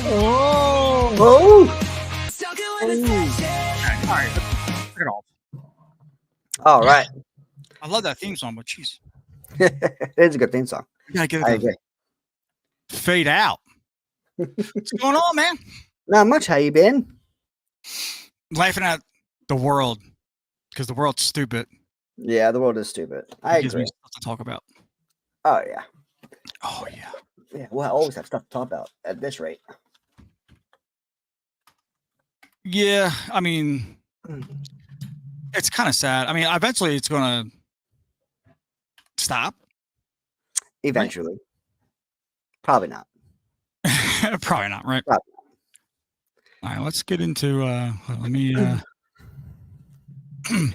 Oh! Oh! All right, let's turn it off. All right. I love that theme song, but jeez, It's a good theme song. we gotta get it I to agree. fade out. What's going on, man? Not much. How you been? Laughing at the world because the world's stupid. Yeah, the world is stupid. I It gives me agree. stuff to talk about. Oh yeah. Oh yeah. Yeah, we'll always have stuff to talk about at this rate. Yeah, I mean, it's kind of sad. I mean, eventually it's gonna stop. Eventually. Probably not. Probably not, right? Probably. All right, let's get into. Let me.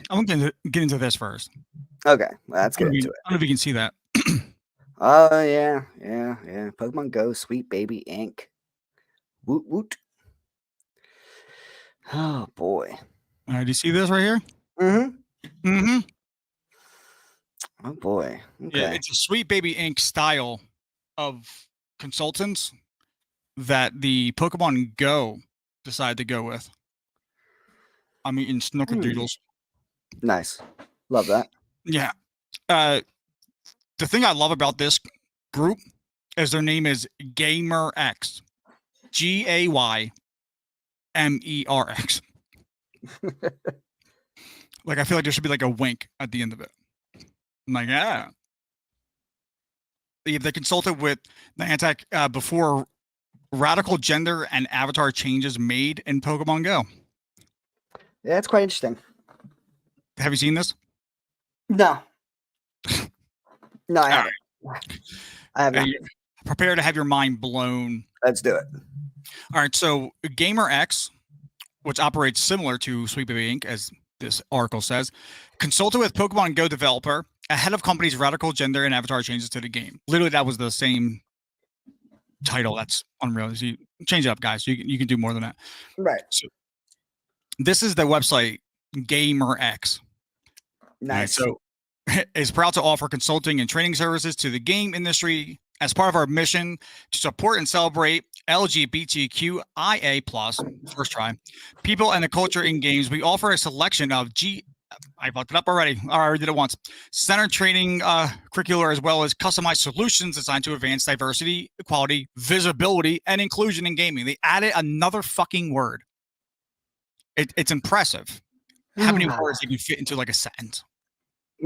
I'm gonna get into this first. Okay, let's get into it. I don't know if you can see that. Oh yeah. Pokemon Go, Sweet Baby Ink. Woot woot. Oh boy. All right, do you see this right here? Mm-hmm. Mm-hmm. Oh boy. Okay. Yeah, it's a Sweet Baby Inc. style of consultants that the Pokemon Go decided to go with. I'm eating snickerdoodles. Nice. Love that. Yeah. The thing I love about this group is their name is GaymerX. GaymerX. Like, I feel like there should be like a wink at the end of it. I'm like, yeah. They consulted with Niantic before radical gender and avatar changes made in Pokemon Go. Yeah, it's quite interesting. Have you seen this? No. No, I haven't. I have not. Prepare to have your mind blown. Let's do it. All right, so GaymerX, which operates similar to Sweet Baby Inc., as this article says, consulted with Pokemon Go developer ahead of company's radical gender and avatar changes to the game. Literally, that was the same title. That's unreal. So you change it up, guys. You can do more than that. Right. So this is the website GaymerX. Nice. Right, so is proud to offer consulting and training services to the game industry as part of our mission to support and celebrate LGBTQIA+, first try, people and the culture in games. We offer a selection of I fucked it up already. I already did it once. Center training curricular, as well as customized solutions designed to advance diversity, equality, visibility, and inclusion in gaming. They added another fucking word. It's impressive how many words they can fit into like a sentence.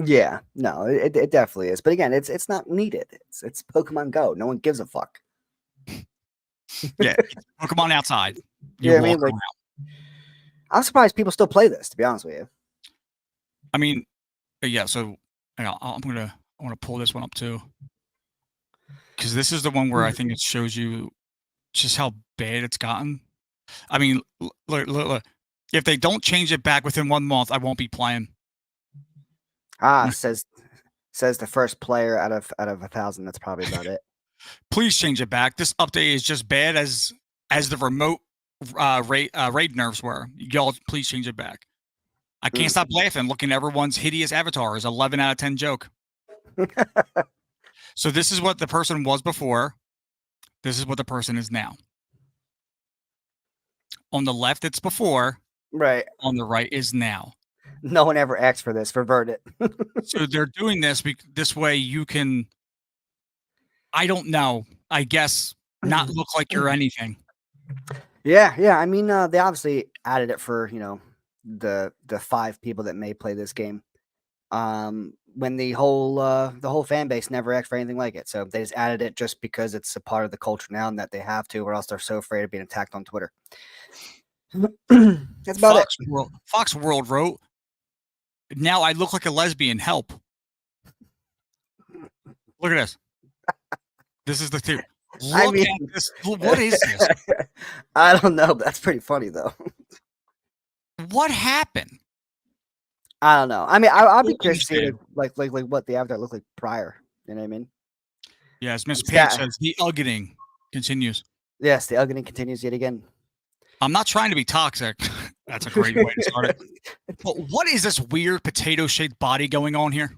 Yeah, no, it definitely is. But again, it's not needed. It's Pokemon Go. No one gives a fuck. Yeah, Pokemon outside. Yeah, I mean, like, I'm surprised people still play this. To be honest with you. I mean, yeah. So I want to pull this one up too, because this is the one where I think it shows you just how bad it's gotten. I mean, look. If they don't change it back within 1 month, I won't be playing. Says the first player out of 1,000. That's probably about it. Please change it back. This update is just bad as the remote raid nerfs were. Y'all, please change it back. I can't stop laughing looking at everyone's hideous avatars. 11 out of 10 joke. So this is what the person was before. This is what the person is now. On the left, it's before. Right. On the right is now. No one ever asked for this. Revert it. So they're doing this this way you can, I don't know, I guess, not look like you're anything. Yeah. I mean, they obviously added it for, the 5 people that may play this game. When the whole fan base never asked for anything like it. So they just added it just because it's a part of the culture now and that they have to, or else they're so afraid of being attacked on Twitter. That's about it. Fox World wrote, "Now I look like a lesbian. Help." Look at this. This is the two. Look at this. What is this? I don't know, but that's pretty funny though. What happened? I don't know. I mean, I'll be curious to see like what the avatar looked like prior. You know what I mean? Yes, Miss Page says the uggening continues. Yes, the uggening continues yet again. I'm not trying to be toxic. That's a great way to start it. But what is this weird potato-shaped body going on here?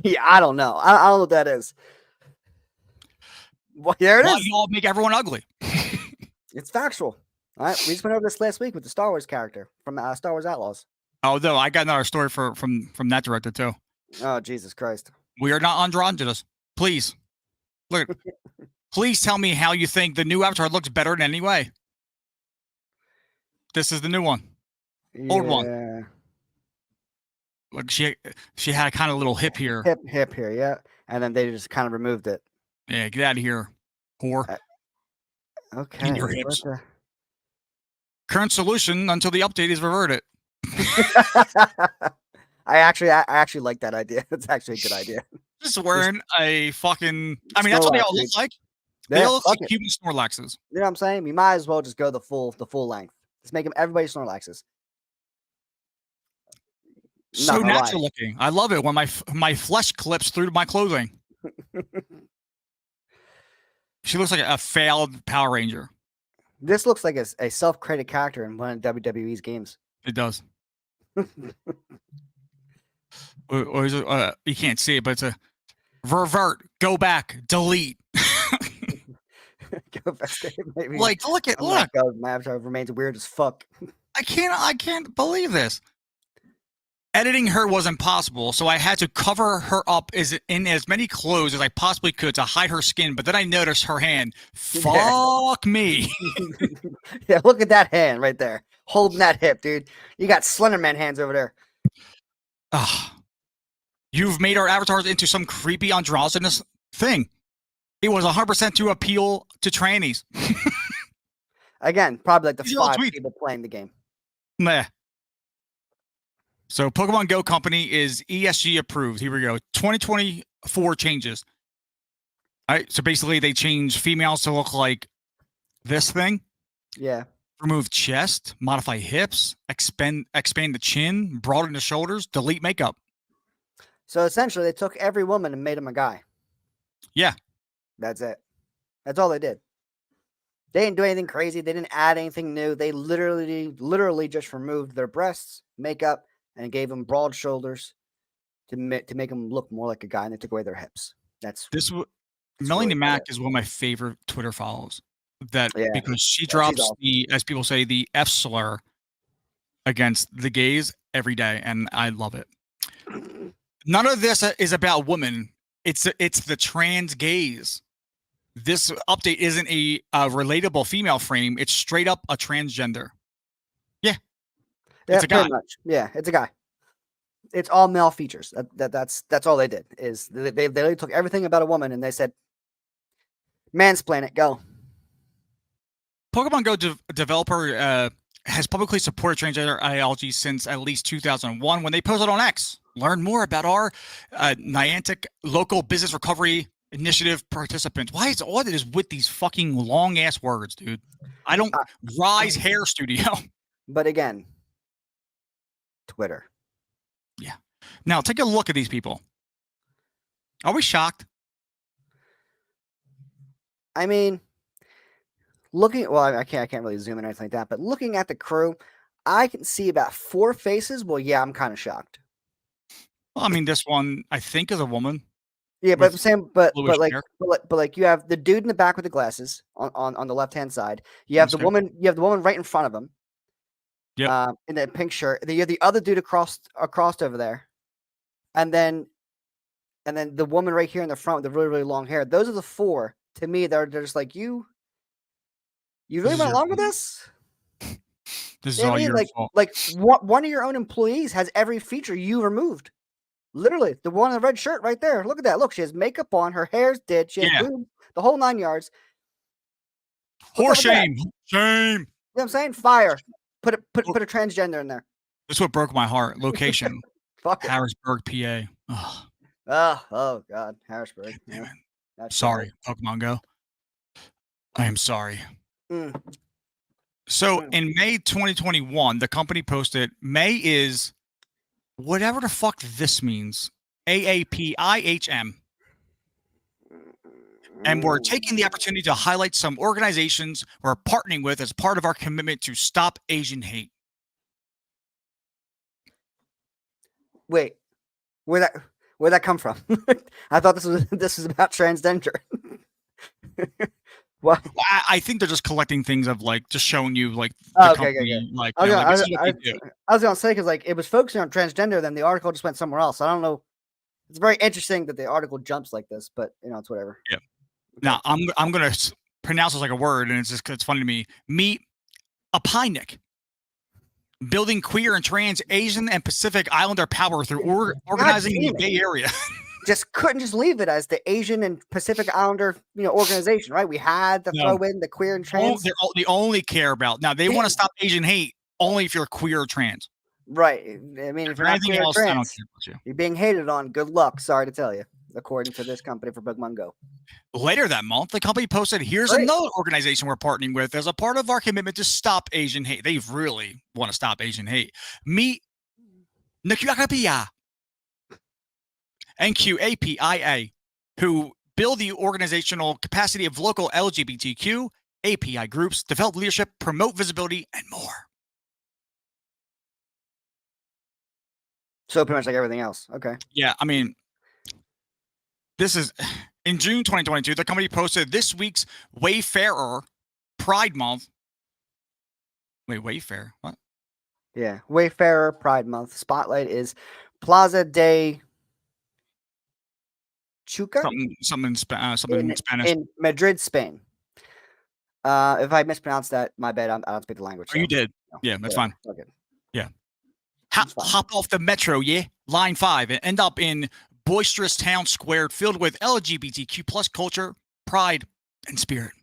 Yeah, I don't know. I don't know what that is. Well, there it is. You all make everyone ugly. It's factual. All right, we just went over this last week with the Star Wars character from Star Wars Outlaws. Oh no, I got another story from that director too. Oh Jesus Christ! We are not androgynous. Please, look. Please tell me how you think the new Avatar looks better in any way. This is the new one. Old one. Yeah, Like she had a kind of little hip here. hip here, yeah, and then they just kind of removed it. Yeah, get out of here, whore. Okay. In your hips. Current solution until the update is reverted. I actually like that idea. That's actually a good idea. Just wearing a fucking. I mean, that's what they all look like. They all look like human Snorlaxes. You know what I'm saying? You might as well just go the full length. Just make them everybody Snorlaxes. So natural looking. I love it when my flesh clips through my clothing. She looks like a failed Power Ranger. This looks like a self-created character in one of WWE's games. It does. Or is it, you can't see it, but it's a revert, go back, delete. Go back, maybe. Like, look. My avatar remains weird as fuck. I can't believe this. Editing her was impossible, so I had to cover her up in as many clothes as I possibly could to hide her skin. But then I noticed her hand. Fuck me. Yeah, look at that hand right there, holding that hip, dude. You got Slenderman hands over there. You've made our avatars into some creepy androgynous thing. It was 100% to appeal to trannies. Again, probably like the 5 people playing the game. Meh. So Pokemon Go Company is ESG approved. Here we go. 2024 changes. All right. So basically they change females to look like this thing. Yeah. Remove chest, modify hips, expand the chin, broaden the shoulders, delete makeup. So essentially they took every woman and made them a guy. Yeah. That's it. That's all they did. They didn't do anything crazy. They didn't add anything new. They literally just removed their breasts, makeup, and gave them broad shoulders to make them look more like a guy, and they took away their hips. Melanie Mack is one of my favorite Twitter follows. Because she drops awesome. As people say, the F slur against the gays every day, and I love it. None of this is about women. It's the trans gays. This update isn't a relatable female frame. It's straight up a transgender. Yeah. It's a guy. Much. Yeah, it's a guy. It's all male features. That's all they did. Is they took everything about a woman and they said, mansplain it, go. Pokemon Go developer has publicly supported transgender ideology since at least 2001 when they posted on X. Learn more about our Niantic local business recovery initiative participants. Why is all that is with these fucking long ass words, dude? I don't Rise Hair Studio. But again, Twitter. Yeah. Now take a look at these people. Are we shocked? I mean, I can't really zoom in or anything like that, but looking at the crew, I can see about 4 faces. Well, yeah, I'm kind of shocked. Well, I mean, this one I think is a woman. Yeah, but I'm saying, but like you have the dude in the back with the glasses on the left hand side. You have the woman. You have the woman right in front of him. Yeah. In that pink shirt. Then you have the other dude across over there, and then the woman right here in the front with the really really long hair. Those are the 4. To me, they're just like you. You really went along with this? This is all your fault. Like one of your own employees has every feature you removed. Literally, the one in the red shirt right there. Look at that. Look, she has makeup on. Her hair's did. She has boobs, the whole 9 yards. Horse shame. Shame. You know what I'm saying? Fire. Put a transgender in there. That's what broke my heart. Location. Fuck it. Harrisburg, PA. Oh God, Harrisburg. Damn it. Sorry, Pokemon Go. I am sorry. So in May 2021, the company posted, May is whatever the fuck this means. AAPIHM. And we're taking the opportunity to highlight some organizations we're partnering with as part of our commitment to stop Asian hate. Wait, where'd that come from? I thought this was about transgender. What? I think they're just collecting things of like just showing you like the Oh, okay, okay, okay. company, like I was gonna, like this is what they do. I was gonna say because like it was focusing on transgender, then the article just went somewhere else. I don't know. It's very interesting that the article jumps like this, but it's whatever. Yeah. Okay. Now I'm gonna pronounce this like a word, and it's funny to me. Meet a Apinic, building queer and trans Asian and Pacific Islander power through organizing the Bay Area. Just couldn't just leave it as the Asian and Pacific Islander, organization, right? We had to throw in the queer and trans. They only care about now. They want to stop Asian hate only if you're queer or trans. Right. I mean, if you're not queer or trans, I don't care about you. You're being hated on. Good luck. Sorry to tell you, according to this company for Pokemon Go. Later that month, the company posted, here's another organization we're partnering with as a part of our commitment to stop Asian hate. They really want to stop Asian hate. Meet Nakyakapia and QAPIA, who build the organizational capacity of local LGBTQ API groups, develop leadership, promote visibility, and more. So pretty much like everything else. Okay. Yeah, I mean, this is in June 2022. The company posted this week's Wayfarer Pride Month. Wait, Wayfarer? What? Yeah, Wayfarer Pride Month. Spotlight is Plaza de Chuca. Something in Spanish. In Madrid, Spain. If I mispronounced that, my bad. I don't speak the language. Oh, so. You did. No, yeah, that's fine. Okay. Yeah. Hop off the metro, yeah? Line 5 and end up in boisterous town square filled with LGBTQ plus culture, pride, and spirit.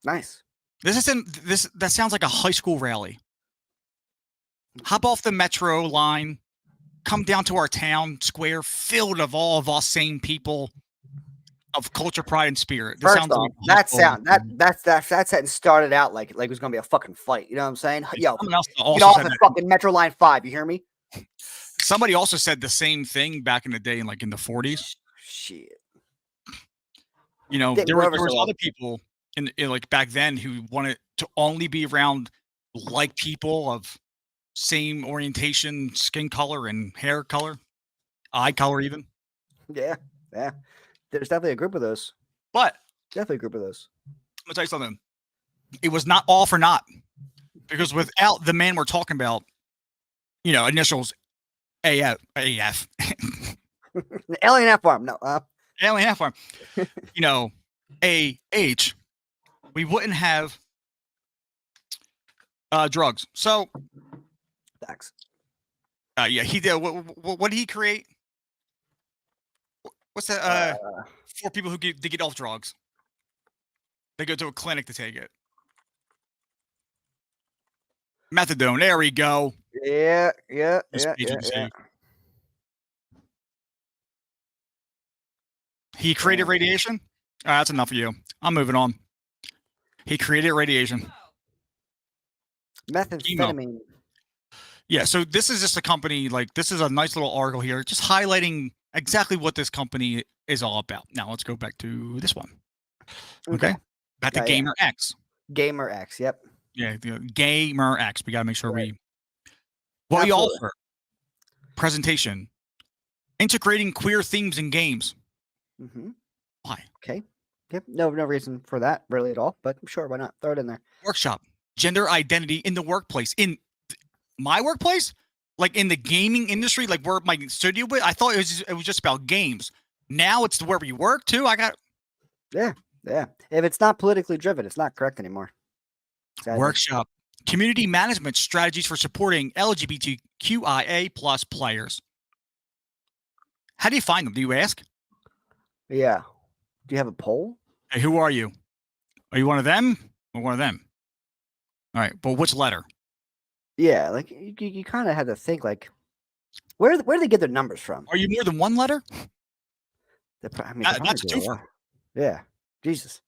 Nice. That sounds like a high school rally. Hop off the metro line, come down to our town square filled of all of us same people of culture, pride, and spirit. This First off, that sentence started out like it was gonna be a fucking fight. You know what I'm saying? Yo, get off the fucking Metro Line 5. You hear me? Somebody also said the same thing back in the day, in the 40s. Shit. There was other people in like back then who wanted to only be around like people of same orientation, skin color, and hair color, eye color, even. Yeah. There's definitely a group of those. But definitely a group of those. I'm gonna tell you something. It was not all for naught, because without the man we're talking about, initials AF. Alien F farm. No. Alien F farm. AH. We wouldn't have drugs. So. Thanks. Yeah, he did. What did he create? What's that? For people who get off drugs, they go to a clinic to take it. Methadone. There we go. Yeah. He created radiation. All right, that's enough of you. I'm moving on. He created radiation. Methamphetamine. Yeah, so this is just a company, this is a nice little article here, just highlighting exactly what this company is all about. Now, let's go back to this one. Okay? Back to Gamer X. Gamer X, yep. Yeah, Gamer X. We got to make sure we offer. Presentation. Integrating queer themes in games. Mm-hmm. Why? Okay. Yep. No reason for that really at all, but sure, why not? Throw it in there. Workshop. Gender identity in the workplace. In my workplace, in the gaming industry, where my studio was, I thought it was just about games. Now it's where we work too. Yeah. If it's not politically driven, it's not correct anymore. Exactly. Workshop. Community management strategies for supporting LGBTQIA plus players. How do you find them? Do you ask? Yeah. Do you have a poll? Hey, who are you? Are you one of them or one of them? All right, but which letter? Yeah, you kind of had to think where do they get their numbers from? Are you more than one letter? That's two. Yeah, Jesus.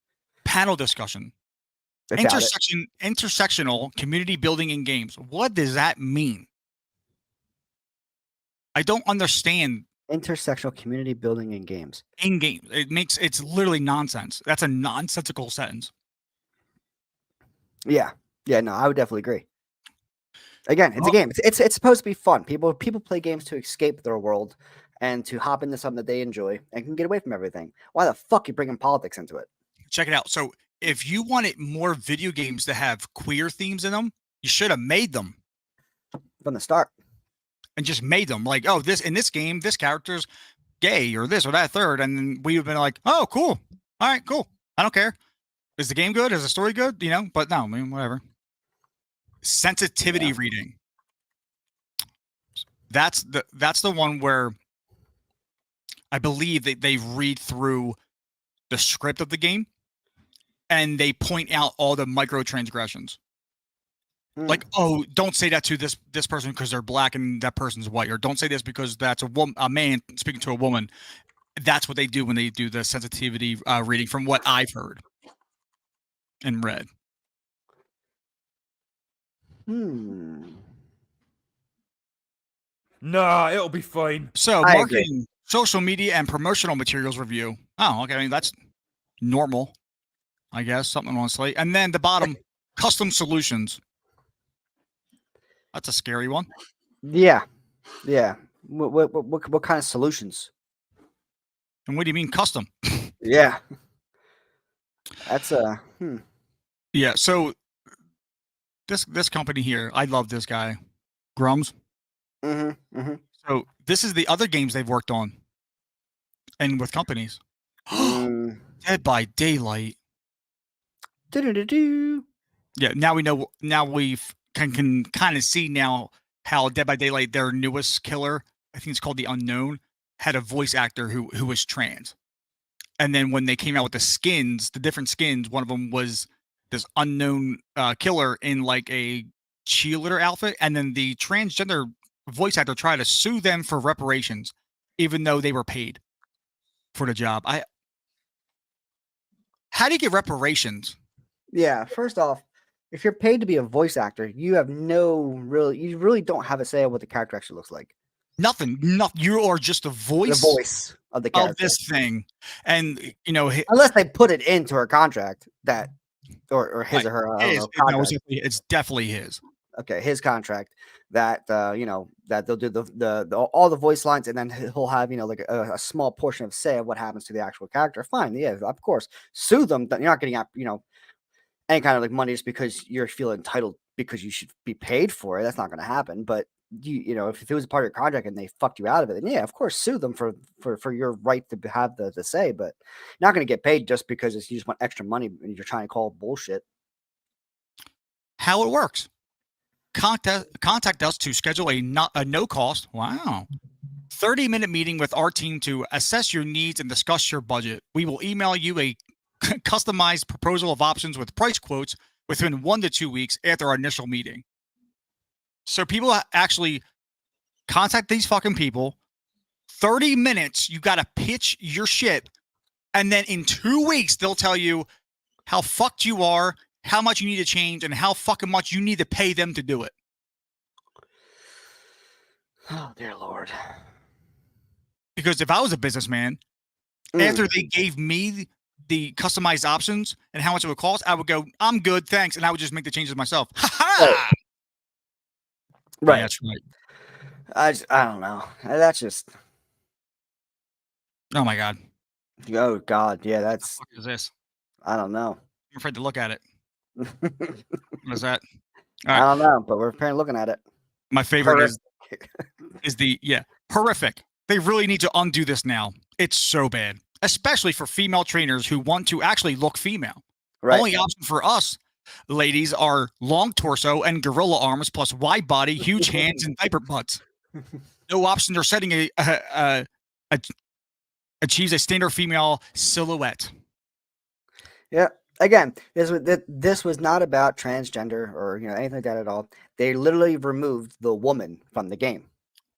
Panel discussion. Intersectional community building in games. What does that mean? I don't understand. Intersectional community building in games. In games, it's literally nonsense. That's a nonsensical sentence. Yeah. No, I would definitely agree. Again, it's a game. It's supposed to be fun. People play games to escape their world and to hop into something that they enjoy and can get away from everything. Why the fuck are you bringing politics into it? Check it out. So if you wanted more video games to have queer themes in them, you should have made them from the start. and just made them like, oh, this in this game, this character's gay or this or that third, and then we would have been like, oh, cool, all right, cool. I don't care. Is the game good? Is the story good? You know, but no, I mean, whatever. Sensitivity reading. That's the one where I believe that they read through the script of the game and they point out all the microtransgressions. Like, oh, don't say that to this person because they're black and that person's white, or don't say this because that's a man speaking to a woman. That's what they do when they do the sensitivity reading, from what I've heard and read. Nah, it'll be fine. So, I marketing, agree. social media, and promotional materials review. Oh, okay. I mean, that's normal, I guess. Something on slate. And then the bottom, custom solutions. That's a scary one. Yeah. What kind of solutions? And what do you mean custom? Yeah. That's Yeah. So this company here, I love this guy, Grums. So this is the other games they've worked on, and with companies. Dead by Daylight. Yeah. Now we know. Now we can kind of see now how Dead by Daylight, their newest killer, I think it's called The Unknown, had a voice actor who was trans. And then when they came out with the skins, the different skins, one of them was this unknown killer in like a cheerleader outfit. And then the transgender voice actor tried to sue them for reparations, even though they were paid for the job. How do you get reparations? Yeah. First off, if you're paid to be a voice actor, you really don't have a say on what the character actually looks like. Nothing. You are just the voice of the character of this thing. And you know, unless they put it into her contract that or his or her, I don't know, contract. It's definitely his. Okay, his contract that that they'll do the all the voice lines, and then he'll have like a small portion of say of what happens to the actual character. Fine, yeah, of course, sue them. You're not getting any kind of like money just because you feel entitled because you should be paid for it. That's not going to happen. But if it was a part of your contract and they fucked you out of it, then yeah, of course, sue them for your right to have the say. But you're not going to get paid just because you just want extra money and you're trying to call bullshit. How it works. Contact us to schedule a no cost. Wow. 30-minute meeting with our team to assess your needs and discuss your budget. We will email you a customized proposal of options with price quotes within 1 to 2 weeks after our initial meeting. So people actually contact these fucking people. 30 minutes, you got to pitch your shit. And then in 2 weeks, they'll tell you how fucked you are, how much you need to change, and how fucking much you need to pay them to do it. Oh, dear Lord. Because if I was a businessman, after they gave me the customized options and how much it would cost, I would go, I'm good, thanks. And I would just make the changes myself. Ha-ha! Right. Yeah, that's right. I don't know. That's just. Oh, my God. Oh, God. Yeah, that's. What the fuck is this? I don't know. I'm afraid to look at it. What is that? All right. I don't know, but we're apparently looking at it. My favorite is the horrific. They really need to undo this now. It's so bad, especially for female trainers who want to actually look female. Right. Only option for us, ladies, are long torso and gorilla arms plus wide body, huge hands, and diaper butts. No options are setting achieves a standard female silhouette. Yeah. Again, this was not about transgender or anything like that at all. They literally removed the woman from the game.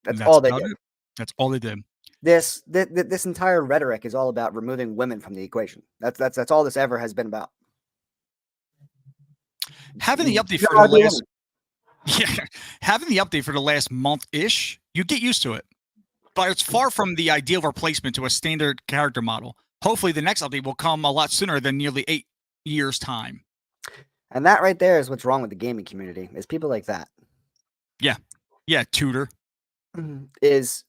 That's all they did. That's all they did. This entire rhetoric is all about removing women from the equation. That's all this ever has been about. Having the update for the last having the update for the last month-ish, you get used to it. But it's far from the ideal replacement to a standard character model. Hopefully the next update will come a lot sooner than nearly 8 years' time. And that right there is what's wrong with the gaming community, is people like that. Yeah, Tutor. Is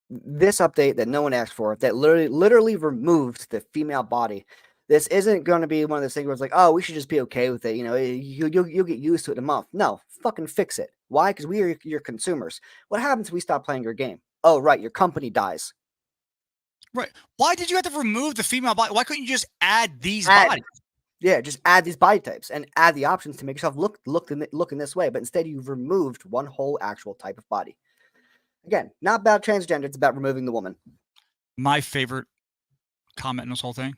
this update that no one asked for, that literally removed the female body, This isn't going to be one of those things where it's like, oh, we should just be okay with it. You'll get used to it in a month. No, fucking fix it. Why? Because we are your consumers. What happens if we stop playing your game? Oh, right, your company dies. Right. Why did you have to remove the female body? Why couldn't you just add these Add- bodies? Yeah, just add these body types and add the options to make yourself look in this way. But instead, you've removed one whole actual type of body. Again, not about transgender. It's about removing the woman. My favorite comment in this whole thing.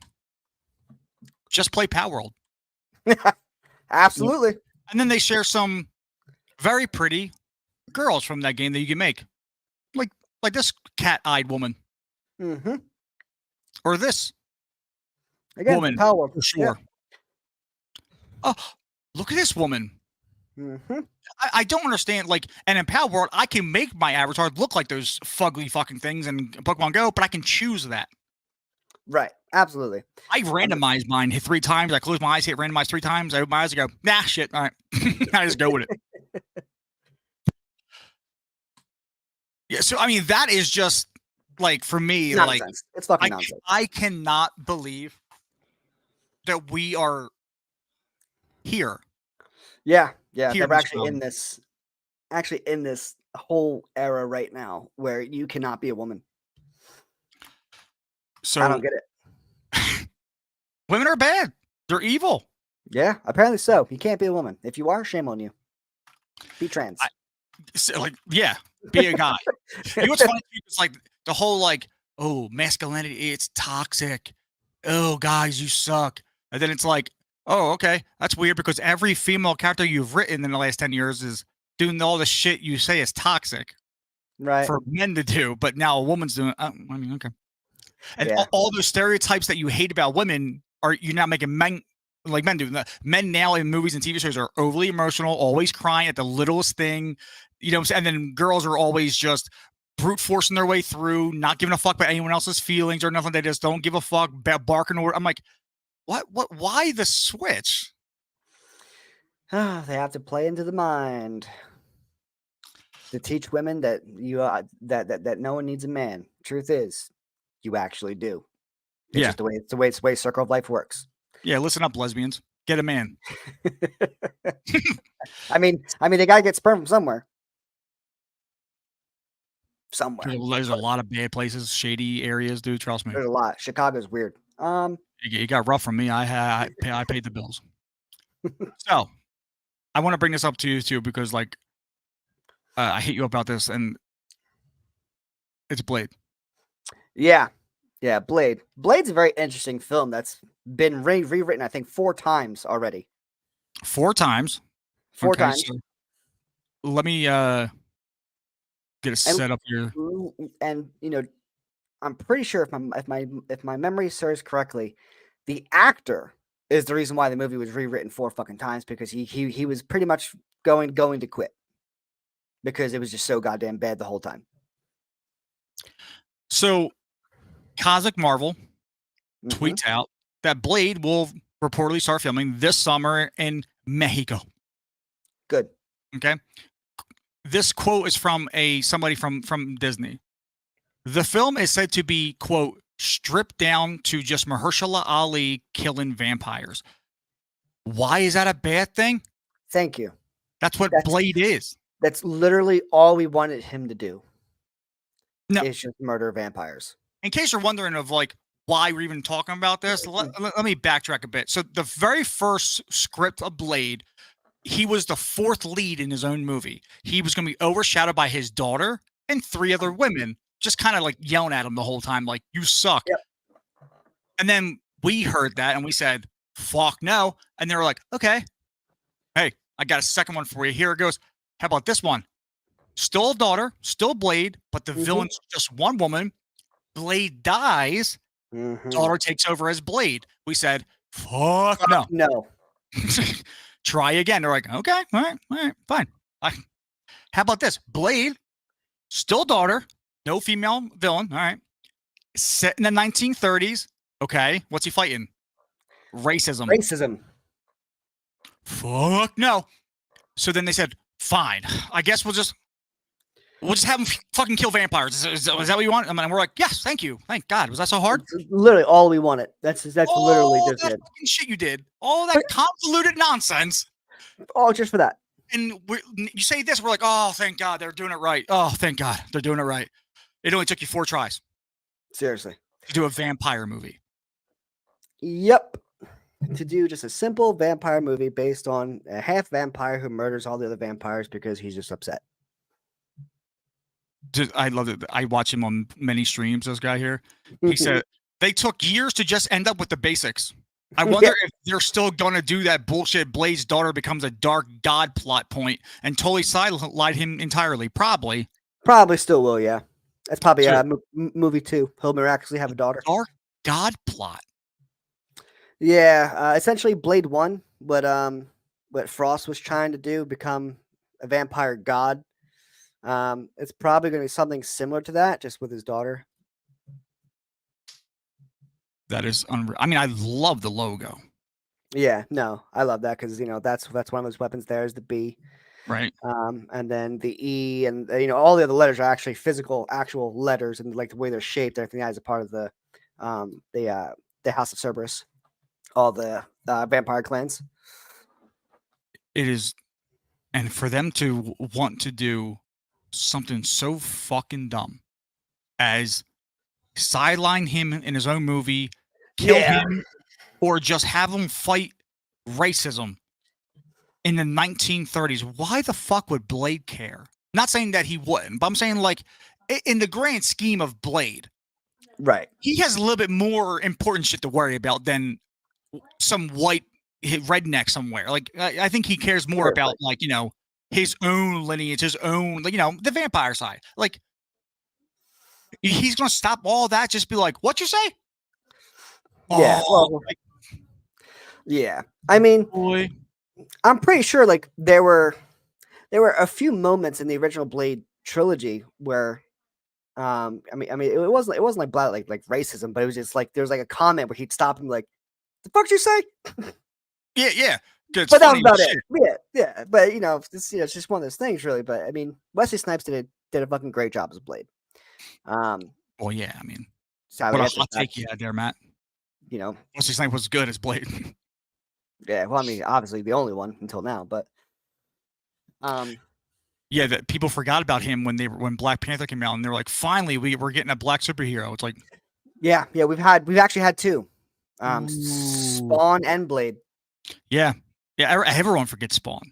Just play Power World. Absolutely. And then they share some very pretty girls from that game that you can make. Like this cat-eyed woman. Mm-hmm. Or this Again, woman. Power World. For sure. Oh, look at this woman. Mm-hmm. I don't understand. Like, and in Power World, I can make my avatar look like those fugly fucking things in Pokemon Go, but I can choose that. Right. Absolutely. I randomize mine, hit 3 times. I close my eyes, hit randomize 3 times. I open my eyes and go, nah, shit. All right. I just go with it. Yeah. So, I mean, that is just like, for me, like, It's fucking nonsense. I cannot believe that we are here. Yeah. Here They're in this actually in this whole era right now where you cannot be a woman. So I don't get it. women are bad. They're evil. Yeah, apparently so. You can't be a woman. If you are, shame on you. Be trans. So, like, yeah, be a guy. You know what's funny? It's like the whole like, oh, masculinity, it's toxic. Oh, guys, you suck. And then it's like, oh, okay, that's weird because every female character you've written in the last 10 years is doing all the shit you say is toxic Right. for men to do, but now a woman's doing. I mean, okay. And Yeah. all those stereotypes that you hate about women are you're now making men like men do. Men now in movies and TV shows are overly emotional, always crying at the littlest thing, you know. And then girls are always just brute forcing their way through, not giving a fuck about anyone else's feelings or nothing. They just don't give a fuck, barking or I'm like, what? Why the switch? They have to play into the mind to teach women that you that no one needs a man. Truth is, you actually do. It's just the way circle of life works. Yeah, listen up, lesbians. Get a man. I mean, they gotta get sperm from somewhere. There's a lot of bad places, shady areas, dude. Trust me. There's a lot. Chicago's weird. You got rough from me. I paid the bills. So, I want to bring this up to you too because, like, I hit you about this, and it's Blade. Yeah, Blade. Blade's a very interesting film that's been rewritten, I think, 4 times already. 4 times. 4 times. So let me get it set up here. And I'm pretty sure if my memory serves correctly, the actor is the reason why the movie was rewritten 4 fucking times because he was pretty much going to quit because it was just so goddamn bad the whole time. So, Cosmic Marvel Mm-hmm. tweets out that Blade will reportedly start filming this summer in Mexico. Good. Okay. This quote is from somebody from Disney. The film is said to be, quote, stripped down to just Mahershala Ali killing vampires. Why is that a bad thing? Thank you. That's what Blade is. That's literally all we wanted him to do. No. Is just murder vampires. In case you're wondering of like why we're even talking about this, let me backtrack a bit. So the very first script of Blade, he was the 4th lead in his own movie. He was going to be overshadowed by his daughter and 3 other women, just kind of like yelling at him the whole time, like, you suck. Yep. And then we heard that and we said, fuck no. And they were like, okay, hey, I got a second one for you. Here it goes. How about this one? Still a daughter, still Blade, but the villain's just one woman. Blade dies. Daughter takes over as Blade. We said, fuck no. No. Try again. They're like, okay, all right, fine. How about this? Blade, still daughter, no female villain. All right. Set in the 1930s. Okay. What's he fighting? Racism. Fuck no. So then they said, fine. I guess we'll just We'll just have him fucking kill vampires. Is that what you want? I mean, we're like, yes, thank you, thank God. Was that so hard? It's literally all we wanted. That's literally All just that it. fucking shit you did, all that convoluted nonsense, All just for that. and you say this, we're like, oh, thank God, they're doing it right. Oh, thank God, they're doing it right. It only took you 4 tries Seriously. to do a vampire movie. Yep. To do just a simple vampire movie based on a half vampire who murders all the other vampires because he's just upset. I love it. I watch him on many streams. This guy here, he said they took years to just end up with the basics. I wonder if they're still going to do that bullshit. Blade's daughter becomes a dark god plot point and totally sidelight him entirely. Probably still will, yeah. That's probably movie 2. He'll miraculously have a daughter. Dark god plot. Yeah, essentially Blade 1, what Frost was trying to do, become a vampire god. It's probably going to be something similar to that, just with his daughter. That is unreal. I mean, I love the logo. Yeah, no, I love that because that's one of those weapons. There is the B, right? And then the E, and all the other letters are actually actual letters, and like the way they're shaped. I think that is a part of the House of Cerberus, all the vampire clans. It is, and for them to want to do something so fucking dumb as sideline him in his own movie, kill him, or just have him fight racism in the 1930s. Why the fuck would Blade care? Not saying that he wouldn't, but I'm saying like in the grand scheme of Blade, right? He has a little bit more important shit to worry about than some white redneck somewhere. Like I think he cares more about like his own lineage, his own the vampire side. Like he's gonna stop all that. Just be like, what you say? Yeah. Yeah. I mean, I'm pretty sure like there were a few moments in the original Blade trilogy where I mean it wasn't like racism, but it was just like there was like a comment where he'd stop him like, the fuck did you say? Yeah. But that was about it. Yeah. But it's just one of those things, really. But I mean, Wesley Snipes did a fucking great job as Blade. Well, yeah. I mean, what a hot take you had there, Matt. Wesley Snipes was good as Blade. Yeah. Well, I mean, obviously the only one until now, but yeah, that people forgot about him when Black Panther came out, and they're like, finally, we're getting a black superhero. It's like, yeah, we've actually had 2, Spawn and Blade. Yeah, everyone forgets Spawn.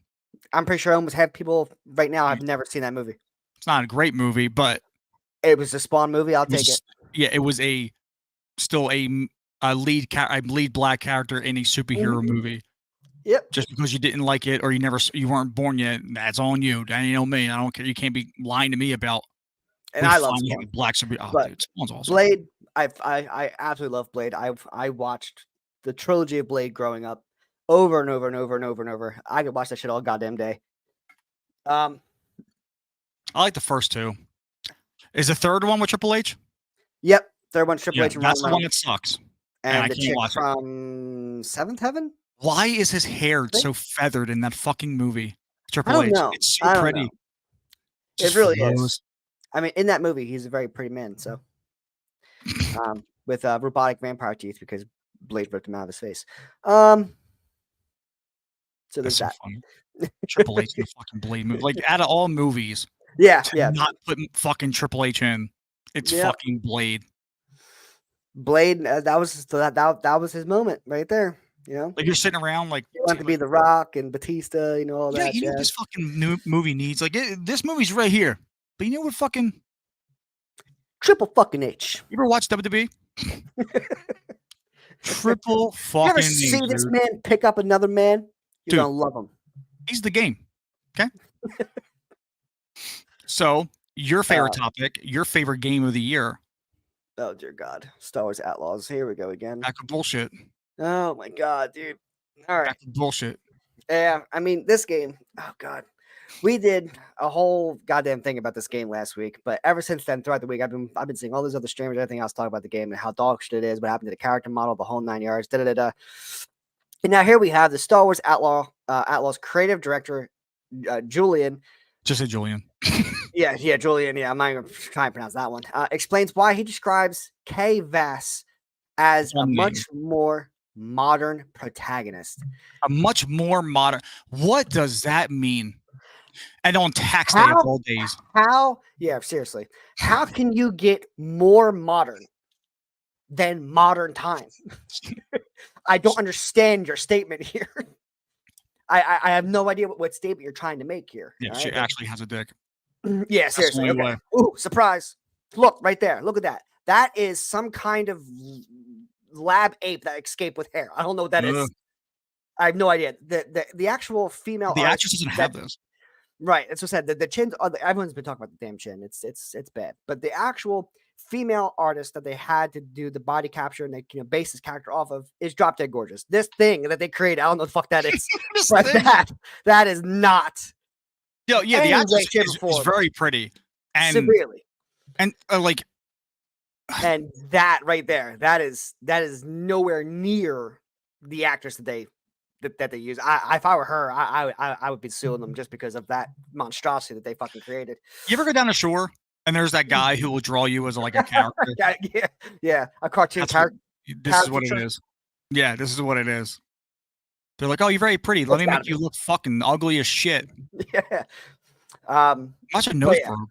I'm pretty sure almost half people right now have never seen that movie. It's not a great movie, but it was a Spawn movie. I'll take it. Yeah, it was still a lead black character in a superhero movie. Yep. Just because you didn't like it or you weren't born yet, that's on you. That ain't on me. I don't care. You can't be lying to me about. And I love Spawn. Black superhero. Oh, dude, Spawn's awesome. Blade, I absolutely love Blade. I watched the trilogy of Blade growing up over and over and over and over and over. I could watch that shit all goddamn day. I like the first 2. Is the third one with Triple H? Yep, third one's Triple H. That's the one that sucks. And the chick from Seventh Heaven. Why is his hair so feathered in that fucking movie? Triple H. Know. It's so pretty. It really is. I mean, in that movie, he's a very pretty man. So, with robotic vampire teeth because Blade ripped him out of his face. So there's that. Funny. Triple H in the fucking Blade movie. Like out of all movies, not put fucking Triple H in. It's fucking Blade. Blade. That was his moment right there. Like you're sitting around like you want to be The Rock and Batista, all that. Yeah, this fucking new movie needs like this movie's right here. But you know what fucking Triple fucking H. You ever watch WWE? Triple fucking You ever see this man pick up another man? You're gonna love him. He's the game. Okay. So your favorite topic, your favorite game of the year. Oh dear God. Star Wars Outlaws. Here we go again. Back of bullshit. Oh my God, dude. All right. Back of bullshit. Yeah, I mean this game. Oh God. We did a whole goddamn thing about this game last week, but ever since then, throughout the week, I've been seeing all these other streamers, everything else talk about the game and how dog shit it is, what happened to the character model, the whole 9 yards, And now here we have the Star Wars Outlaws creative director, Julian. Just say Julian. Yeah, Julian. Yeah, I'm not going to try and pronounce that one. Explains why he describes Kay Vass as a One much name. more modern protagonist. A much more modern. What does that mean? And on tax day of How? all days. How? Yeah, seriously. How can you get more modern than modern time? I don't understand your statement here. I have no idea what statement you're trying to make here. Yeah, all she right? actually has a dick. Yeah, That's the seriously. only Okay. way. Ooh, surprise. Look right there. Look at that. That is some kind of lab ape that escaped with hair. I don't know what that is. Ugh. I have no idea. The actual female The artist actress doesn't that have this. right. That's what I said. The chin. Everyone's been talking about the damn chin. It's bad. But the actual female artist that they had to do the body capture and they base this character off of is drop dead gorgeous. This thing that they created, I don't know what the fuck that is, This but thing. that is not Yeah, the any way, actress shape, is, or form very pretty, and severely. like And that right there, that is nowhere near the actress that they use. If I were her, I would be suing them just because of that monstrosity that they fucking created. you ever go down the shore and there's that guy who will draw you as like a character. yeah, a cartoon That's what, character. this is what it is. Yeah, this is what it is. They're like, oh, you're very pretty. Let It's me gotta make you look fucking ugly as shit. Yeah. Watch a nose yeah. broke.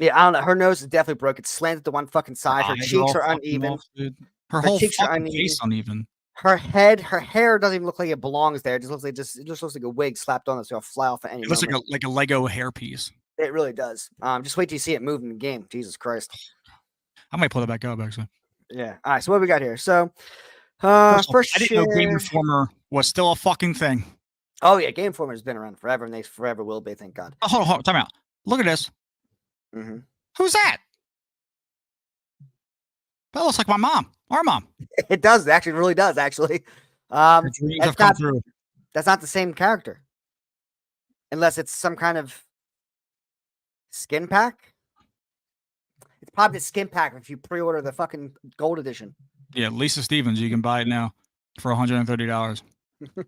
Yeah, I don't know. Her nose is definitely broke. It's slanted to one fucking side. Her Eyes cheeks all are fucking uneven. off, dude. Her Her whole cheeks are fucking uneven. face uneven. Her head, her hair doesn't even look like it belongs there. It just looks like it just looks like a wig slapped on it, so it'll fly off at any It looks moment. like a Lego hairpiece. It really does. Just wait till you see it move in the game. Jesus Christ. I might pull that back up actually. Yeah. All right. So what do we got here? So, First, I didn't know Game Informer was still a fucking thing. Oh yeah, Game Informer has been around forever, and they forever will be. Thank God. Oh, hold on, time out. Look at this. Mm-hmm. Who's that? That looks like my mom. Our mom. It does. It actually really does. Actually, Her dreams have come through. that's not the same character, unless it's some kind of skin pack. It's probably the skin pack if you pre-order the fucking gold edition. Yeah, Lisa Stevens. You can buy it now for $130. All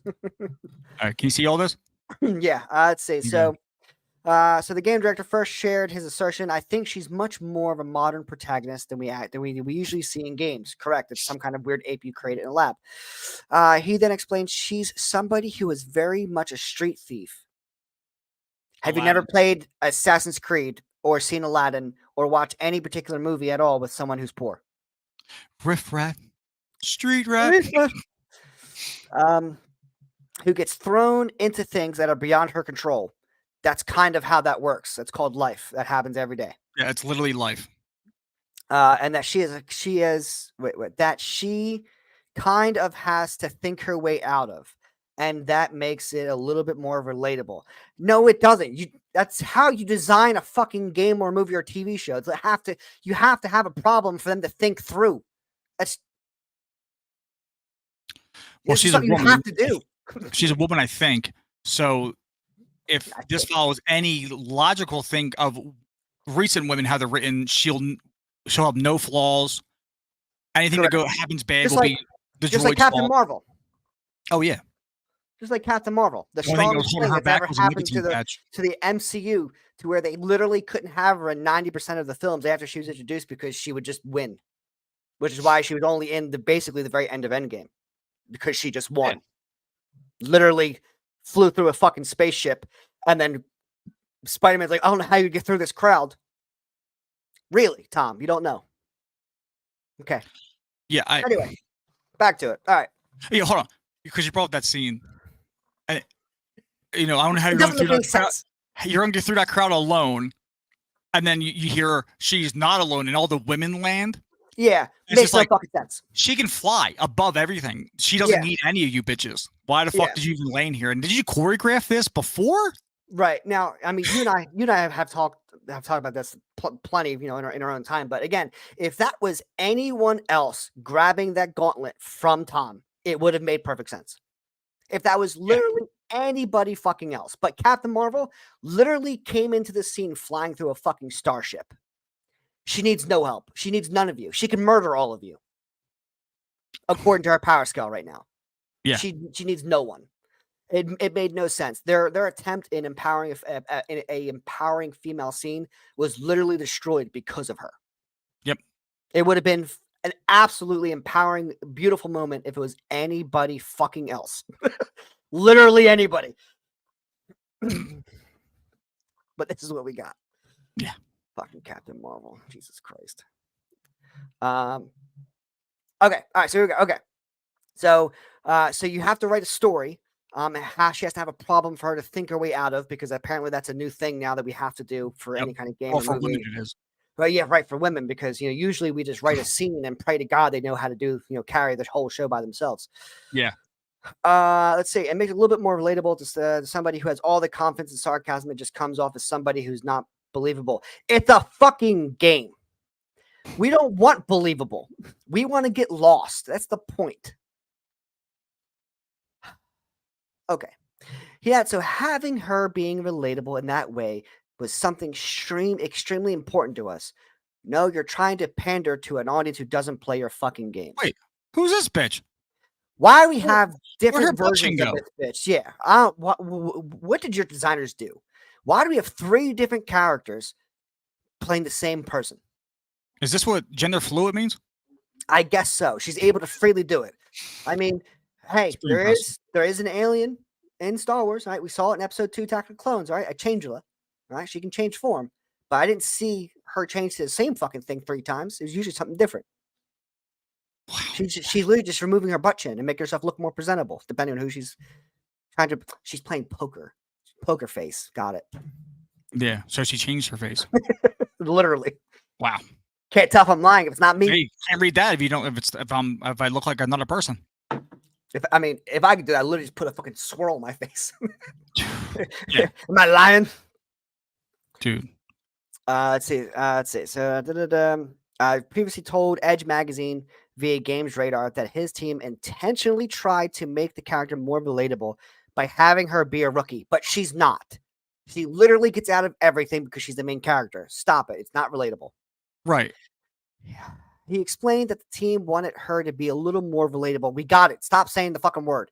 right, can you see all this? Yeah, let's see. Okay. So the game director first shared his assertion. I think she's much more of a modern protagonist than we usually see in games. Correct. It's some kind of weird ape you created in a lab. He then explained she's somebody who is very much a street thief. Have you never played Assassin's Creed or seen Aladdin or watched any particular movie at all with someone who's poor? Riff rat, street rat. Who gets thrown into things that are beyond her control. That's kind of how that works. That's called life. That happens every day. Yeah, it's literally life. And that she kind of has to think her way out of, and that makes it a little bit more relatable. No, it doesn't. That's how you design a fucking game or movie or TV show. You have to have a problem for them to think through. Well, she's a something woman. You have to do. She's a woman, I think. So if this follows any logical think of recent women, how they're written, she'll have no flaws. Anything that happens bad will be the just like Captain Marvel. Oh yeah, just like Captain Marvel. The strongest thing that's ever happened to the MCU, to where they literally couldn't have her in 90% of the films after she was introduced because she would just win, which is why she was only in basically the very end of Endgame, because she just won. Yeah. Literally flew through a fucking spaceship, and then Spider-Man's like, I don't know how you get through this crowd. Really, Tom? You don't know? Okay. Yeah. Anyway, back to it. All right. Yeah, hold on, because you brought up that scene, and I don't know how you're going through that crowd. You're going to get through that crowd alone, and then you hear she's not alone, and all the women land. Yeah, makes no fucking sense. She can fly above everything. She doesn't need any of you bitches. Why the fuck did you even land here? And did you choreograph this before? Right now, I mean, you and I have talked about this plenty, in our own time. But again, if that was anyone else grabbing that gauntlet from Tom, it would have made perfect sense. If that was literally anybody fucking else, but Captain Marvel literally came into the scene flying through a fucking starship. She needs no help. She needs none of you. She can murder all of you, according to her power scale right now. Yeah, she needs no one. It made no sense. Their attempt in empowering a empowering female scene was literally destroyed because of her. Yep. It would have been an absolutely empowering, beautiful moment if it was anybody fucking else. Literally anybody. But this is what we got. Yeah. Fucking Captain Marvel. Jesus Christ. Okay. All right. So here we go. Okay. So you have to write a story. She has to have a problem for her to think her way out of, because apparently that's a new thing now that we have to do for any kind of game Well, or for movie. women it is. Well, yeah, right, for women, because usually we just write a scene and pray to God they know how to do carry the whole show by themselves. Yeah. Let's see. It makes it a little bit more relatable to somebody who has all the confidence and sarcasm. It just comes off as somebody who's not believable. It's a fucking game. We don't want believable. We want to get lost. That's the point. Okay. Yeah, so having her being relatable in that way was something extremely important to us. No, you're trying to pander to an audience who doesn't play your fucking games. Wait, who's this bitch? Why do we have Where'd her different butching versions of go? this bitch? Yeah. What did your designers do? Why do we have 3 different characters playing the same person? Is this what gender fluid means? I guess so. She's able to freely do it. I mean, hey, It's pretty impressive. there is an alien in Star Wars, right? We saw it in episode 2, Attack of the Clones, right? A Changeula, right? She can change form, but I didn't see her change to the same fucking thing 3 times. It was usually something different. Wow. She's literally just removing her butt chin and making herself look more presentable, depending on who she's trying to. She's playing poker. Poker face. Got it. Yeah. So she changed her face. Literally. Wow. Can't tell if I'm lying if it's not me. Hey, can't read that if you don't. If I look like another person. If I could do that, I literally just put a fucking swirl on my face. Yeah. Am I lying? Dude. Let's see. So, I previously told Edge magazine via Games Radar that his team intentionally tried to make the character more relatable by having her be a rookie, but she's not. She literally gets out of everything because she's the main character. Stop it. It's not relatable. Right. Yeah. He explained that the team wanted her to be a little more relatable. We got it. Stop saying the fucking word.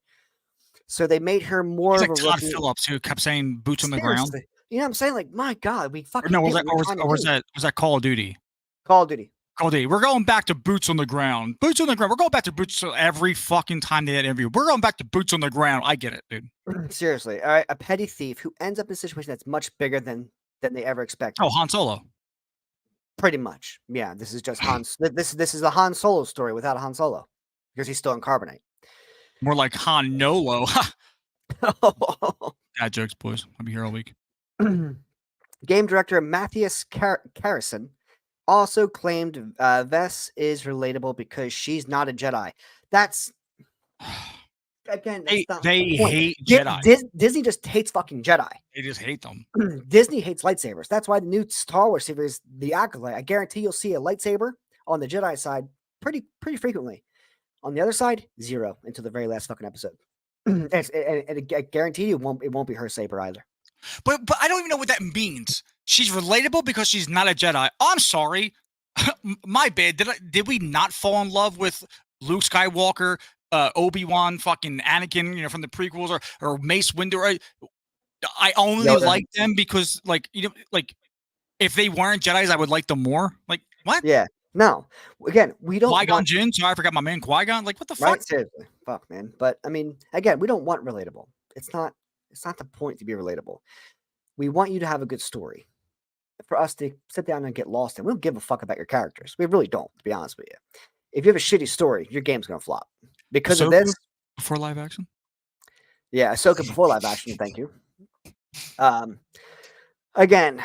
So they made her more He's of like a Todd rookie. Phillips, who kept saying boots on the ground. Seriously. You know what I'm saying? Like, my God, we Or fucking no, did what we were trying to do. was that Call of Duty? Call of Duty. Call of Duty. We're going back to boots on the ground. Boots on the ground. We're going back to boots every fucking time they had an interview. We're going back to boots on the ground. I get it, dude. Seriously. All right. A petty thief who ends up in a situation that's much bigger than they ever expected. Oh, Han Solo. Pretty much. Yeah. This is just Han. This is a Han Solo story without a Han Solo, because he's still in carbonite. More like Han Nolo. Bad jokes, boys. I'll be here all week. Game director Matthias Carrison also claimed Vess is relatable because she's not a Jedi. That's again. That's not They the point. hate Jedi. Disney just hates fucking Jedi. They just hate them. Disney hates lightsabers. That's why the new Star Wars series, The Acolyte, I guarantee you'll see a lightsaber on the Jedi side pretty frequently. On the other side, 0 until the very last fucking episode. And I guarantee you it won't be her saber either. But I don't even know what that means. She's relatable because she's not a Jedi. I'm sorry. My bad. Did we not fall in love with Luke Skywalker, Obi-Wan, fucking Anakin, from the prequels, or Mace Windu? I only like them because, if they weren't Jedis, I would like them more. Like, what? Yeah. No. Again, we don't Qui-Gon Jinn. Sorry, I forgot my man Qui-Gon. Like, what the fuck? Right? Seriously. Fuck, man. But again, we don't want relatable. It's not the point to be relatable. We want you to have a good story. For us to sit down and get lost, and we don't give a fuck about your characters. We really don't, to be honest with you. If you have a shitty story, your game's gonna flop. Because of this. Before live action? Yeah, Ahsoka before live action, thank you. Again,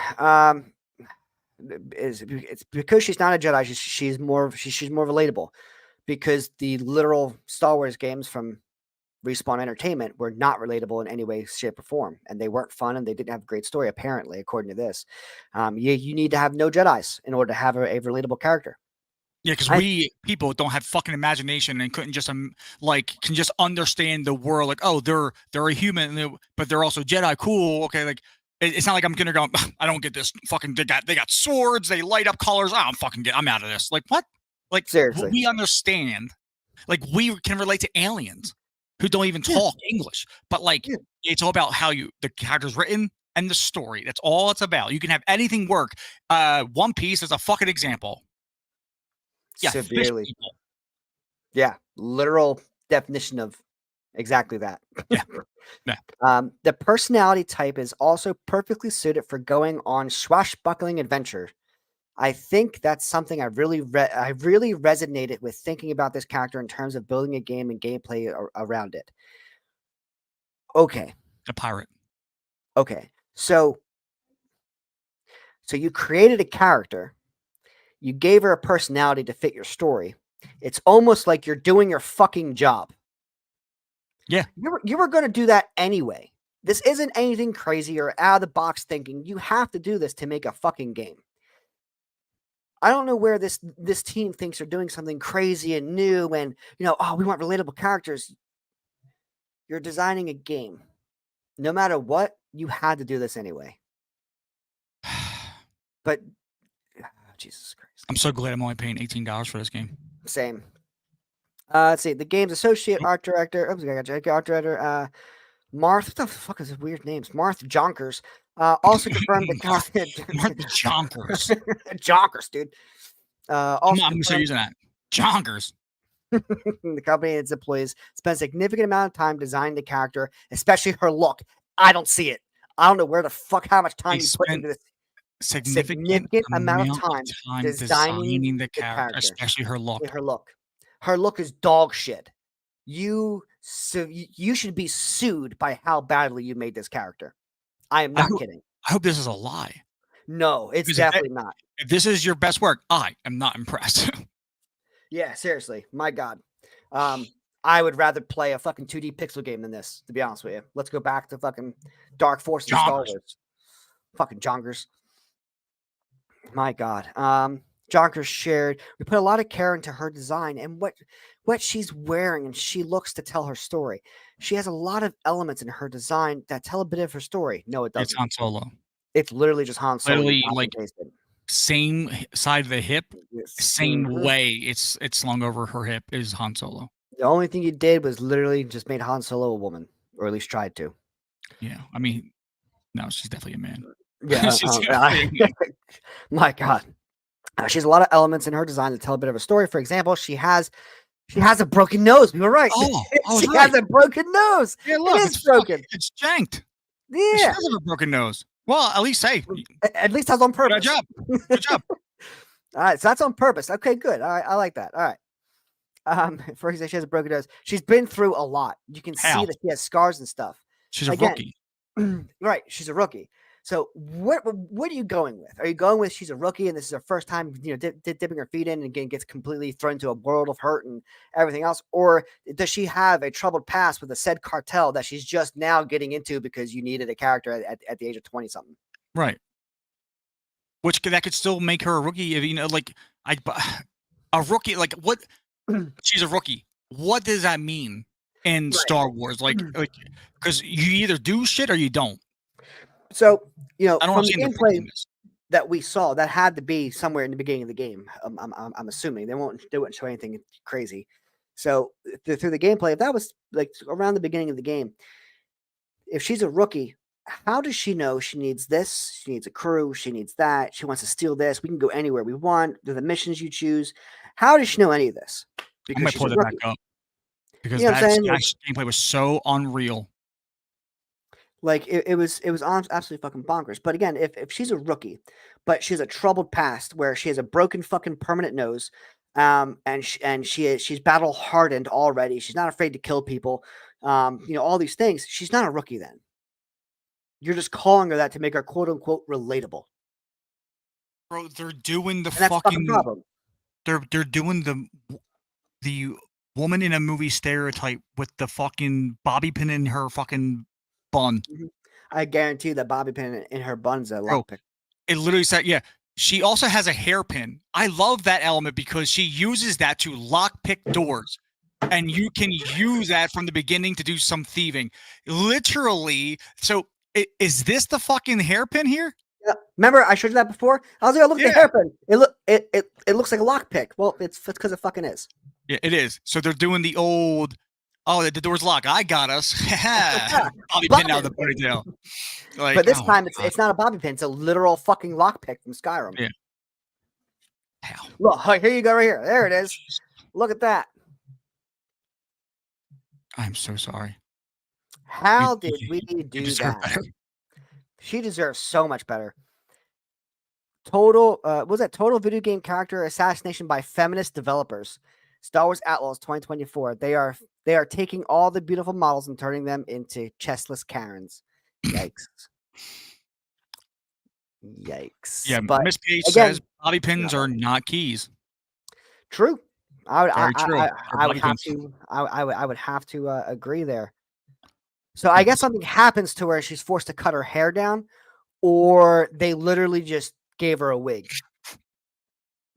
it's because she's not a Jedi, she's more relatable. Because the literal Star Wars games from Respawn Entertainment were not relatable in any way, shape, or form, and they weren't fun, and they didn't have a great story. Apparently, according to this, you need to have no Jedis in order to have a relatable character. Yeah, because we people don't have fucking imagination and couldn't just can just understand the world. Like, oh, they're a human, but they're also Jedi. Cool, okay. Like, it's not like I'm gonna go. I don't get this. Fucking, they got swords. They light up colors. I'm out of this. Like, what? Like, seriously, we understand. Like, we can relate to aliens. who don't even Yeah. talk English. But like, Yeah. it's all about how the character's written and the story. That's all it's about. You can have anything work. One Piece is a fucking example. Yeah, fish Severely. people. Yeah, literal definition of exactly that. Yeah. Yeah. The personality type is also perfectly suited for going on swashbuckling adventure. I think that's something I really resonated with thinking about this character in terms of building a game and gameplay around it. Okay, A pirate. okay. So you created a character, you gave her a personality to fit your story. It's almost like you're doing your fucking job. Yeah. You were going to do that anyway. This isn't anything crazy or out of the box thinking. You have to do this to make a fucking game. I don't know where this team thinks they're doing something crazy and new and, oh, we want relatable characters. You're designing a game. No matter what, you had to do this anyway. But Jesus Christ. I'm so glad I'm only paying $18 for this game. Same. Let's see. The game's associate art director. Oops, I got you. Art director. Marth. What the fuck is his weird names? Marth Jonkers. Also confirmed the Martha Jonkers. Jonkers, dude. Also I'm gonna start using that. Jonkers. The company and its employees spent a significant amount of time designing the character, especially her look. I don't see it. I don't know where the fuck, how much time you put into this. Significant amount of time designing the character, especially her look. Her look. Her look is dog shit. You should be sued by how badly you made this character. I am not kidding. I hope this is a lie. No, it's definitely not. If this is your best work, I am not impressed. Yeah, seriously. My God. I would rather play a fucking 2D pixel game than this, to be honest with you. Let's go back to fucking Dark Force and Star Wars. Fucking Jonkers. My God. Jonkers shared, we put a lot of care into her design and what she's wearing, and she looks to tell her story. She has a lot of elements in her design that tell a bit of her story. No, it doesn't. It's Han Solo. It's literally just Han Solo. Literally, like, same side of the hip, same way it's slung over her hip is Han Solo. The only thing you did was literally just made Han Solo a woman, or at least tried to. Yeah, I mean, no, she's definitely a man. Yeah, my God, she has a lot of elements in her design that tell a bit of a story. For example, she has a broken nose. We were right. Oh, she has a broken nose. Yeah, look, it's broken. It's janked. Yeah, she does have a broken nose. Well, at least that's on purpose. Good job. Good job. All right, so that's on purpose. Okay, good. All right, I like that. All right. For example, she has a broken nose. She's been through a lot. You can see that she has scars and stuff. She's a rookie. Right, she's a rookie. So what are you going with? Are you going with she's a rookie and this is her first time, dipping her feet in and again gets completely thrown into a world of hurt and everything else? Or does she have a troubled past with a said cartel that she's just now getting into because you needed a character at the age of 20 something? Right. Which that could still make her a rookie. A rookie, like what? She's a rookie. What does that mean in Star Wars? Like, because you either do shit or you don't. So, I don't from the gameplay this. that we saw, that had to be somewhere in the beginning of the game. I'm assuming they wouldn't show anything crazy. So through the gameplay, if that was like around the beginning of the game, if she's a rookie, how does she know she needs this? She needs a crew. She needs that. She wants to steal this. We can go anywhere we want. Do the missions you choose. How does she know any of this? Because I might pull that back up. Because that gameplay was so unreal. Like it was absolutely fucking bonkers. But again, if she's a rookie, but she has a troubled past where she has a broken fucking permanent nose, and she's battle hardened already. She's not afraid to kill people. All these things. She's not a rookie then. You're just calling her that to make her quote unquote relatable. Bro, they're doing the fucking problem. They're doing the woman in a movie stereotype with the fucking bobby pin in her fucking bun. I guarantee that bobby pin in her bun's a lockpick. It literally said, yeah. She also has a hairpin. I love that element because she uses that to lockpick doors. And you can use that from the beginning to do some thieving. Literally. So is this the fucking hairpin here? Yeah. Remember I showed you that before? I was like, look at the hairpin. It looks like a lockpick. Well, it's because it fucking is. Yeah, it is. So they're doing the old Oh, the door's locked. I got us. Bobby Bobby pin out of the pin. ponytail. Like, But this oh, time God. it's not a bobby pin. It's a literal fucking lockpick from Skyrim. Yeah. Hell. Look, here you go, right here. There it is. Look at that. I'm so sorry. How You- did you- we you do deserve that? better. She deserves so much better. Total was that total video game character assassination by feminist developers. Star Wars Outlaws 2024. They are taking all the beautiful models and turning them into chestless Karens. Yikes. Yikes. Yeah, But Miss Page again, says bobby pins are not keys. true. Very true. They're I would bobby have pins. to I would have to agree there. So I guess something happens to where she's forced to cut her hair down, or they literally just gave her a wig.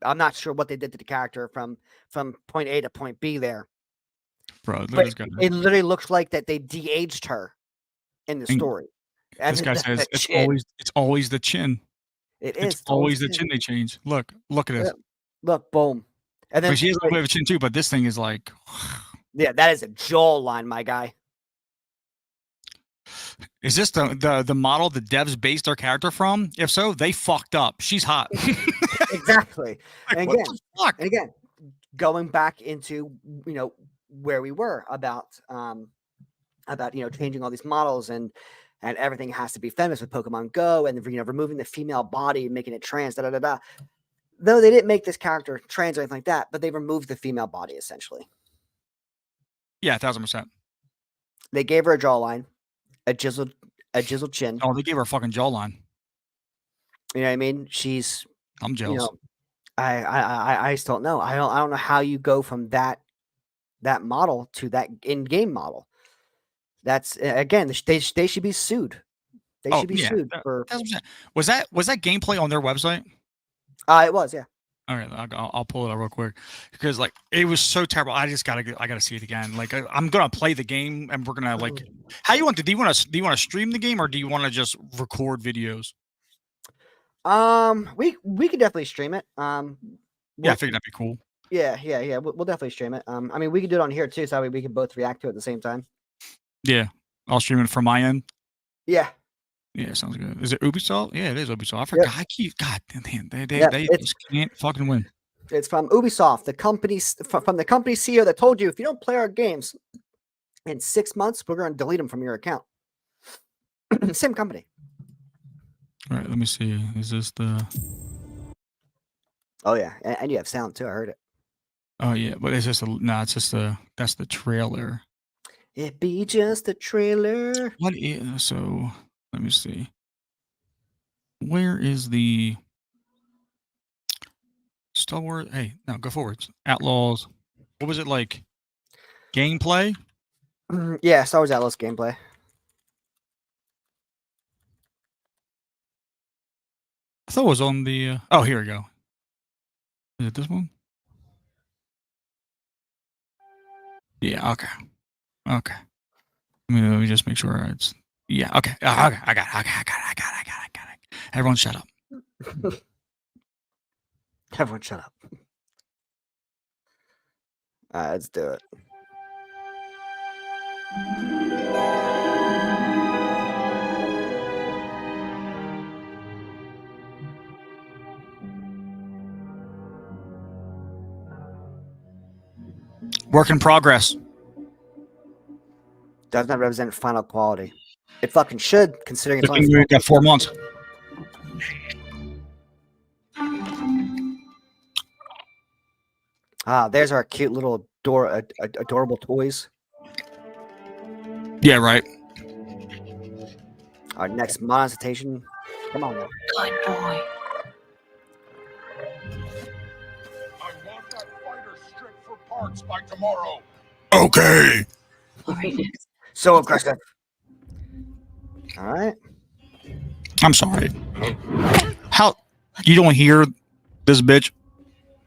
I'm not sure what they did to the character from point A to point B there, Bro, look at but this guy. it literally looks like that they de-aged her in the And story. And this guy the says it's chin, always the chin. it It's is always the chin. chin they change. Look at this. Yep. Look, boom, and then But she has a little bit of a chin too, but this thing is like yeah, that is a jaw line, my guy. is this the model the devs based their character from? If so, they fucked up. She's hot. Exactly. Like, And what again, the fuck? and again, going back into where we were about changing all these models and everything has to be feminist with Pokemon Go and removing the female body and making it trans. Da da da da. Though they didn't make this character trans or anything like that, but they removed the female body essentially. Yeah, 1000%. They gave her a jawline, a chiseled chin. Oh, they gave her a fucking jawline. You know what I mean? She's I'm jealous. I just don't know. I don't know how you go from that model to that in-game model. That's again, they should be sued. They should be sued for. 1000%. Was that gameplay on their website? It was, yeah. All right, I'll pull it up real quick because like it was so terrible. I gotta see it again. Like I'm gonna play the game and we're gonna like. How you want to? Do you want to stream the game or do you want to just record videos? We could definitely stream it. Yeah, I figured that'd be cool. Yeah. We'll definitely stream it. I mean, we could do it on here too, so we can both react to it at the same time. Yeah, I'll stream it from my end. Yeah. Yeah, sounds good. Is it Ubisoft? Yeah, it is Ubisoft. I forgot. Yep. God damn, they just can't fucking win. It's from Ubisoft, the company from the company CEO that told you if you don't play our games in 6 months, we're going to delete them from your account. Same company. All right, let me see. Is this the? Oh yeah, and you have sound too. I heard it. Oh yeah, but it's just it's just that's the trailer. It be just a trailer. What is so? Let me see. Where is the Star Wars? Hey, no, go forwards. Outlaws. What was it like? Gameplay? Yeah, Star Wars Atlas gameplay. I thought it was on the. Oh, here we go. Is it this one? Yeah. Okay. Okay. Let me just make sure it's. Yeah. Okay. Okay. I got it. Everyone, shut up. Everyone, shut up. All right, let's do it. Work in progress. Does not represent final quality. It fucking should, considering it's only We got 4 months. There's our cute little adorable toys. Yeah, right. Our next monetization. Come on now. Good boy. I want that fighter stripped for parts by tomorrow. Okay. All right, next. So aggressive. All right. I'm sorry. How you don't hear this bitch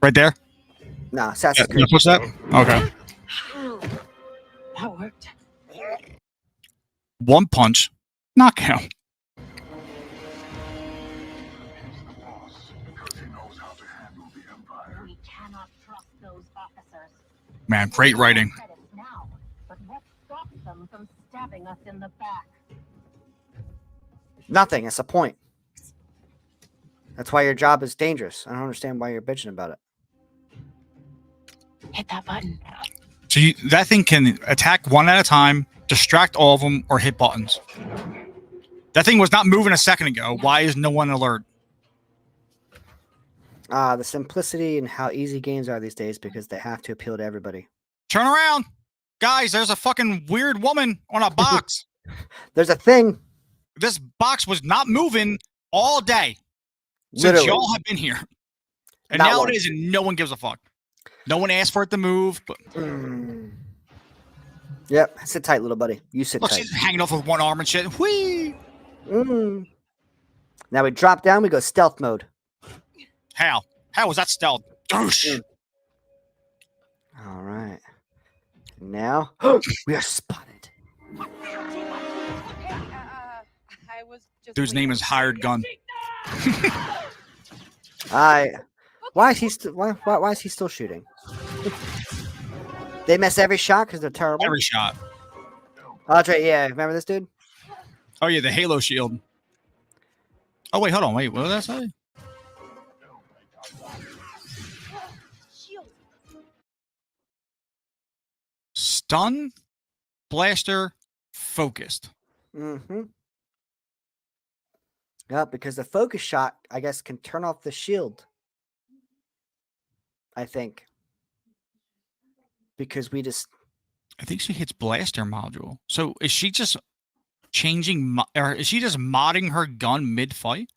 right there? Nah, Assassin's Yeah, Creed. push that. Okay. That worked. One punch, knockout. We cannot trust those officers. Man, great writing. Credits now, but what stabbing us in the back. Nothing. That's a point. That's why your job is dangerous. I don't understand why you're bitching about it. Hit that button. So that thing can attack one at a time, distract all of them, or hit buttons. That thing was not moving a second ago. Why is no one alert? The simplicity and how easy games are these days because they have to appeal to everybody. Turn around. Guys, there's a fucking weird woman on a box. There's a thing. This box was not moving all day since Literally. y'all have been here. And Not nowadays, no one gives a fuck. No one asked for it to move. But Yep. Sit tight, little buddy. You sit look, tight. she's hanging off with one arm and shit. Whee! Now we drop down. We go stealth mode. How? How was that stealth? Douche. All right. Now we are spotted. I was just Dude's name is Hired Gun. Why is he why is he still shooting? They miss every shot because they're terrible. Every shot. Oh, that's right. Yeah, remember this dude? Oh, yeah, the Halo shield. Oh, wait, hold on. Wait, what did that say? Stun, blaster, focused. Mm-hmm. Yeah, because the focus shot, I guess, can turn off the shield. I think. Because we just I think she hits blaster module. So is she just changing, or is she just modding her gun mid-fight?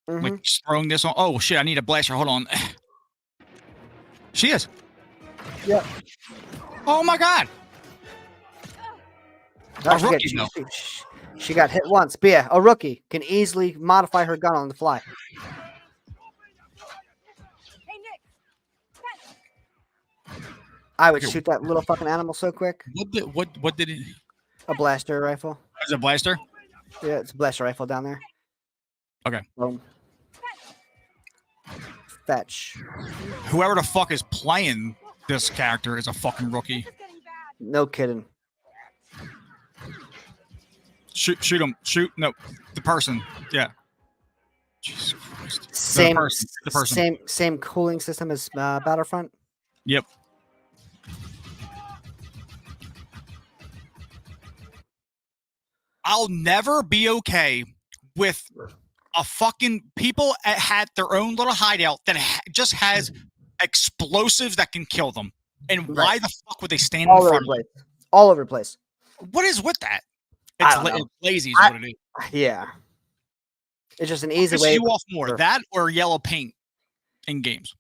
Like just throwing this on. Oh, shit, I need a blaster. Hold on. She is. Yep. Oh, my God. No, rookie, though. she got hit once. But yeah, a rookie can easily modify her gun on the fly. Hey, Nick. I would shoot that little fucking animal so quick. What did it? A blaster rifle. Is it a blaster? Yeah, it's a blaster rifle down there. Okay. Boom. Fetch. Whoever the fuck is playing this character is a fucking rookie. No kidding. Shoot him. Shoot. No, the person. Yeah. Jesus Christ. Same, The person. same cooling system as Battlefront. Yep. I'll never be okay with a fucking people had their own little hideout that just has explosives that can kill them. And why the fuck would they stand in front of them? All over the place. What is with that? I don't know. It's lazy is what it is. Yeah. It's just an easy Pisses way. you off more, that or yellow paint in games?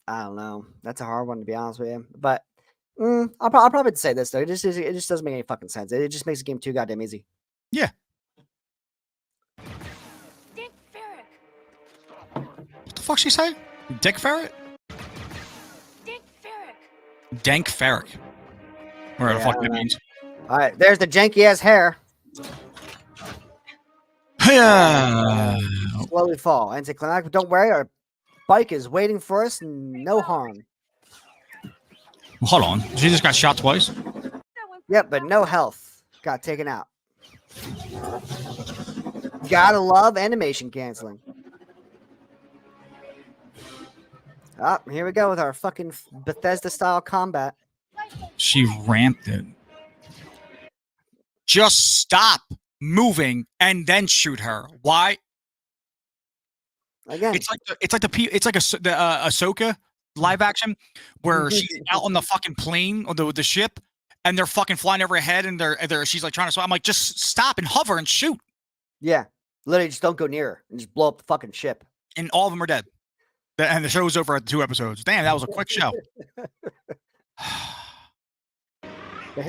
I don't know. That's a hard one to be honest with you. But I'll probably say this though. It just doesn't make any fucking sense. It just makes the game too goddamn easy. Yeah. Dick Ferrick. What the fuck she say? Dick Ferret? Dick Ferrick. Dank Ferric. Whatever the fuck that means. All right, there's the janky ass hair. Yeah. Slowly fall. Anticlimactic. Don't worry, our bike is waiting for us. No harm. Hold on. She just got shot twice. Yep, but no health. Got taken out. Gotta love animation canceling. Ah, here we go with our fucking Bethesda style combat. She ramped it. Just stop moving and then shoot her. Why? Again, It's like the Ahsoka live action where she's out on the fucking plane or the ship and they're fucking flying over her head and she's like trying to swim. I'm like, just stop and hover and shoot. yeah, literally just don't go near her and just blow up the fucking ship. And all of them are dead. And the show's over at 2 episodes. Damn, that was a quick show. But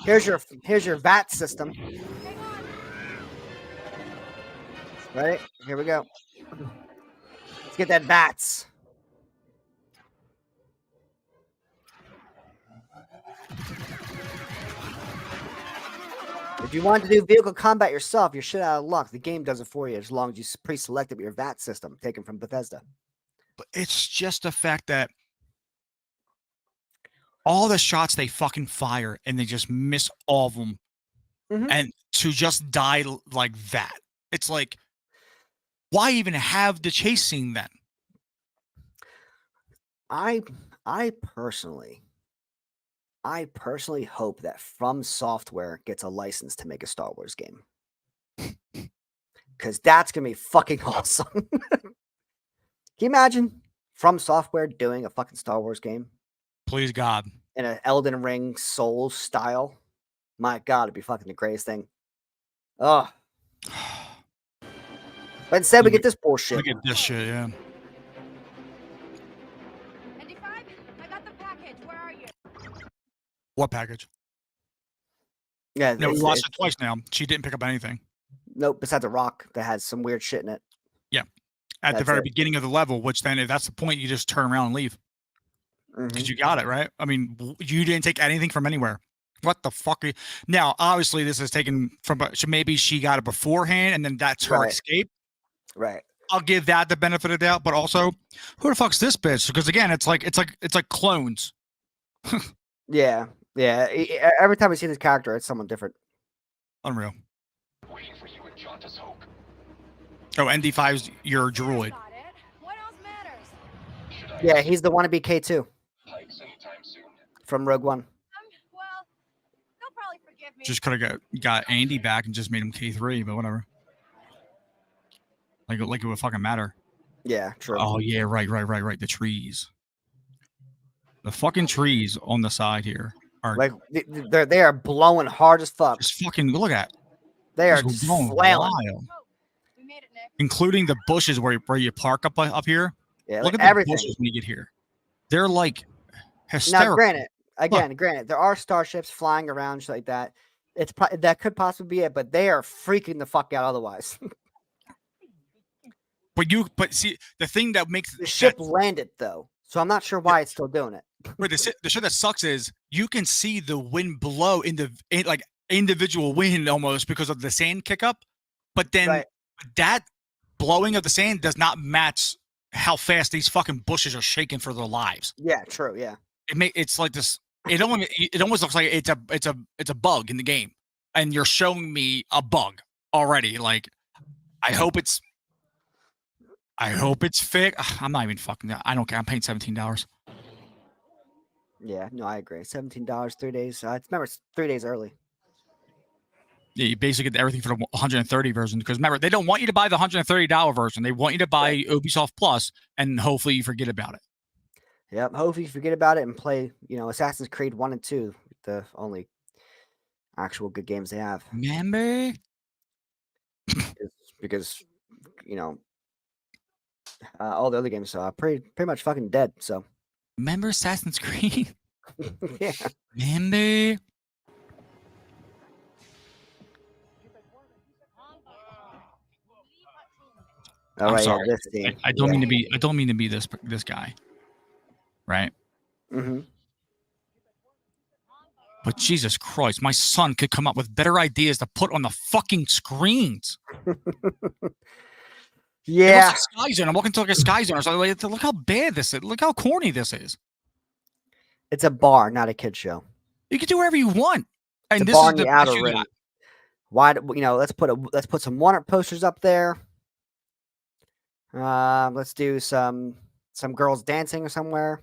here's your VAT system. Right? Here we go. Let's get that VATS. If you want to do vehicle combat yourself, you're shit out of luck. The game does it for you as long as you pre-select it with your VAT system taken from Bethesda. But it's just the fact that all the shots they fucking fire and they just miss all of them, Mhm. and to just die like that, it's like, why even have the chase scene then? I personally hope that From Software gets a license to make a Star Wars game. Because that's gonna be fucking awesome. Can you imagine From Software doing a fucking Star Wars game Please God. in an Elden Ring Souls style? My God, it'd be fucking the greatest thing. Oh, but instead we get this bullshit. Look at this shit, yeah. ND5, I got the package. Where are you? What package? Yeah, No, we it's- watched it's- it twice now. She didn't pick up anything. nope. Besides a rock that has some weird shit in it. At the That's very it. beginning of the level, which then, if that's the point, you just turn around and leave. Mhm. Because you got it, right? I mean, you didn't take anything from anywhere. What the fuck? Now, obviously, this is taken from, maybe she got it beforehand and then that's her Right. escape. Right. I'll give that the benefit of the doubt, but also, who the fuck's this bitch? Because again, it's like clones. Yeah. Yeah. Every time we see this character, it's someone different. Unreal. Waiting for you and Jauntus Hope. Oh, ND5's your droid. Got it. What else matters? Should I Yeah, he's the wannabe K2 hikes anytime soon? from Rogue One. Well, they'll probably forgive me. Just could have got Andy back and just made him K3, but whatever. Like it would fucking matter. Yeah, true. Oh yeah, right. The trees. The fucking trees on the side here are Like they are blowing hard as fuck. just fucking, look at that. They are Just just going flailing. wild. We made it, Nick. Including the bushes where you park up here. Yeah, Look like at the everything. bushes when you get here. They're like Now, hysterical. granted, there are starships flying around shit like that. That could possibly be it, but they are freaking the fuck out otherwise. But see, the thing that makes The ship landed though, so I'm not sure why it's still doing it. But the shit that sucks is you can see the wind blow like individual wind almost because of the sand kick up, but then Right. that blowing of the sand does not match how fast these fucking bushes are shaking for their lives. Yeah, true. Yeah. It's like this. It almost looks like it's a bug in the game, and you're showing me a bug already. Like, I hope it's fixed. I'm not even fucking. I don't care. I'm paying $17. Yeah, no, I agree. $17, 3 days. Remember, it's 3 days early. Yeah, you basically get everything for the 130 version because remember, they don't want you to buy the $130 version. They want you to buy Ubisoft Plus, and hopefully you forget about it. Yep. Hopefully, you forget about it and play, Assassin's Creed 1 and 2, the only actual good games they have. Remember? Because all the other games are pretty much fucking dead. So Remember Assassin's Creed? yeah. Remember? All I'm right. sorry. Yeah, this scene. I don't mean to be this guy, right? Mm-hmm. But Jesus Christ, my son could come up with better ideas to put on the fucking screens. Yeah. It was a Sky Zone. I'm walking to like a Sky Zone. So I'm like, look how bad this is. Look how corny this is. It's a bar, not a kid show. You can do whatever you want. And It's a this bar is in the the outer issue rim. that- Why? Let's put some one-up posters up there. Let's do some girls dancing somewhere.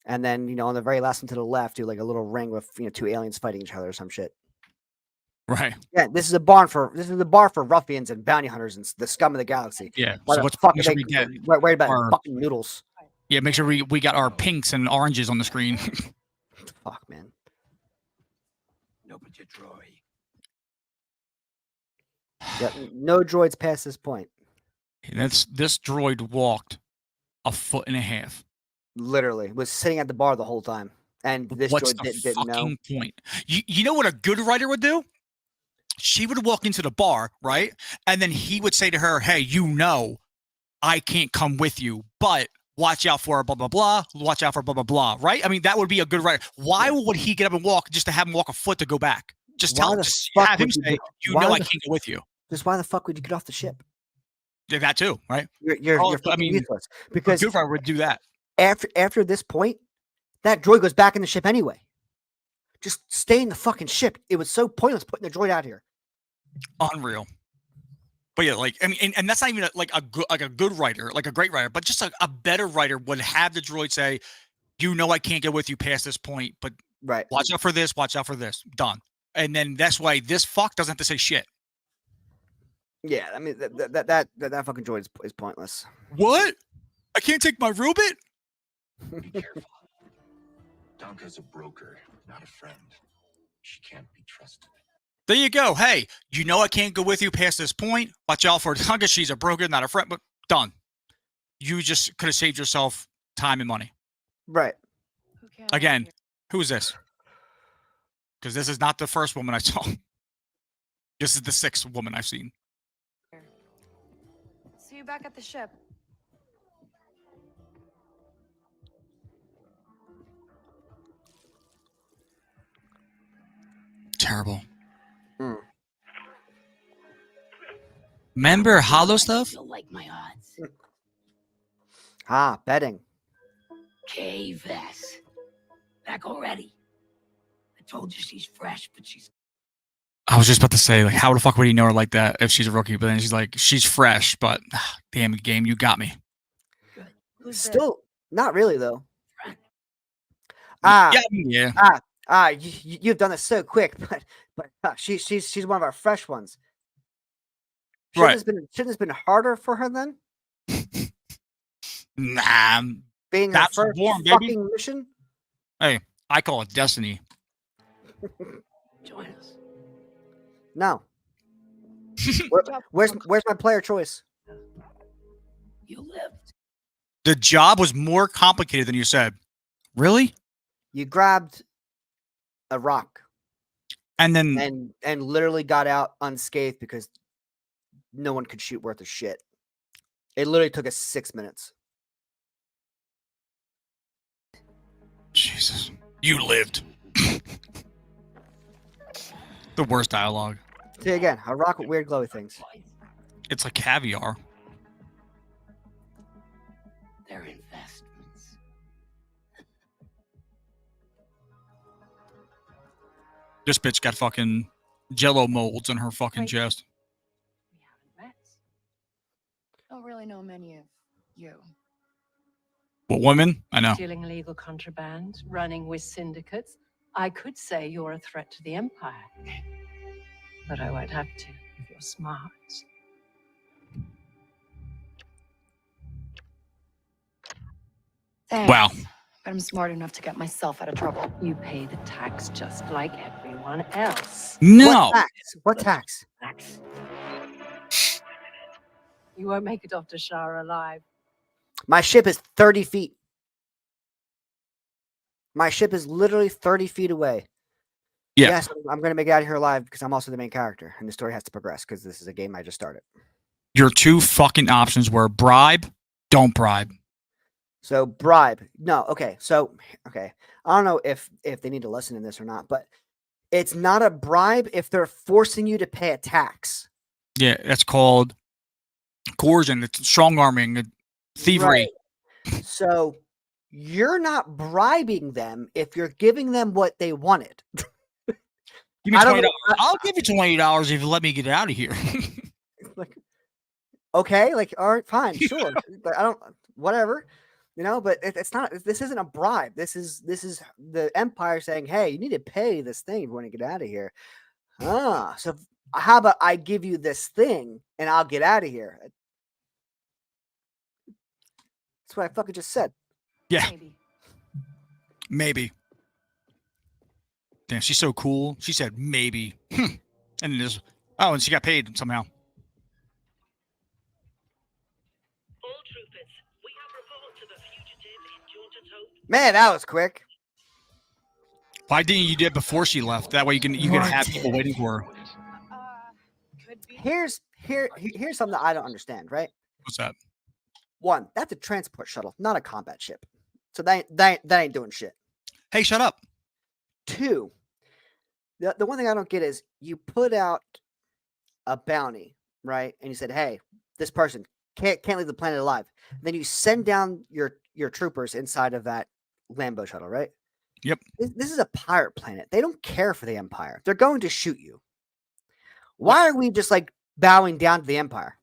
And then, on the very last one to the left, do like a little ring with, two aliens fighting each other or some shit. Right. Yeah, this is the bar for ruffians and bounty hunters and the scum of the galaxy. Yeah. Why So the what's fuck make are sure they we get worried about our- fucking noodles? Yeah, make sure we got our pinks and oranges on the screen. Fuck, man. No, but you droid. Yep, no droids past this point. This droid walked 1.5 feet. Literally, was sitting at the bar the whole time, and this What's droid the didn't know. fucking point? You know what a good writer would do? She would walk into the bar, right? And then he would say to her, "Hey, I can't come with you, but watch out for blah blah blah. Watch out for blah blah blah." Right? I mean, that would be a good writer. Why would he get up and walk just to have him walk a foot to go back? Just Why the just fuck have him would you say, do- why I the- can't go with you." Just why the fuck would you get off the ship? Yeah, that too, right? You're Oh, you're I fucking mean, useless. A Because good writer would do that. after this point, that droid goes back in the ship anyway. Just stay in the fucking ship. It was so pointless putting the droid out here. Unreal. But yeah, like I mean, and that's not even like a good writer, like a great writer, but just a better writer would have the droid say, I can't get with you past this point, but Right. watch out for this, done. And then that's why this fuck doesn't have to say shit. Yeah, I mean that fucking droid is pointless. What? I can't take my robot? Be careful. Donka's a broker, not a friend. She can't be trusted. There you go. Hey, I can't go with you past this point. Watch out for Donka. She's a broker, not a friend, but done. You just could have saved yourself time and money. Right. Who can Again, who's this? Because this is not the first woman I saw. This is the 6th woman I've seen. See you back at the ship. Terrible. Hmm. Remember Hollow stuff? You'll like my odds. Ah, betting. K-Vess. Back already. I told you she's fresh, but she's I was just about to say, like, how the fuck would he know her like that if she's a rookie? But then she's like, she's fresh, but damn it, game, you got me. good. Who's this? Still not really though. Friend. Yeah. You've done this so quick, but she's one of our fresh ones. Right. Shouldn't this been harder for her then? Nah, Being her That's first warm, baby. fucking mission. I call it destiny. Join us. No. Where's my player choice? You lived. The job was more complicated than you said. Really? You grabbed a rock And then and literally got out unscathed because no one could shoot worth a shit. It literally took us 6 minutes. Jesus, you lived. The worst dialogue. See again, a rock with weird glowy things. It's like caviar. They're investments. This bitch got fucking Jello molds in her fucking Wait. chest. We haven't met. Don't really know many of you. What women? I know. Dealing illegal contraband, running with syndicates. I could say you're a threat to the Empire. But I won't have to if you're smart. Thanks. Wow. But I'm smart enough to get myself out of trouble. You pay the tax just like everyone else. No. What tax? Tax. You won't make it off to Shara alive. My ship is 30 feet. My ship is literally 30 feet away. Yeah. Yes, I'm going to make it out of here alive because I'm also the main character, and the story has to progress because this is a game I just started. Your two fucking options were bribe, don't bribe. So bribe. No, okay. So okay. I don't know if they need to listen to this or not, but it's not a bribe if they're forcing you to pay a tax. Yeah, that's called coercion. It's strong arming, thievery. Right. So you're not bribing them if you're giving them what they wanted. Give me I don't $20. know- I'll give you $20 if you let me get out of here. Like, okay, like all right, fine, sure. But I don't, whatever, But it's not. This isn't a bribe. This is the Empire saying, "Hey, you need to pay this thing if you want to get out of here." So how about I give you this thing and I'll get out of here? That's what I fucking just said. Yeah, Maybe. maybe. Damn, she's so cool. She said maybe. And then there's and she got paid somehow. All troopers, we have reports of a fugitive in Jaunter's Hope. Man, that was quick. Why didn't you do it before she left? That way you can have people waiting for her. Could be. Here's something that I don't understand. Right? What's that? One, that's a transport shuttle, not a combat ship. So that ain't doing shit. Hey, shut up. Two, the one thing I don't get is you put out a bounty, right? And you said, "Hey, this person can't leave the planet alive." Then you send down your troopers inside of that Lambo shuttle, right? Yep. This is a pirate planet. They don't care for the Empire. They're going to shoot you. Why are we just like bowing down to the Empire?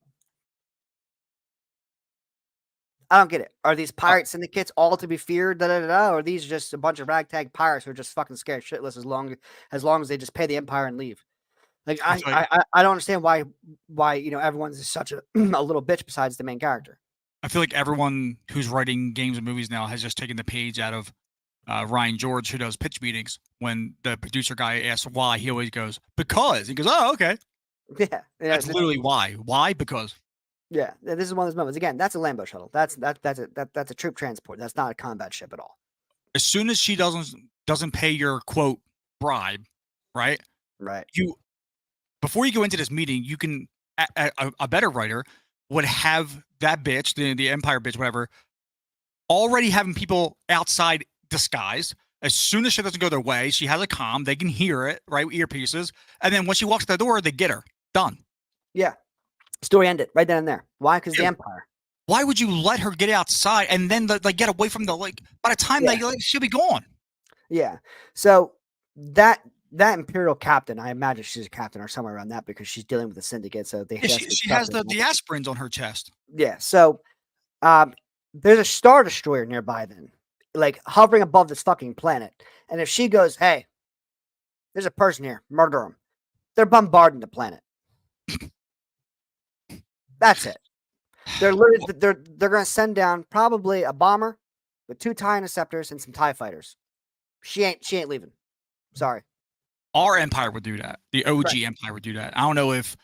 I don't get it. Are these pirate syndicates all to be feared? Or are these just a bunch of ragtag pirates who are just fucking scared shitless as long as they just pay the Empire and leave? Like I don't understand why everyone's such a little bitch besides the main character. I feel like everyone who's writing games and movies now has just taken the page out of Ryan George, who does pitch meetings. When the producer guy asks why, he always goes, because. He goes, oh, okay. Yeah. That's literally why. Why? Because. Yeah. This is one of those moments. Again, that's a Lambo shuttle. That's a troop transport. That's not a combat ship at all. As soon as she doesn't pay your, quote, bribe, right? Right. Before you go into this meeting, you can, a better writer would have that bitch, the Empire bitch, whatever, already having people outside disguised. As soon as shit doesn't go their way, she has a comm. They can hear it, right? Earpieces. And then when she walks to the door, they get her. Done. Yeah. Story ended right then and there. Why? Because the Empire. Why would you let her get outside and then get away from the by the time she'll be gone. Yeah. So that Imperial captain, I imagine she's a captain or somewhere around that because she's dealing with the syndicate. So she has the aspirins on her chest. Yeah. So there's a Star Destroyer nearby then, like hovering above this fucking planet. And if she goes, hey, there's a person here, murder them, they're bombarding the planet. That's it. They're literally they're going to send down probably a bomber with 2 TIE interceptors and some TIE fighters. She ain't leaving. Sorry. Our Empire would do that. The OG Empire would do that. I don't know if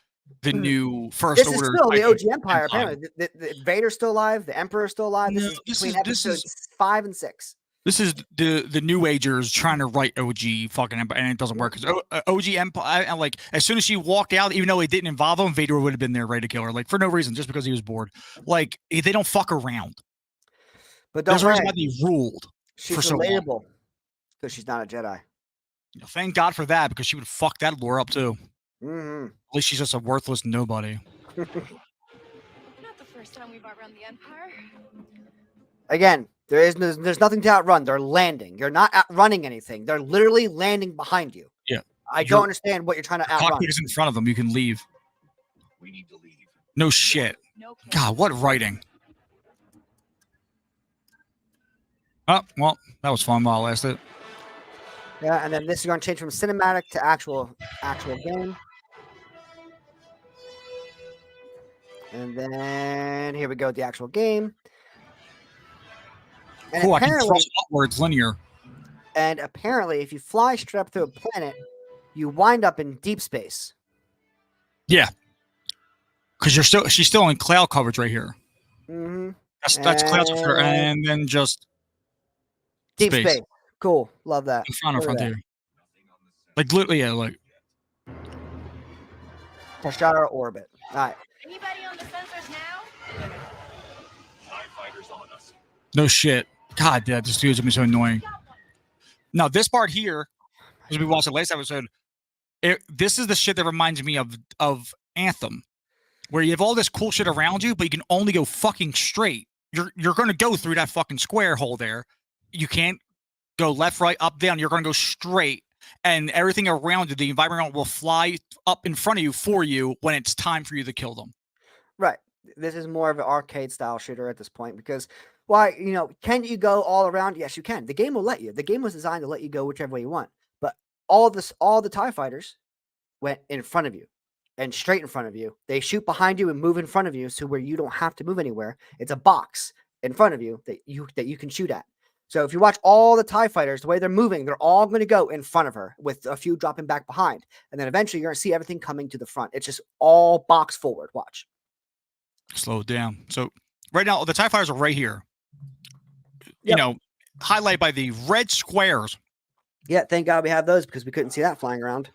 the new First this Order. This is still the OG Empire. Apparently, the Vader's still alive. The Emperor's still alive. This is between episodes 5 and 6. This is the New Agers trying to write OG fucking Empire, and it doesn't work because OG Empire. And like as soon as she walked out, even though it didn't involve him, Vader would have been there ready to kill her, like for no reason, just because he was bored. Like they don't fuck around. But there's a reason why they ruled. She's for so relatable because she's not a Jedi. Thank God for that, because she would fuck that lore up too. Mm-hmm. At least she's just a worthless nobody. Not the first time we've outrun the Empire. Again, there's nothing to outrun. They're landing. You're not outrunning anything. They're literally landing behind you. Yeah. I don't understand what you're trying to outrun. Cockpit is in front of them. You can leave. We need to leave. No shit. God, what writing? Oh, well, that was fun while it lasted. Yeah, and then this is going to change from cinematic to actual game. And then here we go, the actual game. And cool, I can cross upwards linear. And apparently, if you fly straight up through a planet, you wind up in deep space. Yeah. Because she's still in cloud coverage right here. Mm-hmm. That's cloud coverage, and then just deep space. Cool. Love that. In front of frontier. Like literally, yeah, like Tashara orbit. All right. Anybody on the sensors now? TIE fighters on us. No shit. God, yeah, this dude's gonna be so annoying. Now, this part here, as we watched the last episode, this is the shit that reminds me of Anthem, where you have all this cool shit around you, but you can only go fucking straight. You're gonna go through that fucking square hole there. You can't go left, right, up, down. You're gonna go straight, and everything around you, the environment will fly up in front of you for you when it's time for you to kill them. Right. This is more of an arcade style shooter at this point because why, can you go all around? Yes, you can. The game will let you. The game was designed to let you go whichever way you want. But all the TIE fighters went in front of you and straight in front of you. They shoot behind you and move in front of you, so where you don't have to move anywhere. It's a box in front of you that you can shoot at. So if you watch all the TIE fighters, the way they're moving, they're all going to go in front of her with a few dropping back behind. And then eventually you're going to see everything coming to the front. It's just all box forward. Watch. Slow it down. So right now, the TIE fighters are right here. Yep. Highlighted by the red squares. Yeah, thank God we have those because we couldn't see that flying around.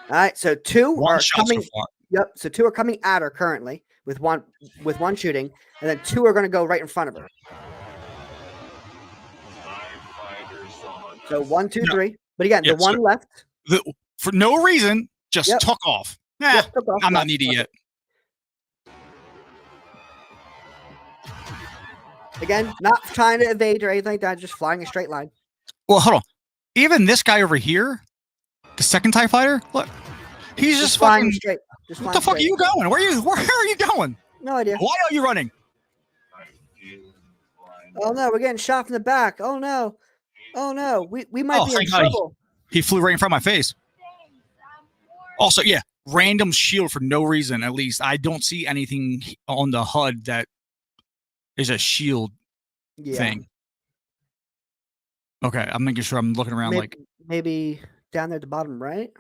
All right, so two are coming. Yep, so 2 are coming at her currently with one shooting, and then 2 are going to go right in front of her. So 1, 2, 3. But again, the one left for no reason just took off. Took off. I'm not needy yet. Again, not trying to evade or anything like that, just flying a straight line. Well, hold on. Even this guy over here, the second TIE fighter, look, he's just flying fucking. straight. Just What flying the fuck are straight. you going? Where are you going? No idea. Why are you running? Oh no, we're getting shot from the back. Oh no. Oh no. We might be in thank God trouble. He flew right in front of my face. Also, yeah, random shield for no reason. At least I don't see anything on the HUD that is a shield thing. Okay, I'm making sure I'm looking around Maybe down there at the bottom right?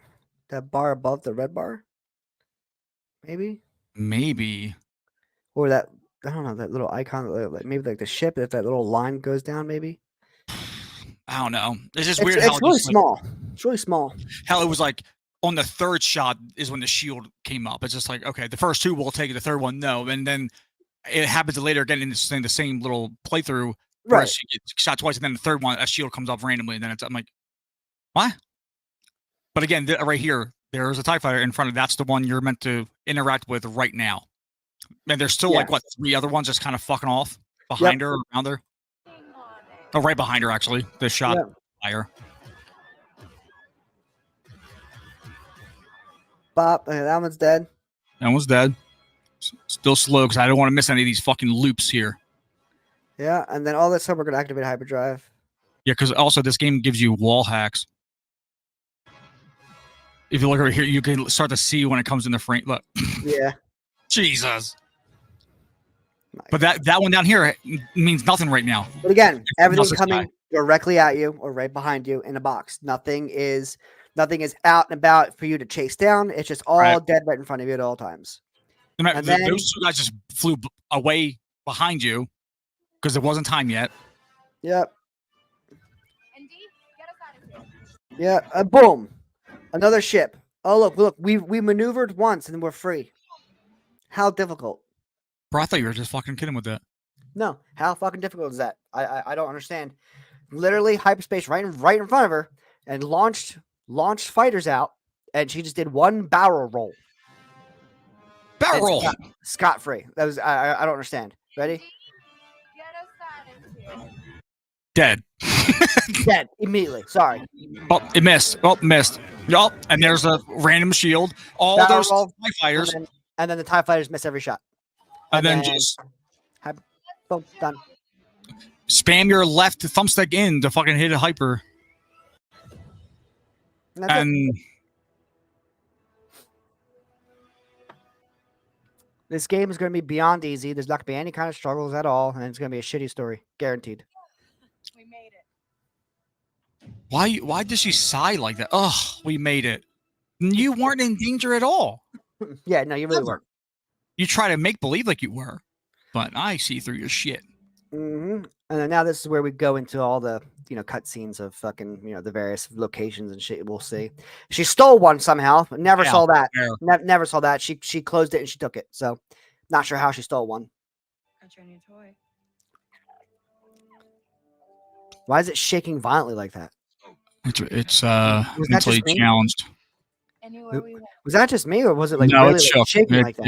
That bar above the red bar? Maybe. Or that, I don't know, that little icon, like maybe like the ship, if that little line goes down, maybe. I don't know. It's just weird. It's really small. It's really small. How it was like on the third shot is when the shield came up. It's just like, okay, the first two will take it, the third one no, and then it happens later again in the same little playthrough. Where Right. she gets shot twice, and then the third one, a shield comes up randomly, and then I'm like, what? But again, right here, there's a TIE fighter in front of. That's the one you're meant to interact with right now. And there's still like what 3 other ones just kind of fucking off behind her, around her. Oh, right behind her actually. The shot fire. Bop, that one's dead. That one's dead. Still slow because I don't want to miss any of these fucking loops here. Yeah, and then all this time we're gonna activate hyperdrive. Yeah, because also this game gives you wall hacks. If you look over here, you can start to see when it comes in the frame. Look. Yeah. Jesus. But that one down here means nothing right now. But again, everything's this coming guy. directly at you or right behind you in a box. Nothing is out and about for you to chase down. It's just all dead right in front of you at all times. And then, those two guys just flew away behind you because it wasn't time yet. Yep. Yeah. Boom. Another ship. Oh look. We maneuvered once and we're free. How difficult? Bro, I thought you were just fucking kidding with that. No. How fucking difficult is that? I don't understand. Literally hyperspace right in front of her and launched fighters out, and she just did one barrel roll. Barrel roll. Scot free. That was I don't understand. Ready? Dead. Dead immediately. Sorry. Oh, it missed. Oh, missed. Oh, and there's a random shield. All Barrel those roll, TIE fighters. And then the TIE fighters miss every shot. And then just boom, done. Spam your left thumbstick in to fucking hit a hyper. And this game is going to be beyond easy. There's not going to be any kind of struggles at all, and it's going to be a shitty story, guaranteed. We made it. Why does she sigh like that? Oh, we made it. You weren't in danger at all. Yeah, no, you really weren't. You try to make believe like you were, but I see through your shit. Mm-hmm. And then now this is where we go into all the cutscenes of fucking the various locations and shit. We'll see. She stole one somehow. Never saw that. Never saw that. She closed it and she took it. So not sure how she stole one. Got your new toy. Why is it shaking violently like that? It's mentally challenged. Anywhere we went. Was that just me, or was it like no? really It's shaking like that?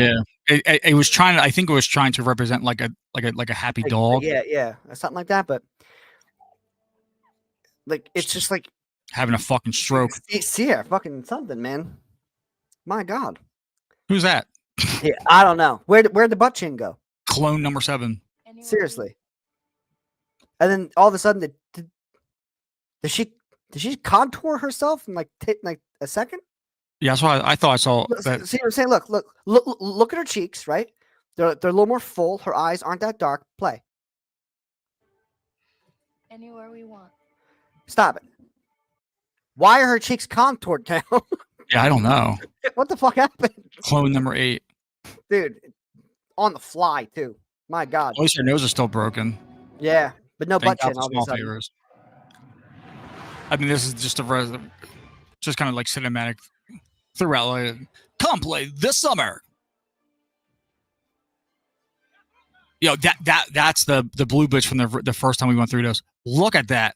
Yeah, it was trying to. I think it was trying to represent like a happy dog. Yeah, something like that. But like it's just like having a fucking stroke. See her, fucking something, man. My God. Who's that? Yeah, I don't know. Where'd the butt chin go? Clone number 7. Seriously. And then all of a sudden, does she contour herself in like a second? Yeah, that's why I thought I saw that. See what I'm saying? Look at her cheeks, right? They're a little more full. Her eyes aren't that dark. Play. Anywhere we want. Stop it. Why are her cheeks contoured down? Yeah, I don't know. What the fuck happened? Clone number 8. Dude, on the fly too. My God. At least her nose is still broken. Yeah, but no butt Thank God chin. for All of a small sudden. favors. I mean, this is just just kind of like cinematic throughout. Like, come play this summer. Yo, that's the blue bitch from the first time we went through this. Look at that.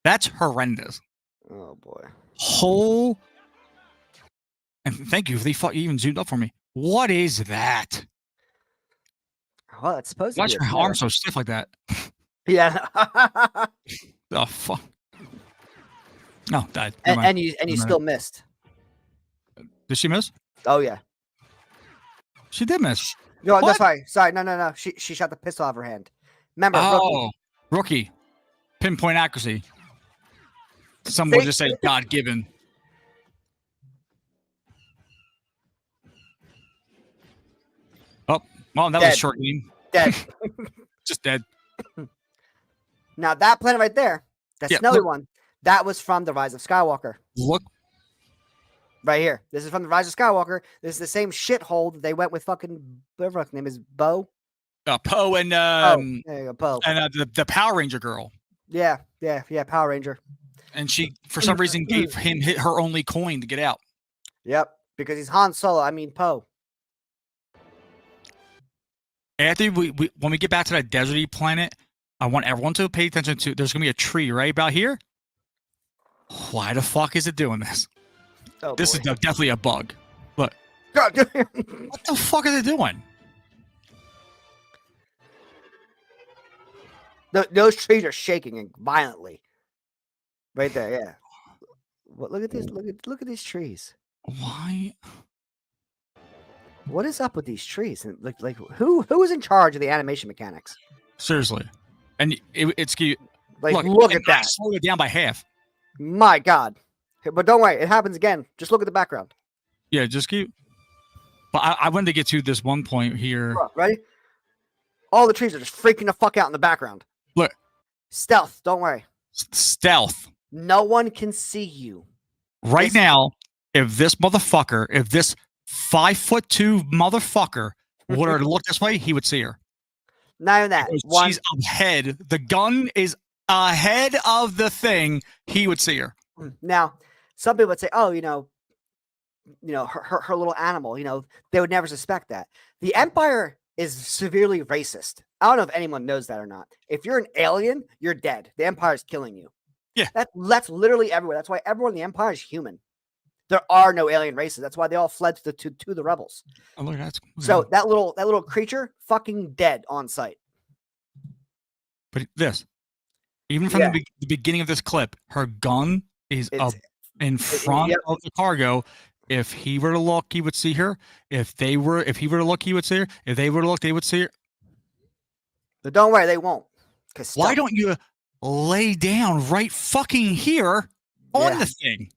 That's horrendous. Oh boy. And thank you. They even zoomed up for me. What is that? Well, it's supposed to Why be is a your mirror. arm so stiff like that? Yeah. Oh fuck. No, died. and, Never mind. and you Never mind. still missed. Did she miss? Oh yeah. She did miss. No, What? sorry. No. She shot the pistol out of her hand. Remember, rookie. Oh, rookie. Pinpoint accuracy. Some will See? just say God given. Oh, well, that was Dead. a short game. Dead. Just dead. Now that planet right there, that Yeah, snowy look. one, that was from the Rise of Skywalker. Look. Right here. This is from the Rise of Skywalker. This is the same shithole that they went with fucking whatever her name is, Bo. Poe and There you go, Bo. and the Power Ranger girl. Yeah, Power Ranger. And she, for some reason, gave him her only coin to get out. Yep, because he's Han Solo. I mean Poe. After when we get back to that deserty planet, I want everyone to pay attention to. There's gonna be a tree right about here. Why the fuck is it doing this? Oh, This is boy. definitely a bug. Look, God. what the fuck are they doing? Those trees are shaking violently. Right there, yeah. What? Look at this. Look at these trees. Why? What is up with these trees? And like who is in charge of the animation mechanics? Seriously, and it's Like, look look and at that. I slowed it down by half. My God. But don't worry, it happens again. Just look at the background. Yeah, just keep. But I wanted to get to this one point here. Look, ready? All the trees are just freaking the fuck out in the background. Look. Stealth, don't worry. Stealth. No one can see you. Right now, if this 5'2" motherfucker would have looked this way, he would see her. Not even that. Because she's ahead. The gun is ahead of the thing. He would see her. Now, some people would say, "Oh, her little animal." They would never suspect that. The Empire is severely racist. I don't know if anyone knows that or not. If you're an alien, you're dead. The Empire is killing you. Yeah, that's literally everywhere. That's why everyone in the Empire is human. There are no alien races. That's why they all fled to the rebels. Oh, look, that's So that little creature, fucking dead on sight. But this, even from the beginning of this clip, her gun is up in front of the cargo. If he were to look, he would see her. If he were to look, he would see her. If they were to look, they would see her. But don't worry, they won't. Why don't you lay down right fucking here on the thing?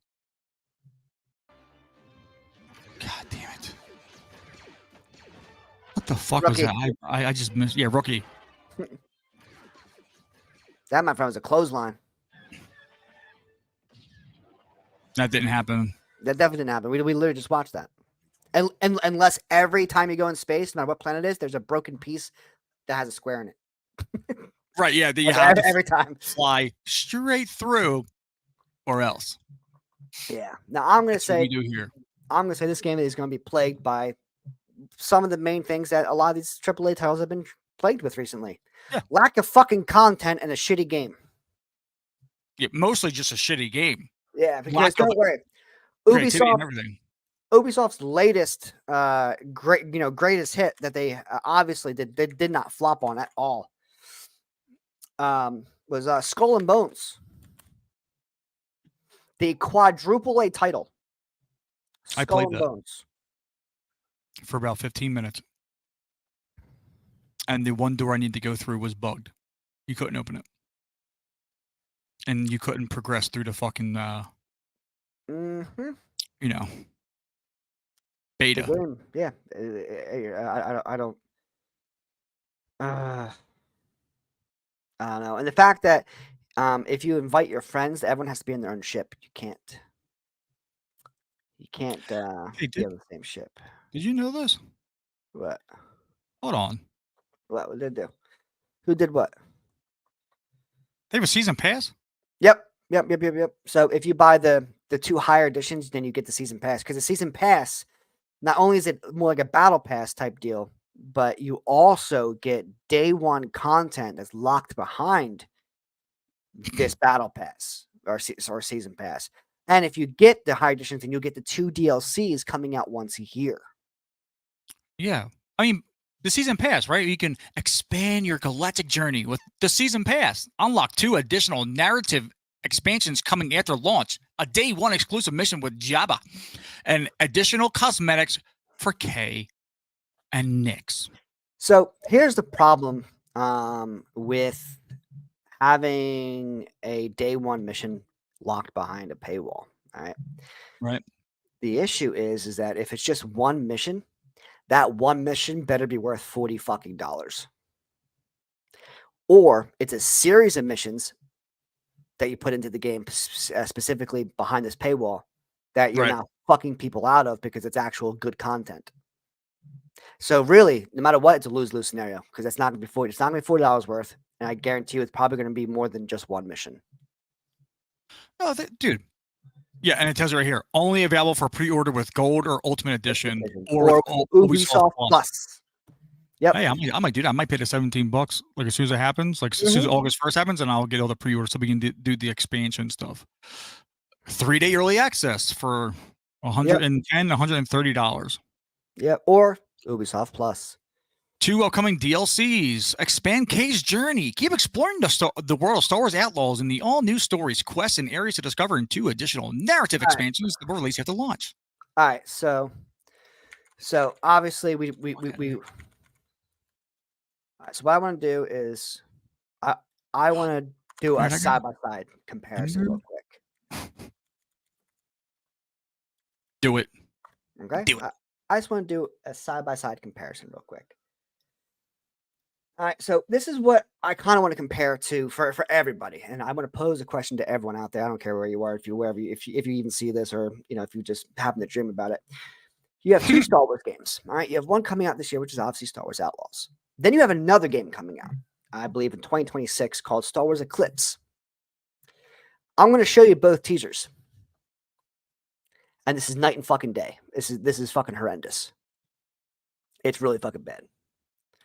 God damn it. What the fuck was that? I just missed. Yeah, rookie. That, my friend, was a clothesline. That didn't happen. That definitely didn't happen. We literally just watched that. And unless every time you go in space, no matter what planet it is, there's a broken piece that has a square in it. Right, yeah. You have to every time fly straight through or else. Yeah. Now I'm gonna That's what say we do here. I'm gonna say this game is gonna be plagued by some of the main things that a lot of these AAA titles have been plagued with recently. Yeah. Lack of fucking content and a shitty game. Yeah, mostly just a shitty game. Yeah, because Lack of don't worry. creativity and everything. Ubisoft's latest greatest hit that they obviously did not flop on at all was Skull and Bones, the quadruple A title. I Skull played and that Bones. for about 15 minutes. And the one door I need to go through was bugged. You couldn't open it. And you couldn't progress through the fucking beta. Yeah. I don't know. And the fact that if you invite your friends, everyone has to be in their own ship. You can't be on the same ship. Did you know this? What? Hold on. What did they do? Who did what? They have a season pass? Yep. So if you buy the two higher editions, then you get the season pass. Because the season pass, not only is it more like a battle pass type deal, but you also get day one content that's locked behind this battle pass or season pass. And if you get the higher editions, then you'll get the two DLCs coming out once a year. Yeah. I mean, the season pass, right? You can expand your galactic journey with the season pass. Unlock 2 additional narrative expansions coming after launch, a day 1 exclusive mission with Jabba, and additional cosmetics for Kay and Nyx. So here's the problem with having a day 1 mission locked behind a paywall. All right. Right. The issue is that if it's just one mission, that one mission better be worth $40 fucking dollars. Or it's a series of missions that you put into the game specifically behind this paywall that you're Right. now fucking people out of because it's actual good content. So really, no matter what, it's a lose-lose scenario because it's not going to be $40. It's not going to be $40 worth, and I guarantee you, it's probably going to be more than just one mission. Oh, dude. Yeah, and it tells you right here, only available for pre-order with Gold or Ultimate Edition or Ubisoft Plus. Yep. Hey, I might do that. I might pay the $17 like as soon as it happens, like as soon as August 1st happens, and I'll get all the pre-orders so we can do the expansion stuff. 3-day early access for $110, $130. Yep. Or Ubisoft Plus. 2 upcoming DLCs. Expand Kay's journey. Keep exploring the world of Star Wars Outlaws and the all-new stories, quests, and areas to discover in 2 additional narrative expansions that were released after launch. All right, so obviously we so what I want to do is I want to do a side-by-side comparison real quick. Do it. Okay? Do it. I just want to do a side-by-side comparison real quick. All right, so this is what I kind of want to compare to for everybody, and I want to pose a question to everyone out there. I don't care where you are, if you even see this, or if you just happen to dream about it. You have 2 Star Wars games. All right, you have one coming out this year, which is obviously Star Wars Outlaws. Then you have another game coming out, I believe in 2026, called Star Wars Eclipse. I'm going to show you both teasers, and this is night and fucking day. This is fucking horrendous. It's really fucking bad.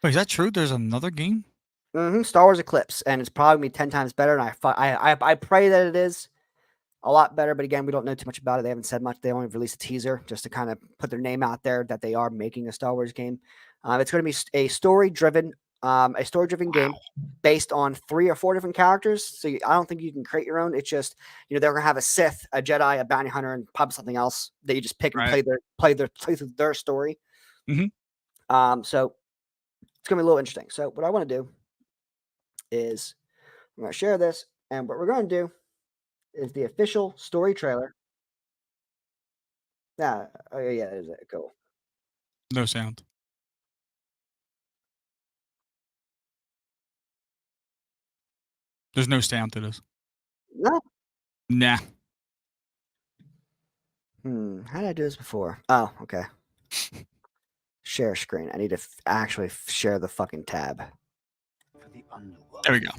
Wait, is that true? There's another game? Star Wars Eclipse, and it's probably going to be 10 times better, and I pray that it is a lot better, but again, we don't know too much about it. They haven't said much. They only released a teaser just to kind of put their name out there that they are making a Star Wars game. It's going to be a story-driven game based on 3 or 4 different characters. So I don't think you can create your own. It's just, they're going to have a Sith, a Jedi, a bounty hunter, and probably something else that you just pick and play through their story. So it's going to be a little interesting. So what I want to do is I'm going to share this, and what we're going to do is the official story trailer. Yeah, yeah, is it cool? No sound. There's no sound to this. No. Nah. How did I do this before? Oh, okay. Share screen. I need to actually share the fucking tab. There we go.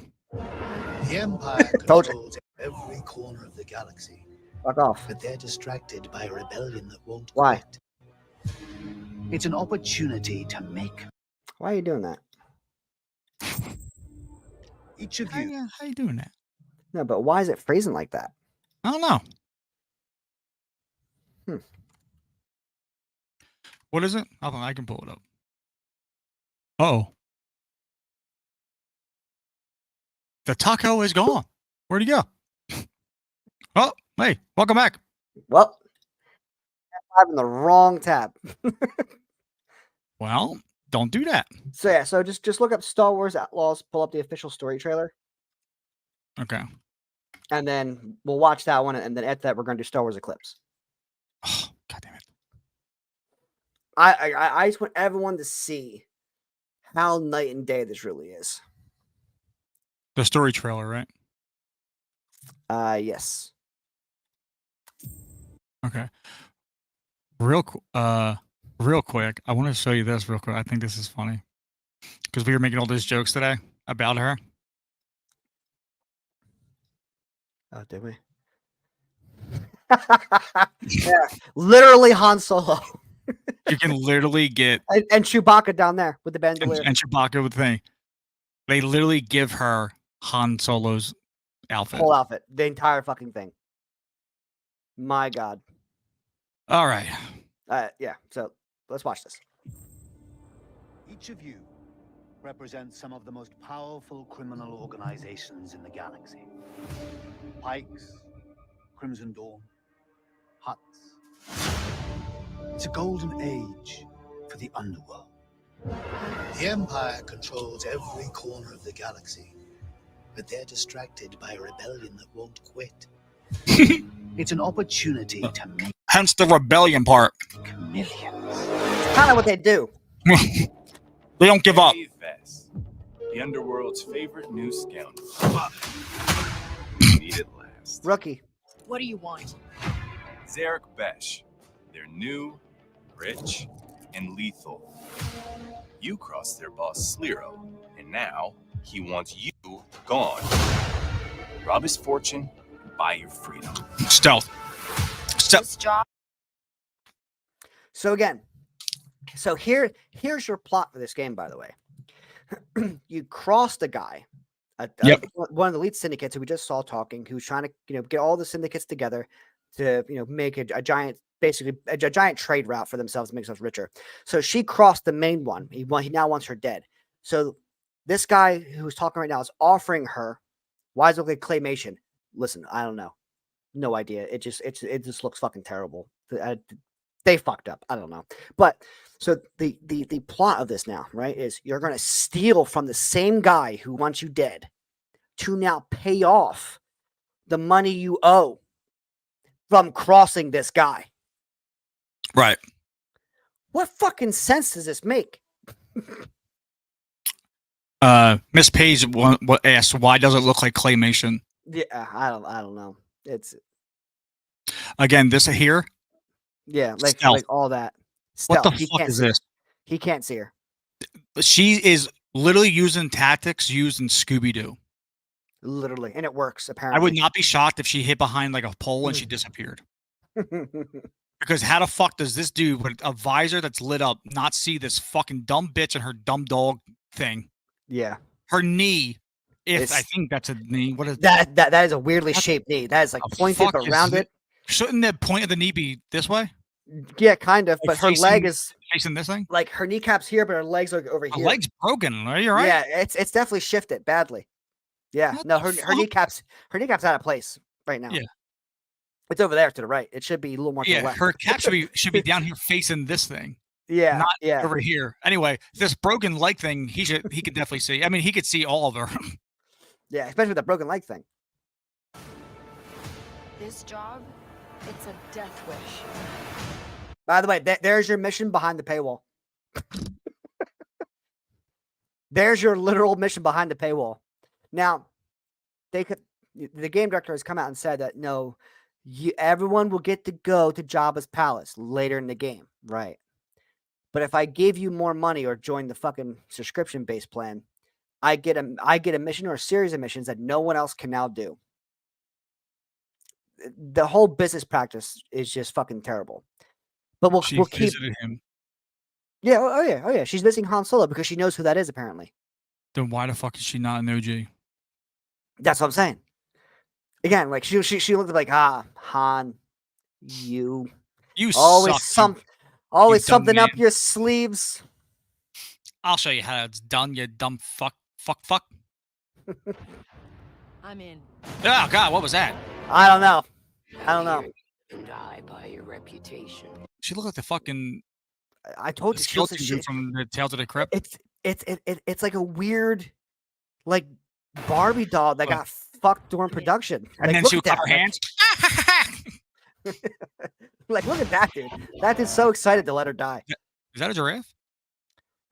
The Empire Told you. controls every corner of the galaxy, Fuck off. but they're distracted by a rebellion that won't Why? quit. It's an opportunity to make Why are you doing that? each of How you. you doing that? No, but why is it freezing like that? I don't know. What is it? I can pull it up. Oh. The taco is gone. Where'd he go? Oh, hey, welcome back. Well, I'm having the wrong tab. Well, don't do that. So yeah, so just look up Star Wars Outlaws, pull up the official story trailer, Okay. and then we'll watch that one, and then after that, we're going to do Star Wars Eclipse. Oh, God damn it. I just want everyone to see how night and day this really is. The story trailer, right? Yes. Okay. Real quick, I want to show you this real quick. I think this is funny because we were making all those jokes today about her. Oh, did we? Yeah, literally Han Solo. You can literally get and Chewbacca down there with the bandolier. and Chewbacca with the thing. They literally give her Han Solo's outfit. Whole outfit, the entire fucking thing. My God. All right. Yeah. So let's watch this. Each of you represents some of the most powerful criminal organizations in the galaxy. Pikes, Crimson Dawn, Huts. It's a golden age for the underworld. The Empire controls every corner of the galaxy, but they're distracted by a rebellion that won't quit. It's an opportunity to make Hence the rebellion part. millions. Kind of what they do. They don't give up. Dave Vess, the underworld's favorite new scoundrel. Need it last. Rookie. What do you want? Zarek Besh. They're new, rich, and lethal. You crossed their boss Slero, and now he wants you gone. Rob his fortune and buy your freedom. Stealth. This job. So again, here's your plot for this game, by the way. You crossed a guy, one of the elite syndicates who we just saw talking, who's trying to get all the syndicates together to make a giant, basically a giant trade route for themselves to make themselves richer. So she crossed the main one. He now wants her dead. So this guy who's talking right now is offering her, why does it look like claymation? Listen, I don't know. No idea. It just looks fucking terrible. They fucked up. I don't know. But so the plot of this now, right, is you're going to steal from the same guy who wants you dead to now pay off the money you owe from crossing this guy. Right. What fucking sense does this make? Miss Page asked, why does it look like claymation? Yeah, I don't know. It's Again, this here. yeah, like Stealth. all that. What Stealth. the fuck is this? He can't see her. She is literally using tactics used in Scooby-Doo. Literally, and it works I apparently. would not be shocked if she hit behind like a pole and she disappeared. Because how the fuck does this dude with a visor that's lit up not see this fucking dumb bitch and her dumb dog thing? Yeah. Her knee, I It's- think that's a knee. What is That is a weirdly shaped knee. That is like the pointed fuck but is rounded. Shouldn't the point of the knee be this way? Yeah, kind of. Like But her leg facing- is Facing this thing? like her kneecap's here, but her legs are over Her here. leg's broken. Are you right? Yeah, it's definitely shifted badly. Yeah, What no, the her fuck? kneecap's out of place right now. Yeah. It's over there to the right. It should be a little more to the Yeah, left. her cap should be down here facing this thing, yeah, not yeah. over here. Anyway, this broken leg thing, he could definitely see. I mean, he could see all of her. Yeah, especially with that broken leg thing. This job, it's a death wish. By the way, there's your mission behind the paywall. There's your literal mission behind the paywall. Now, the game director has come out and said that no, everyone will get to go to Jabba's palace later in the game, right? But if I give you more money or join the fucking subscription-based plan, I get a mission or a series of missions that no one else can now do. The whole business practice is just fucking terrible. But we'll keep. visited him. Yeah. Oh yeah. She's visiting Han Solo because she knows who that is. Apparently, Then why the fuck is she not an OG? that's what I'm saying. Again, like she looked like Han, you You always suck, always dumb something up man. your sleeves. I'll show you how it's done, you dumb fuck. I'm in. Oh God, what was that? I don't know. And die by your reputation. She looked like the fucking I told you she looks like skeleton dude from the Tales of the Crypt. it's like a weird like Barbie doll that got fucked during production. And Like, then look she at would clap that. her hands. Like, look at that dude. That dude's so excited to let her die. Is that a giraffe?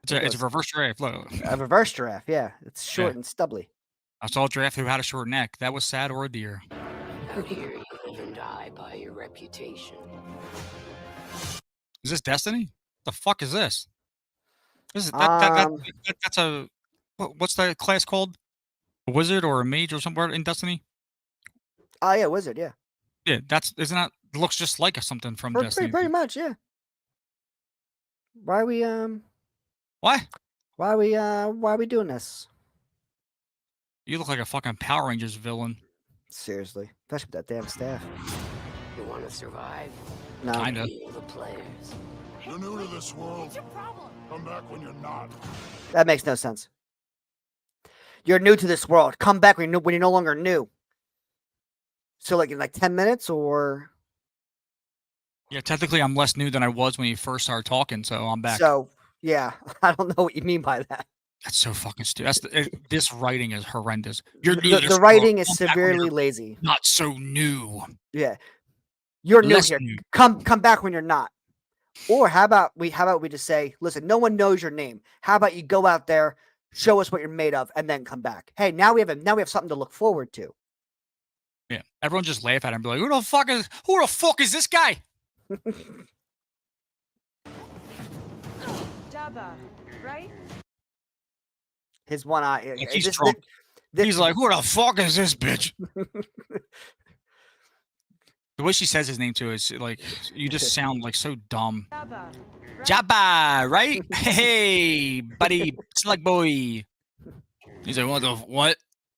It's a reverse giraffe. Look, A reverse giraffe, yeah. It's short Yeah. and stubbly. I saw a giraffe who had a short neck. That was sad or a deer. Out here, you live and die by your reputation. Is this Destiny? The fuck is this? This is that's a what's the class called? A wizard or a mage or somewhere in Destiny? Oh yeah, wizard, yeah. Yeah, isn't that looks just like something from Pretty, Destiny. pretty much, yeah. Why are we What? why are we doing this? You look like a fucking Power Rangers villain. Seriously. Especially with that damn staff. You want to survive? No. Kinda. Feel the players. You're new to this world. Come back when you're not. That makes no sense. You're new to this world. Come back when you're no longer new. So, like in like 10 minutes, or Yeah, technically, I'm less new than I was when you first started talking, so I'm back. so. Yeah, I don't know what you mean by that. That's so fucking stupid. This writing is horrendous. You're new to The this world. writing is Come back when severely you're lazy. not so new. Yeah, you're new Less here. new. Come back when you're not. Or how about we just say, listen, no one knows your name. How about you go out there, show us what you're made of, and then come back. Hey, now we have something to look forward to. Yeah, everyone just laugh at him and be like, who the fuck is this guy? Jabba, right? His one eye. Like he's drunk. He's like, who the fuck is this bitch? The way she says his name too is like, you just sound like so dumb. Jabba, right? Jabba, right? Hey, buddy, slug boy. He's like, what the what?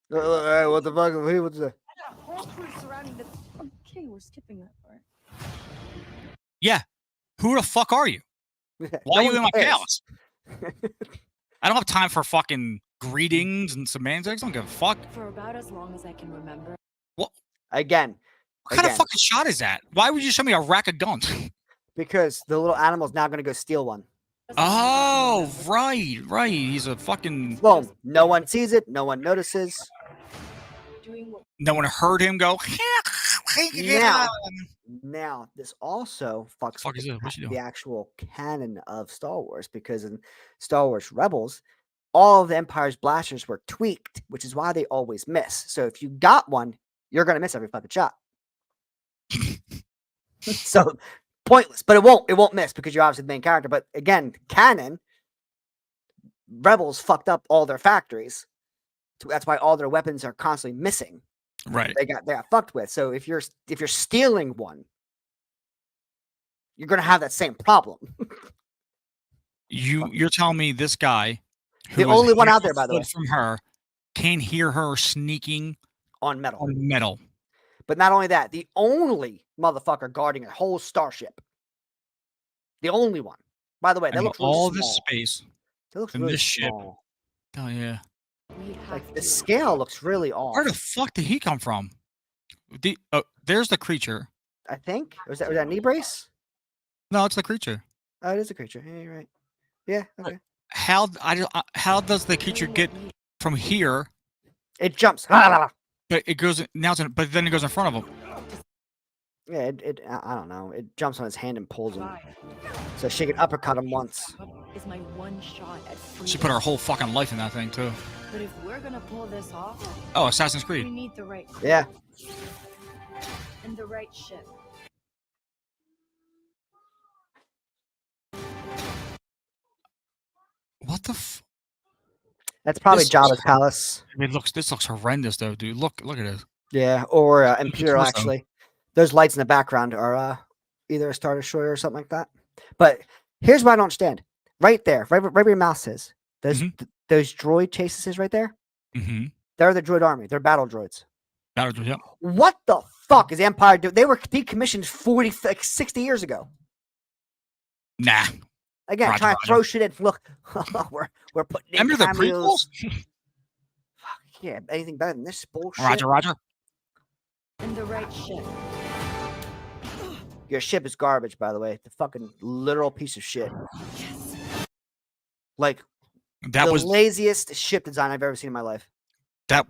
What the fuck? What's that? I got a whole crew surrounding the. Okay, we're skipping that part. Yeah, who the fuck are you? Why are you in my palace? I don't have time for fucking greetings and semantics. I don't give a fuck. For about as long as I can remember. What? Again. What kind of fucking shot is that? Why would you show me a rack of guns? Because the little animal's now going to go steal one. Oh, right. He's a fucking. Boom. No one sees it. No one notices. No one heard him go. Now, this also fucks Fuck is this? What's she doing? the actual canon of Star Wars, because in Star Wars Rebels, all of the Empire's blasters were tweaked, which is why they always miss. So if you got one, you're going to miss every fucking shot. So pointless, but it won't miss because you're obviously the main character. But again, canon, Rebels fucked up all their factories. That's why all their weapons are constantly missing. Right. They got fucked with. So if you're stealing one, you're gonna have that same problem. You're telling me this guy, the only one out there, by the way, from her, can hear her sneaking on metal. But not only that, the only motherfucker guarding a whole starship. The only one. By the way, that looks really all small. this space. That looks in really this ship. small. Oh yeah. Like the scale looks really off. Where the fuck did he come from? There's the creature. I think was that a knee brace? No, it's the creature. Oh, it is a creature. Yeah, you're right. Yeah. Okay. How does the creature get from here? It jumps. But it goes now. But then it goes in front of him. Yeah. I don't know. It jumps on his hand and pulls him. So she can uppercut him once. Is my one shot at freedom. She put her whole fucking life in that thing too. But if we're gonna pull this off, oh, Assassin's Creed. We need the right crew. Yeah. And the right ship. What the f? That's probably Jabba's palace. This looks horrendous though, dude. Look at this. Yeah, or Imperial actually. Those lights in the background are either a Star Destroyer or something like that. But here's what I don't understand. Right there, right where your mouse is. Those droid chases is right there. Mm-hmm. They're the droid army. They're battle droids. Battle droids, yep. What the fuck is Empire doing? They were decommissioned 60 years ago. Nah. Again, trying to throw shit in. Look, we're putting in Remember the cameos. prequels? Fuck yeah, anything better than this bullshit? Roger. And the right ship. Your ship is garbage, by the way. The fucking literal piece of shit. Like that was laziest ship design I've ever seen in my life. That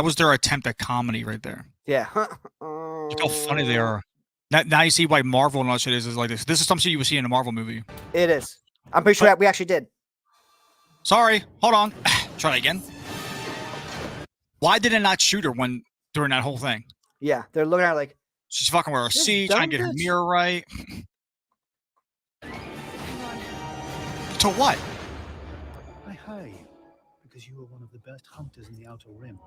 was their attempt at comedy right there. Yeah. Look how funny they are. Now you see why Marvel and all that shit is like this. This is something you would see in a Marvel movie. It is. I'm pretty sure we actually did. Sorry. Hold on. Try that again. Why did it not shoot her during that whole thing? Yeah, they're looking at her like she's fucking with her seat, trying to get her mirror right. To what? I hire you because you are one of the best hunters in the Outer Rim.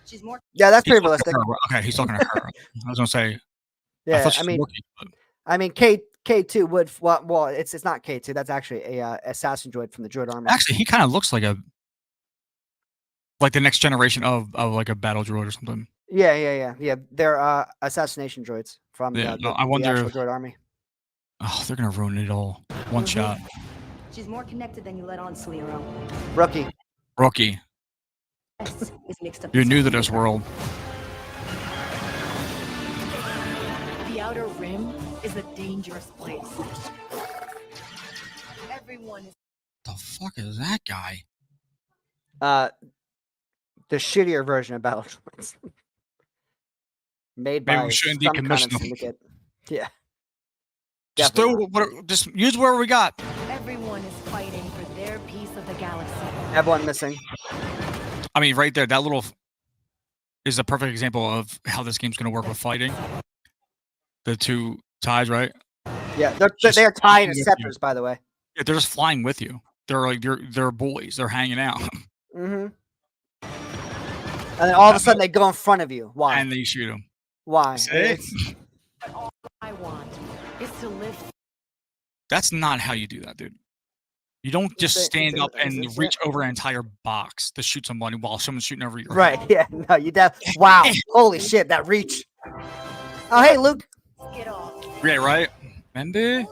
She's more. Yeah, that's pretty realistic. Okay, he's talking to her. I was gonna say. Yeah, I mean, K2 would. Well, it's not K2. That's actually a assassin droid from the droid army. Actually, he kind of looks like the next generation of like a battle droid or something. Yeah. They're assassination droids from the I wonder actual droid army. Oh, they're gonna ruin it all. One shot. She's more connected than you let on, Sliro. Rookie. Rookie. Is mixed up. You're new to this world. The Outer Rim is a dangerous place. Everyone is. The fuck is that guy? The shittier version of Battletoads. Made Maybe by we shouldn't some kind of decommission them. syndicate. Yeah. Just Definitely throw just use whatever we got. Everyone is fighting for their piece of the galaxy. Everyone missing. I mean, right there, that little is a perfect example of how this game's gonna work with fighting. The two ties, right? Yeah, Just they're tying flying as with scepters, by the way. Yeah, they're just flying with you. They're like they're boys. They're hanging out, Mm-hmm. And then all of a sudden they go in front of you. Why? and then you shoot them. Why? See? All I want is to live. That's not how you do that, dude. You don't just stand up and reach over an entire box to shoot somebody while someone's shooting over your Right, head. yeah. No, you wow. Holy shit, that reach. Oh, hey, Luke. Get off. Yeah, right. Remember?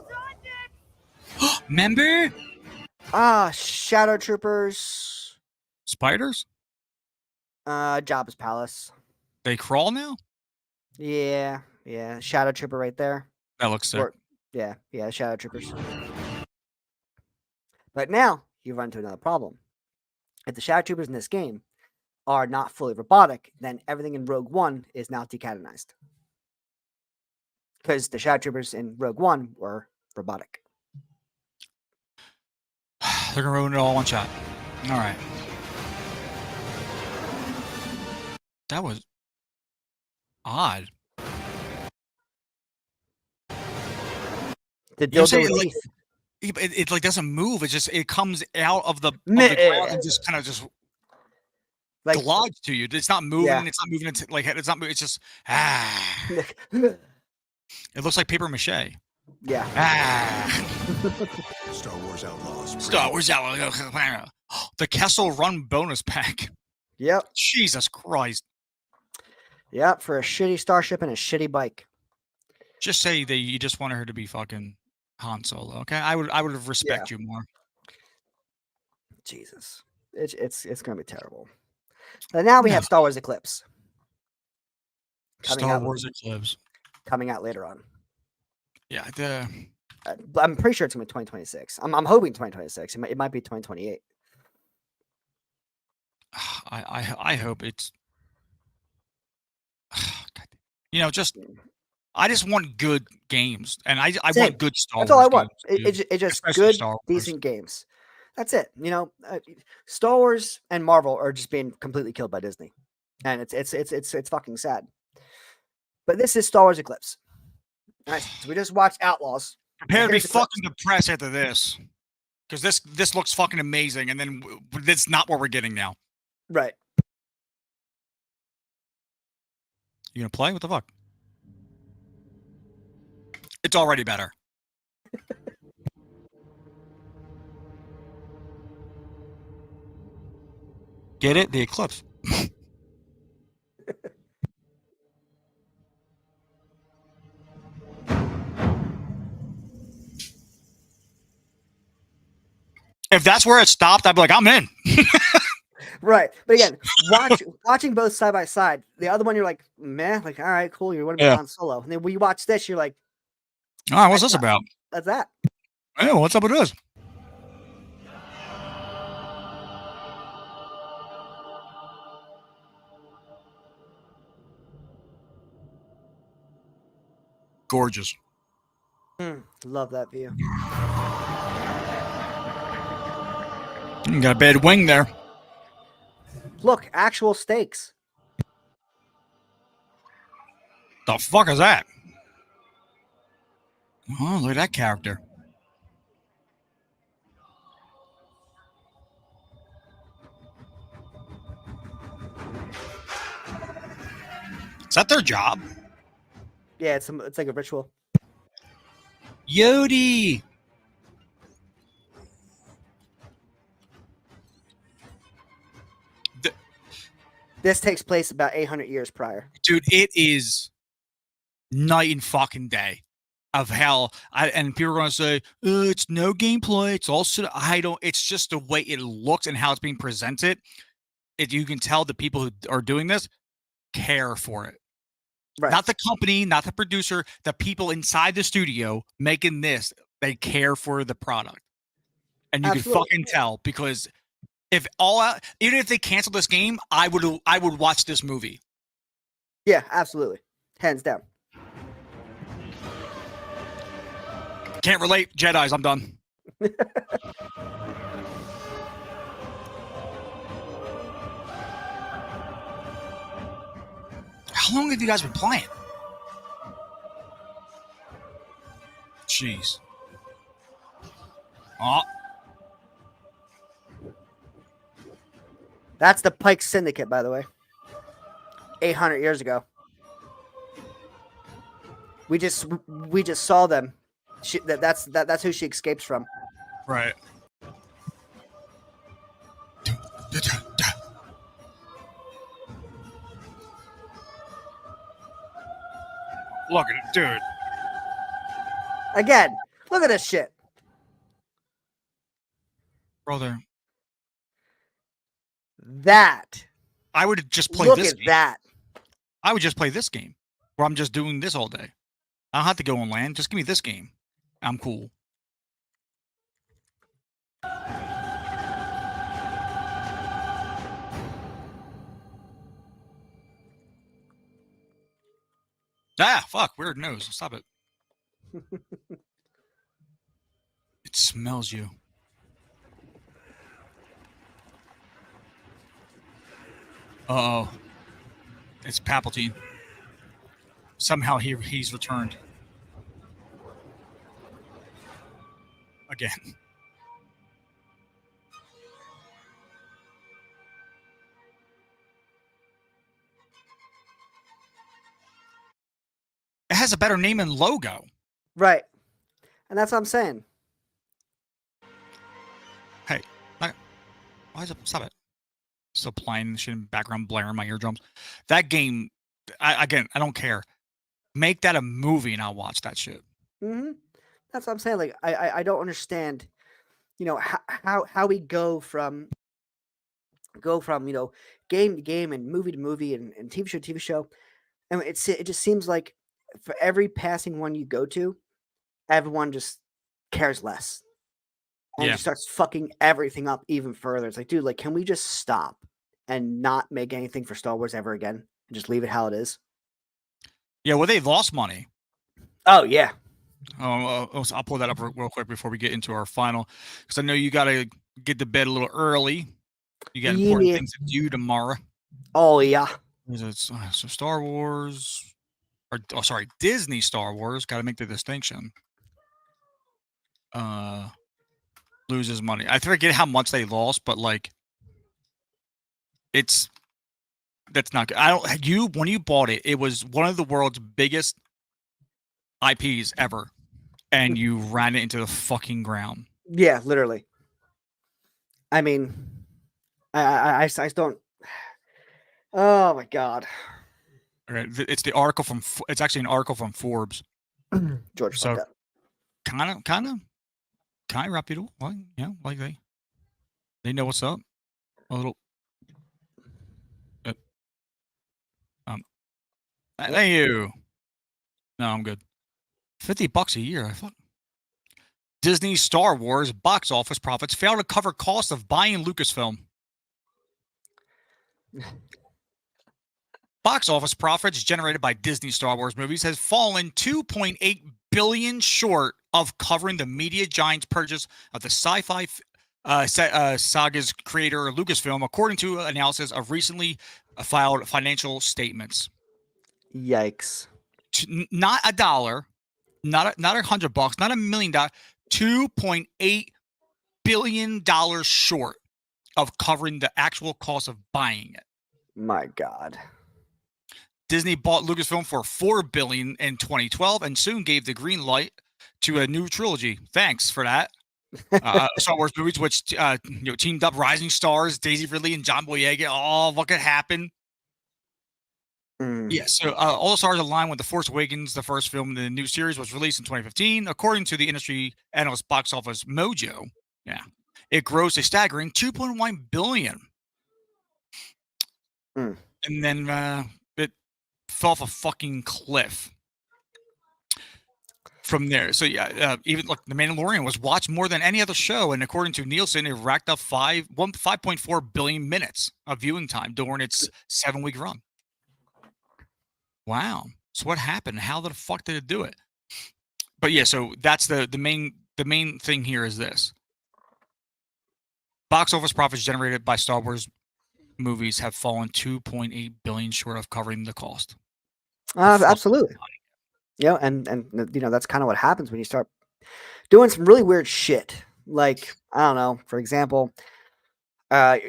Remember? Shadow Troopers. Spiders? Jabba's Palace. They crawl now? Yeah. Shadow Trooper right there. That looks sick. Yeah, Shadow Troopers. But now you run into another problem. If the Shadow Troopers in this game are not fully robotic, then everything in Rogue One is now decanonized. Because the Shadow Troopers in Rogue One were robotic. They're gonna ruin it all one shot. All right. That was odd. The You know what I'm dildo saying? teeth. It like doesn't move. It comes out of the ground and just kind of just like glides to you. It's not moving. Yeah. It's not moving. It's not moving. It's just It looks like paper mache. Yeah. Star Wars Outlaws. Star Wars Outlaws. The Kessel Run bonus pack. Yep. Jesus Christ. Yep. For a shitty starship and a shitty bike. Just say that you just wanted her to be fucking Han Solo. Okay, I would have respect you more. Jesus. It's gonna be terrible. But now we have Star Wars Eclipse. Star Wars Eclipse coming out later on. Yeah, I'm pretty sure it's gonna be 2026. I'm hoping 2026. It might be 2028. I hope it's. I just want good games, and I want good Star Wars. That's all I want. Games, It's just especially good, Star Wars. decent games. That's it. Star Wars and Marvel are just being completely killed by Disney, and it's fucking sad. But this is Star Wars Eclipse. All right, so we just watched Outlaws. Prepare to be fucking depressed after this, because this looks fucking amazing, and then that's not what we're getting now. Right. You gonna play? What the fuck? It's already better. Get it? The Eclipse. If that's where it stopped, I'd be like, I'm in. Right. But again, watching both side by side, the other one you're like, meh, like, all right, cool, you want to be Han Solo. And then when you watch this, you're like, all right, what's this about? That's that. Hey, what's up with this? Gorgeous. Love that view. You got a bad wing there. Look, actual stakes. The fuck is that? Oh, look at that character. Is that their job? Yeah, it's like a ritual. Yodi. This takes place about 800 years prior. Dude, it is night and fucking day. of how and people are going to say it's no gameplay. It's also I don't. It's just the way it looks and how it's being presented. You can tell the people who are doing this care for it. Right. Not the company, not the producer, the people inside the studio making this. They care for the product, and you can fucking tell because if even if they cancel this game, I would watch this movie. Yeah, absolutely, hands down. Can't relate, Jedis. I'm done. How long have you guys been playing? Jeez. Oh. That's the Pike Syndicate, by the way. 800 years ago. We just saw them. That's who she escapes from. Right. Look at it, dude. Again, look at this shit. Brother. That. I would just play Look this at game. that. I would just play this game where I'm just doing this all day. I don't have to go on land. Just give me this game. I'm cool. Ah, fuck. Weird nose. Stop it. It smells you. Uh-oh. It's Palpatine. Somehow he's returned. Again. It has a better name and logo. Right. And that's what I'm saying. Hey, why is it? Stop it. Still playing shit in the background, blaring my eardrums. That game, I don't care. Make that a movie and I'll watch that shit. Mm-hmm. That's what I'm saying. Like, I don't understand, how we go from game to game and movie to movie and TV show to TV show. And it just seems like for every passing one you go to, everyone just cares less. And just starts fucking everything up even further. It's like, dude, like, can we just stop and not make anything for Star Wars ever again and just leave it how it is? Yeah, well, they lost money. Oh, yeah. I'll pull that up real quick before we get into our final, because I know you got to get to bed a little early. You got important things to do tomorrow. Oh, yeah. So Star Wars, Disney Star Wars, got to make the distinction. Loses money. I forget how much they lost, but like, that's not good. When you bought it, it was one of the world's biggest IPs ever, and you ran it into the fucking ground. Yeah, literally. I mean, I don't. Oh my god. Okay, it's the article from. It's actually an article from Forbes. George, so kind of reputable. Like, like they know what's up. A little. Thank you. No, I'm good. $50 a year. I thought. Disney Star Wars box office profits fail to cover costs of buying Lucasfilm. Box office profits generated by Disney Star Wars movies has fallen $2.8 billion short of covering the media giant's purchase of the sci-fi saga's creator Lucasfilm, according to analysis of recently filed financial statements. Yikes! Not $1, not $100, not $1 million. $2.8 billion short of covering the actual cost of buying it. My God. Disney bought Lucasfilm for $4 billion in 2012 and soon gave the green light to a new trilogy. Thanks for that. Star Wars movies, which teamed up rising stars Daisy Ridley and John Boyega. Oh, what could happen? Yeah, so All the Stars Align with The Force Awakens, the first film in the new series, was released in 2015. According to the industry analyst Box Office Mojo, it grossed a staggering $2.1 billion. And then it fell off a fucking cliff from there. So even like The Mandalorian was watched more than any other show, and according to Nielsen, it racked up 5.4 billion minutes of viewing time during its 7-week run. Wow. So what happened? How the fuck did it do it? But yeah, so that's the main thing here is this. Box office profits generated by Star Wars movies have fallen 2.8 billion short of covering the cost. Absolutely. And that's kind of what happens when you start doing some really weird shit. Like, I don't know, for example,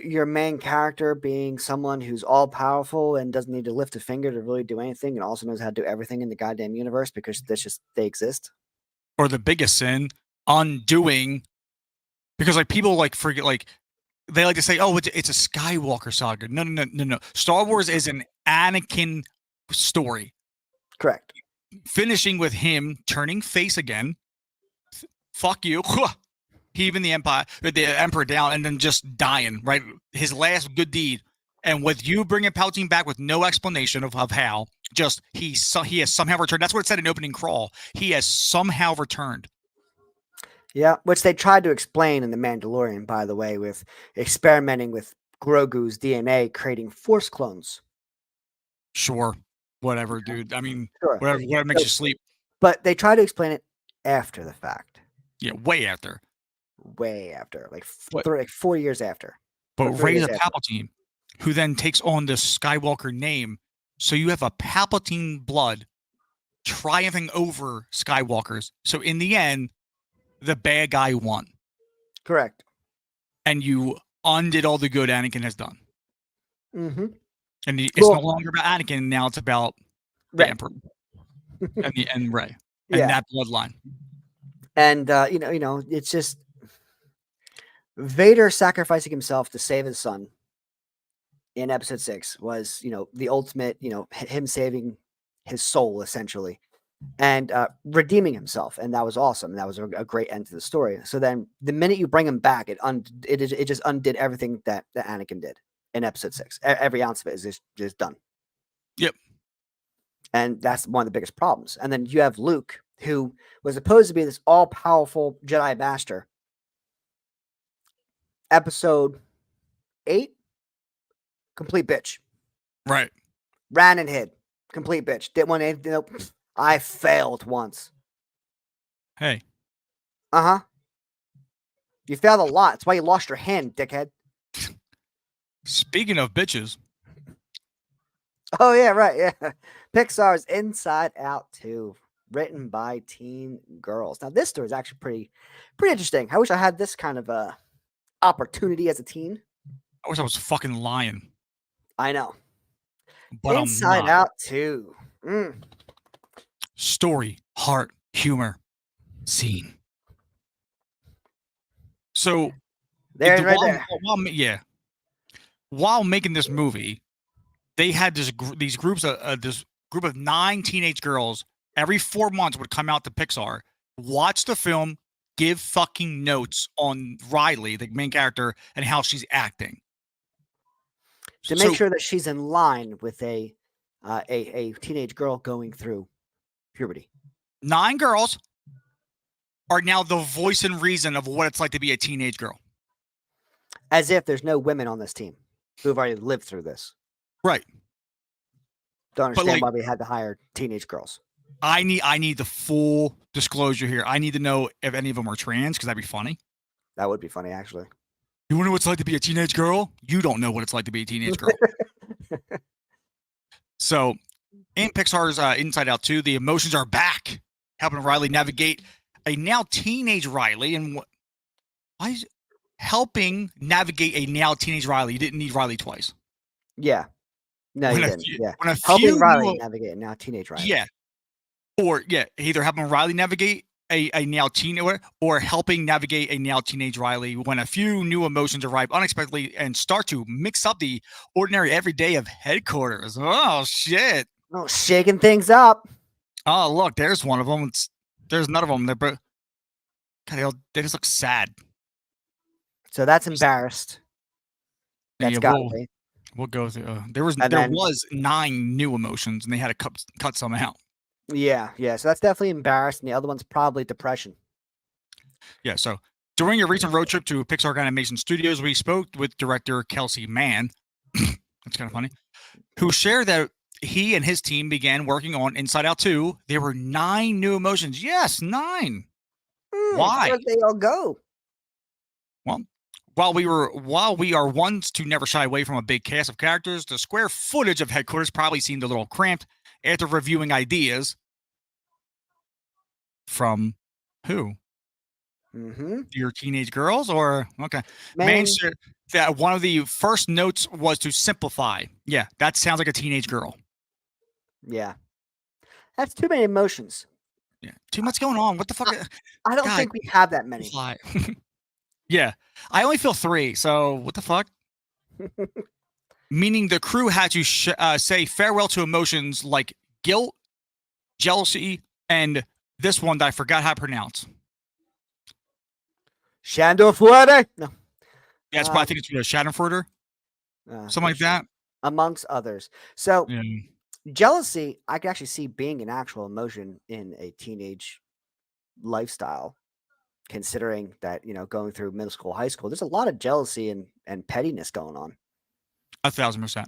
your main character being someone who's all powerful and doesn't need to lift a finger to really do anything, and also knows how to do everything in the goddamn universe because they exist. Or the biggest sin, undoing, because like people like forget, like they like to say, oh, it's a Skywalker saga. No. Star Wars is an Anakin story. Correct. Finishing with him turning face again. Fuck you. Heaving the Emperor down, and then just dying, right? His last good deed. And with you bringing Palpatine back with no explanation of how, just he has somehow returned. That's what it said in opening crawl. He has somehow returned. Yeah, which they tried to explain in The Mandalorian, by the way, with experimenting with Grogu's DNA, creating Force clones. Sure. Whatever, dude. I mean, Sure. whatever makes you sleep. But they try to explain it after the fact. Yeah, way after. Like 4 years after. But Rey's a Palpatine, who then takes on the Skywalker name. So you have a Palpatine blood triumphing over Skywalkers. So in the end, the bad guy won. Correct. And you undid all the good Anakin has done. Mm-hmm. And it's no longer about Anakin. Now it's about the Emperor and Rey and that bloodline. And it's just Vader sacrificing himself to save his son in Episode 6 was, the ultimate, him saving his soul essentially, and redeeming himself, and that was awesome. That was a great end to the story. So then, the minute you bring him back, it just undid everything that Anakin did in Episode 6. Every ounce of it is just done. Yep. And that's one of the biggest problems. And then you have Luke, who was supposed to be this all-powerful Jedi master. Episode 8, complete bitch. Right. Ran and hid. Complete bitch. Didn't want anything. Nope. I failed once. Hey. Uh-huh. You failed a lot. That's why you lost your hand, dickhead. Speaking of bitches. Oh, yeah, right. Yeah. Pixar's Inside Out 2, written by teen girls. Now, this story is actually pretty interesting. I wish I had this kind of opportunity as a teen. I wish I was fucking lying. I know. But Inside I'm not. Out 2. Story, heart, humor, scene. So, there, right there. While making this movie, they had this group of 9 teenage girls every 4 months would come out to Pixar, watch the film, give fucking notes on Riley, the main character, and how she's acting. To make sure that she's in line with a teenage girl going through puberty. 9 girls are now the voice and reason of what it's like to be a teenage girl. As if there's no women on this team who've already lived through this. Right. Don't understand why we had to hire teenage girls. I need the full disclosure here. I need to know if any of them are trans, because that'd be funny. That would be funny, actually. You want to know what it's like to be a teenage girl? You don't know what it's like to be a teenage girl. So, in Pixar's Inside Out 2, the emotions are back, helping Riley navigate a now teenage Riley. And why is helping navigate a now teenage Riley? You didn't need Riley twice. Yeah. No, you didn't. Yeah. When helping Riley navigate now teenage Riley. Yeah. Or, either helping Riley navigate a now teenager or helping navigate a now teenage Riley when a few new emotions arrive unexpectedly and start to mix up the ordinary everyday of headquarters. Oh shit! Oh, shaking things up. Oh look, there's one of them. There's none of them. God, they just look sad. So that's embarrassed. That's Yeah, gotta be. we'll go through. There was And then- 9 new emotions, and they had to cut some out. Yeah. So that's definitely embarrassed, and the other one's probably depression. Yeah. So during a recent road trip to Pixar Animation Studios, we spoke with director Kelsey Mann. That's kind of funny. Who shared that he and his team began working on Inside Out 2. There were 9 new emotions. Yes, 9. Why? Where'd they all go? Well, while we are ones to never shy away from a big cast of characters, the square footage of headquarters probably seemed a little cramped after reviewing ideas from who? Mm-hmm. Your teenage girls, or okay? Man, Shared that one of the first notes was to simplify. Yeah, that sounds like a teenage girl. yeah. That's too many emotions. Yeah, too much going on. What the fuck? I don't God, think we have that many. Fly. Yeah, I only feel 3. So what the fuck? Meaning the crew had to say farewell to emotions like guilt, jealousy, and this one that I forgot how to pronounce. Schadenfreude? No. Yeah, it's I think it's Schadenfreude, something like that. Amongst others. So Yeah. jealousy, I can actually see being an actual emotion in a teenage lifestyle, considering that, going through middle school, high school, there's a lot of jealousy and pettiness going on. 1,000%.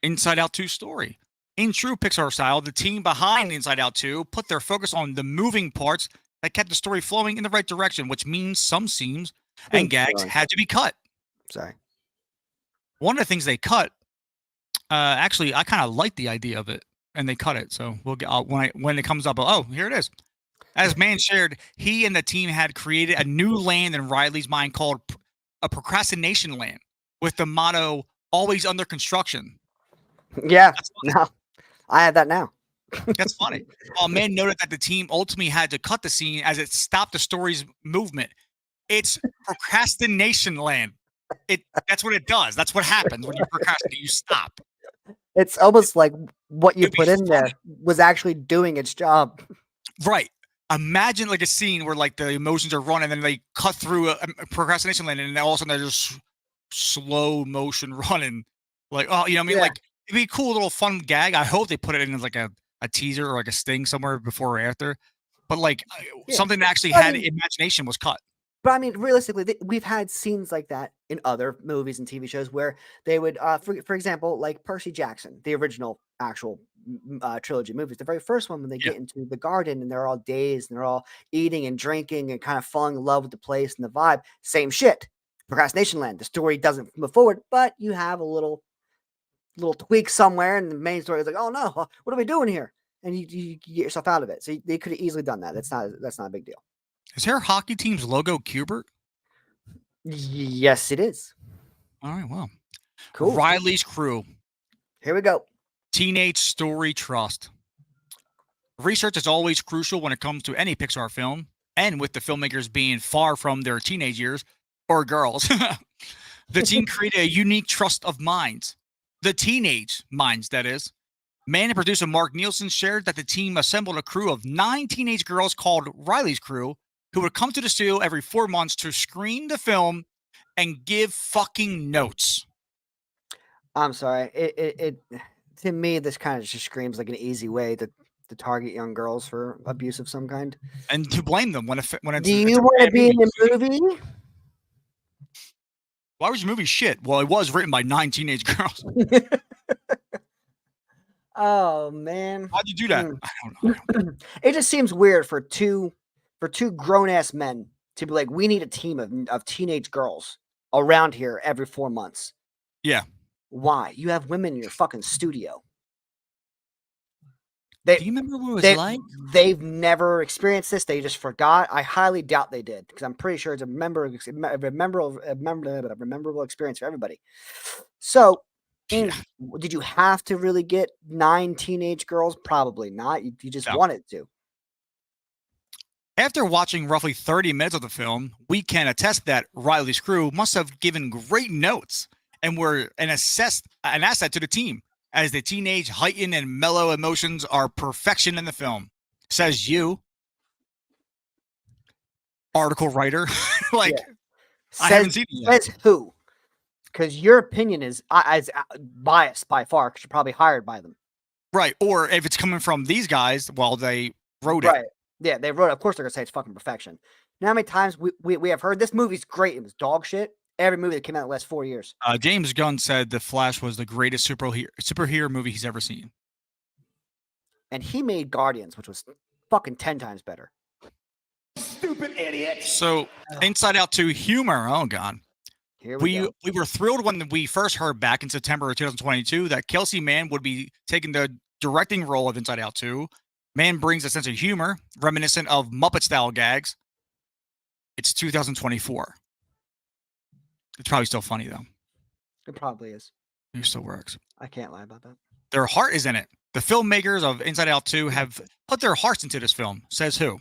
Inside Out 2 story. In true Pixar style, the team behind Inside Out 2 put their focus on the moving parts that kept the story flowing in the right direction, which means some scenes and gags had to be cut. Sorry. One of the things they cut, actually, I kind of like the idea of it, and they cut it. So we'll get when it comes up. Oh, here it is. As Mann shared, he and the team had created a new land in Riley's mind called a procrastination land, with the motto "always under construction." Yeah, no, I have that now. That's funny. Mann noted that the team ultimately had to cut the scene as it stopped the story's movement. It's procrastination land. That's what it does. That's what happens when you procrastinate. You stop. It's almost like what you It'd be put in there funny. was actually doing its job. Right. Imagine like a scene where like the emotions are running and then they cut through a procrastination lane and then all of a sudden they're just slow motion running. Like, oh, you know what I mean? Yeah. Like it'd be a cool little fun gag. I hope they put it in as like a teaser or like a sting somewhere before or after. But like something that actually had imagination was cut. But I mean, realistically, we've had scenes like that in other movies and TV shows where they would, for example, like Percy Jackson, the original actual trilogy movies, the very first one when they get into the garden and they're all dazed and they're all eating and drinking and kind of falling in love with the place and the vibe. Same shit. Procrastination land. The story doesn't move forward, but you have a little tweak somewhere, and the main story is like, oh no, what are we doing here? And you get yourself out of it. So they could have easily done that. That's not a big deal. Is her hockey team's logo Cubert? Yes, it is. All right, well. Cool. Riley's crew. Here we go. Teenage story trust. Research is always crucial when it comes to any Pixar film, and with the filmmakers being far from their teenage years, or girls, the team created a unique trust of minds. The teenage minds, that is. Mann and producer Mark Nielsen shared that the team assembled a crew of 9 teenage girls called Riley's Crew, who would come to the studio every 4 months to screen the film and give fucking notes. I'm sorry. It to me, this kind of just screams like an easy way to target young girls for abuse of some kind. And to blame them when it's. Do you want to be in the movie? Why was your movie shit? Well, it was written by 9 teenage girls. Oh man. Why'd you do that? I don't know. It just seems weird for two grown ass men to be like, we need a team of teenage girls around here every 4 months. Yeah. Why? You have women in your fucking studio. Do you remember what it was like? They've never experienced this. They just forgot. I highly doubt they did, because I'm pretty sure it's a memorable experience for everybody. So, did you have to really get 9 teenage girls? Probably not. You just wanted to. After watching roughly 30 minutes of the film, we can attest that Riley's crew must have given great notes and were an asset to the team, as the teenage, heightened, and mellow emotions are perfection in the film. Says you, article writer. like, Yeah. I haven't seen it yet. Says who? Because your opinion is biased by far, because you're probably hired by them. Right. Or if it's coming from these guys, well, they wrote it. Right. Yeah, they wrote it. Of course, they're going to say it's fucking perfection. You know how many times we have heard this movie's great? It was dog shit. Every movie that came out in the last 4 years. James Gunn said The Flash was the greatest superhero movie he's ever seen. And he made Guardians, which was fucking 10 times better. Stupid idiot. So, Inside Out 2 humor. Oh, God. Here We go. were thrilled when we first heard back in September of 2022 that Kelsey Mann would be taking the directing role of Inside Out 2. Mann brings a sense of humor, reminiscent of Muppet-style gags. It's 2024. It's probably still funny, though. It probably is. It still works. I can't lie about that. Their heart is in it. The filmmakers of Inside Out 2 have put their hearts into this film, says who?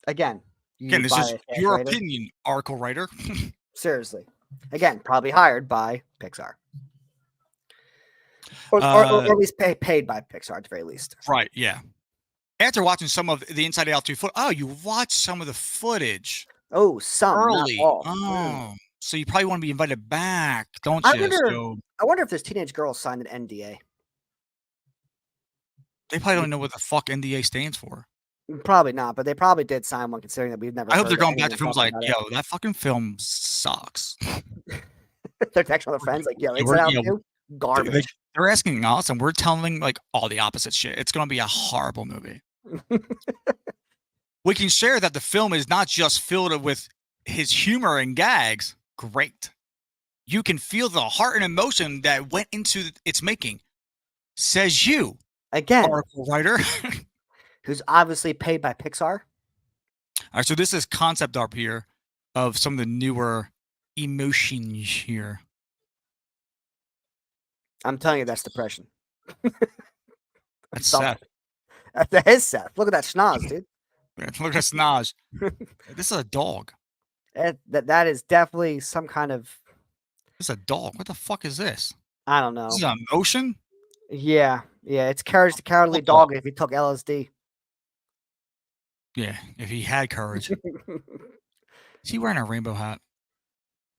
Again, Again, this is your opinion, article writer. Seriously. Again, probably hired by Pixar. Or at least paid by Pixar at the very least. Right, yeah. After watching some of the Inside Out 2 footage, you watched some of the footage. Oh, some early. Not all. Oh, so you probably want to be invited back, don't I you? wonder if this teenage girl signed an NDA. They probably don't know what the fuck NDA stands for. Probably not, but they probably did sign one, considering that we've never. I hope they're heard going back to anyone films like, talking yo, about that fucking film sucks. They're texting all their friends like, yo, Yeah, Inside Out you know, 2? Garbage. They're asking us, and we're telling like all the opposite shit. It's going to be a horrible movie. We can share that the film is not just filled with his humor and gags. Great. You can feel the heart and emotion that went into its making. Says you, Again, article writer. who's obviously paid by Pixar. All right, so this is concept art here of some of the newer emotions here. I'm telling you, that's depression. That's Seth. That is Seth. Look at that schnoz, dude. Look at Snaj. This is a dog. That is definitely some kind of. This is a dog. What the fuck is this? I don't know. This is an emotion? Yeah. It's Courage the Cowardly Dog if he took LSD. Yeah, if he had courage. Is he wearing a rainbow hat?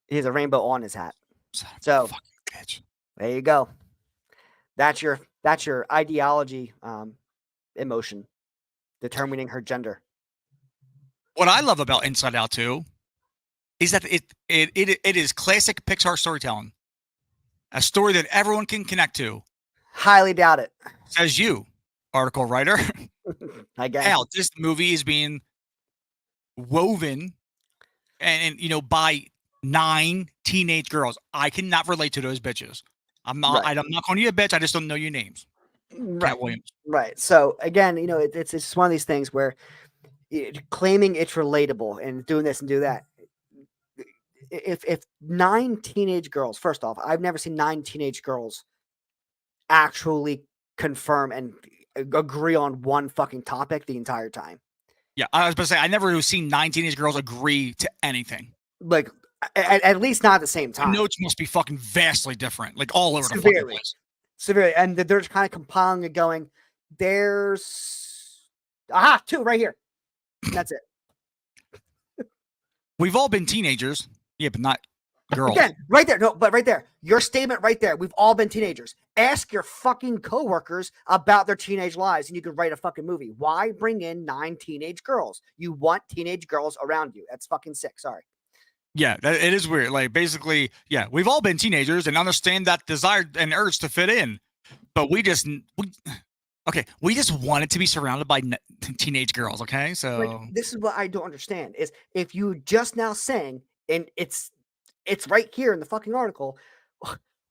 He has a rainbow on his hat. So fucking bitch. There you go. That's your ideology emotion determining her gender. What I love about Inside Out 2 is that it is classic Pixar storytelling. A story that everyone can connect to. Highly doubt it. Says you, article writer. I guess. Al, this movie is being woven and by 9 teenage girls. I cannot relate to those bitches. I'm not calling you a bitch. I just don't know your names. Right. Cat Williams. Right. So again, it's just one of these things where claiming it's relatable and doing this and do that. If 9 teenage girls, first off, I've never seen 9 teenage girls actually confirm and agree on one fucking topic the entire time. Yeah, I was about to say I never seen 9 teenage girls agree to anything. Like at least not at the same time. The notes must be fucking vastly different, like all over the fucking place. Severely, and they're just kind of compiling and going. There's 2 right here. And that's it. We've all been teenagers, yeah, but not girls. Again, right there. No, but right there. Your statement right there. We've all been teenagers. Ask your fucking coworkers about their teenage lives, and you could write a fucking movie. Why bring in 9 teenage girls? You want teenage girls around you. That's fucking sick. Sorry. Yeah, it is weird. Like basically, yeah, we've all been teenagers and understand that desire and urge to fit in, but we just wanted to be surrounded by teenage girls. Okay, so like, this is what I don't understand is if you just now saying, and it's right here in the fucking article,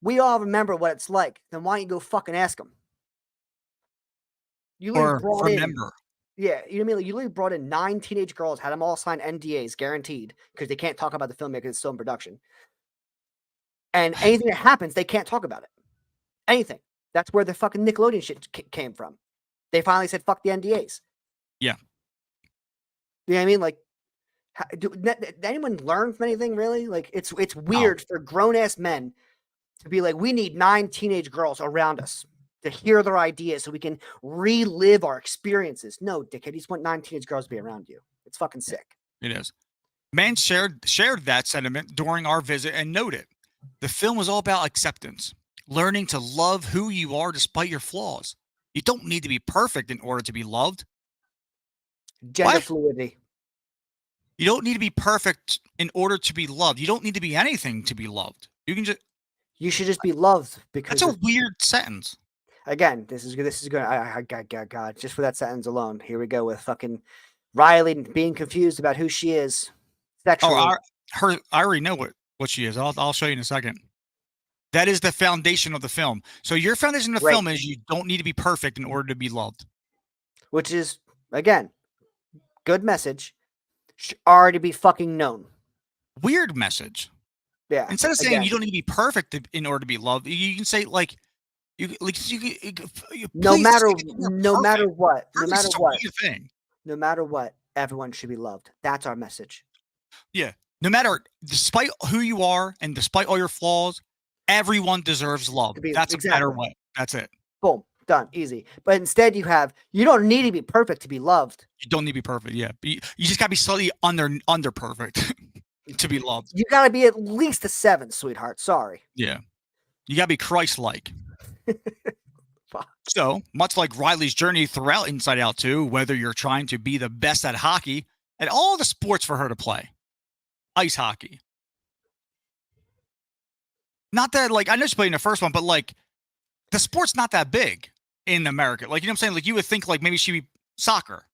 we all remember what it's like. Then why don't you go fucking ask them? You remember. Yeah, you know what I mean? Like, you literally brought in 9 teenage girls, had them all sign NDAs, guaranteed, because they can't talk about the film because it's still in production. And anything that happens, they can't talk about it. Anything. That's where the fucking Nickelodeon shit came from. They finally said, fuck the NDAs. Yeah. You know what I mean? Like, did anyone learn from anything really? Like, it's weird for grown ass men to be like, we need 9 teenage girls around us to hear their ideas so we can relive our experiences. No, dickhead, you just want 9 teenage girls to be around you. It's fucking sick. It is. Man shared that sentiment during our visit and noted the film was all about acceptance, learning to love who you are despite your flaws. You don't need to be perfect in order to be loved. Gender What? fluidity. You don't need to be perfect in order to be loved. You don't need to be anything to be loved. You can just. You should just be loved because That's a weird sentence. Again, this is good. God, just for that sentence alone. Here we go with fucking Riley being confused about who she is sexually. Oh, I already know what she is. I'll show you in a second. That is the foundation of the film. So your foundation of the film is you don't need to be perfect in order to be loved. Which is, again, good message. Should already be fucking known. Weird message. Yeah. Instead of saying you don't need to be perfect in order to be loved, you can say like no matter what, no matter what, thing. No matter what, everyone should be loved. That's our message. Yeah. No matter, despite who you are and despite all your flaws, everyone deserves love. That's a better way. That's it. Boom. Done. Easy. But instead you don't need to be perfect to be loved. You don't need to be perfect. Yeah. You just gotta be slightly under perfect to be loved. You gotta be at least a 7, sweetheart. Sorry. Yeah. You gotta be Christ-like. So, much like Riley's journey throughout Inside Out 2, whether you're trying to be the best at hockey and all the sports for her to play, ice hockey. Not that, like, I know she played in the first one, but, like, the sport's not that big in America. Like, you know what I'm saying? Like, you would think, like, maybe she'd be soccer.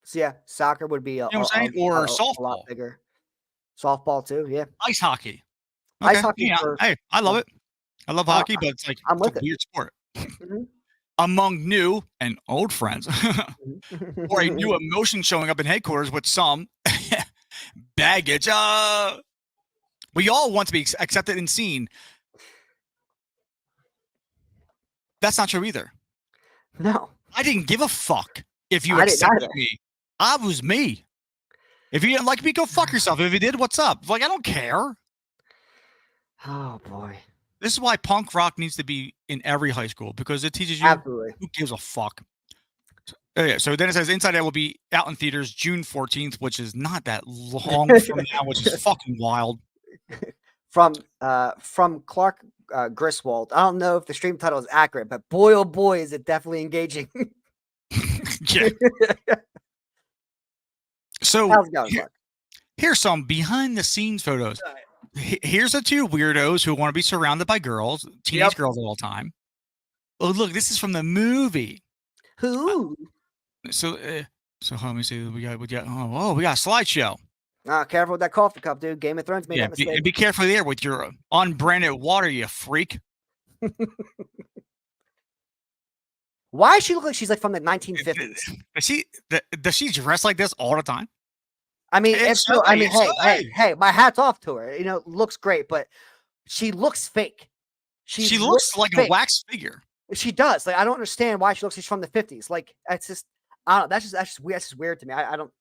So, yeah, soccer would be you know what I'm saying? Or softball. A lot bigger. Softball, too, yeah. Ice hockey. Okay. Ice hockey. Yeah. Hey, I love it. I love hockey, but it's like it's a weird sport. Mm-hmm. Among new and old friends, or a new emotion showing up in headquarters with some baggage. We all want to be accepted and seen. That's not true either. No. I didn't give a fuck if you accepted me. I was me. If you didn't like me, go fuck yourself. If you did, what's up? Like, I don't care. Oh, boy. This is why punk rock needs to be in every high school, because it teaches you who gives a fuck. Yeah, so then it says Inside Out will be out in theaters June 14th, which is not that long from now, which is fucking wild. From Clark Griswold. I don't know if the stream title is accurate, but boy, oh boy, is it definitely engaging. Yeah. So how's it going, Clark? Here's some behind the scenes photos. Here's the 2 weirdos who want to be surrounded by girls, teenage girls all the time. Oh, look, this is from the movie. Who? So let me see. We got. We got a slideshow. Careful with that coffee cup, dude. Game of Thrones made that mistake. Be careful there with your unbranded water, you freak. Why does she look like she's like from the 1950s? Does she dress like this all the time? I mean, hey, my hat's off to her. You know, looks great, but she looks fake. She looks like fake. A wax figure. She does. Like, I don't understand why she looks like she's from the 50s. Like, it's just, I don't know. That's just weird. That's just weird to me. I don't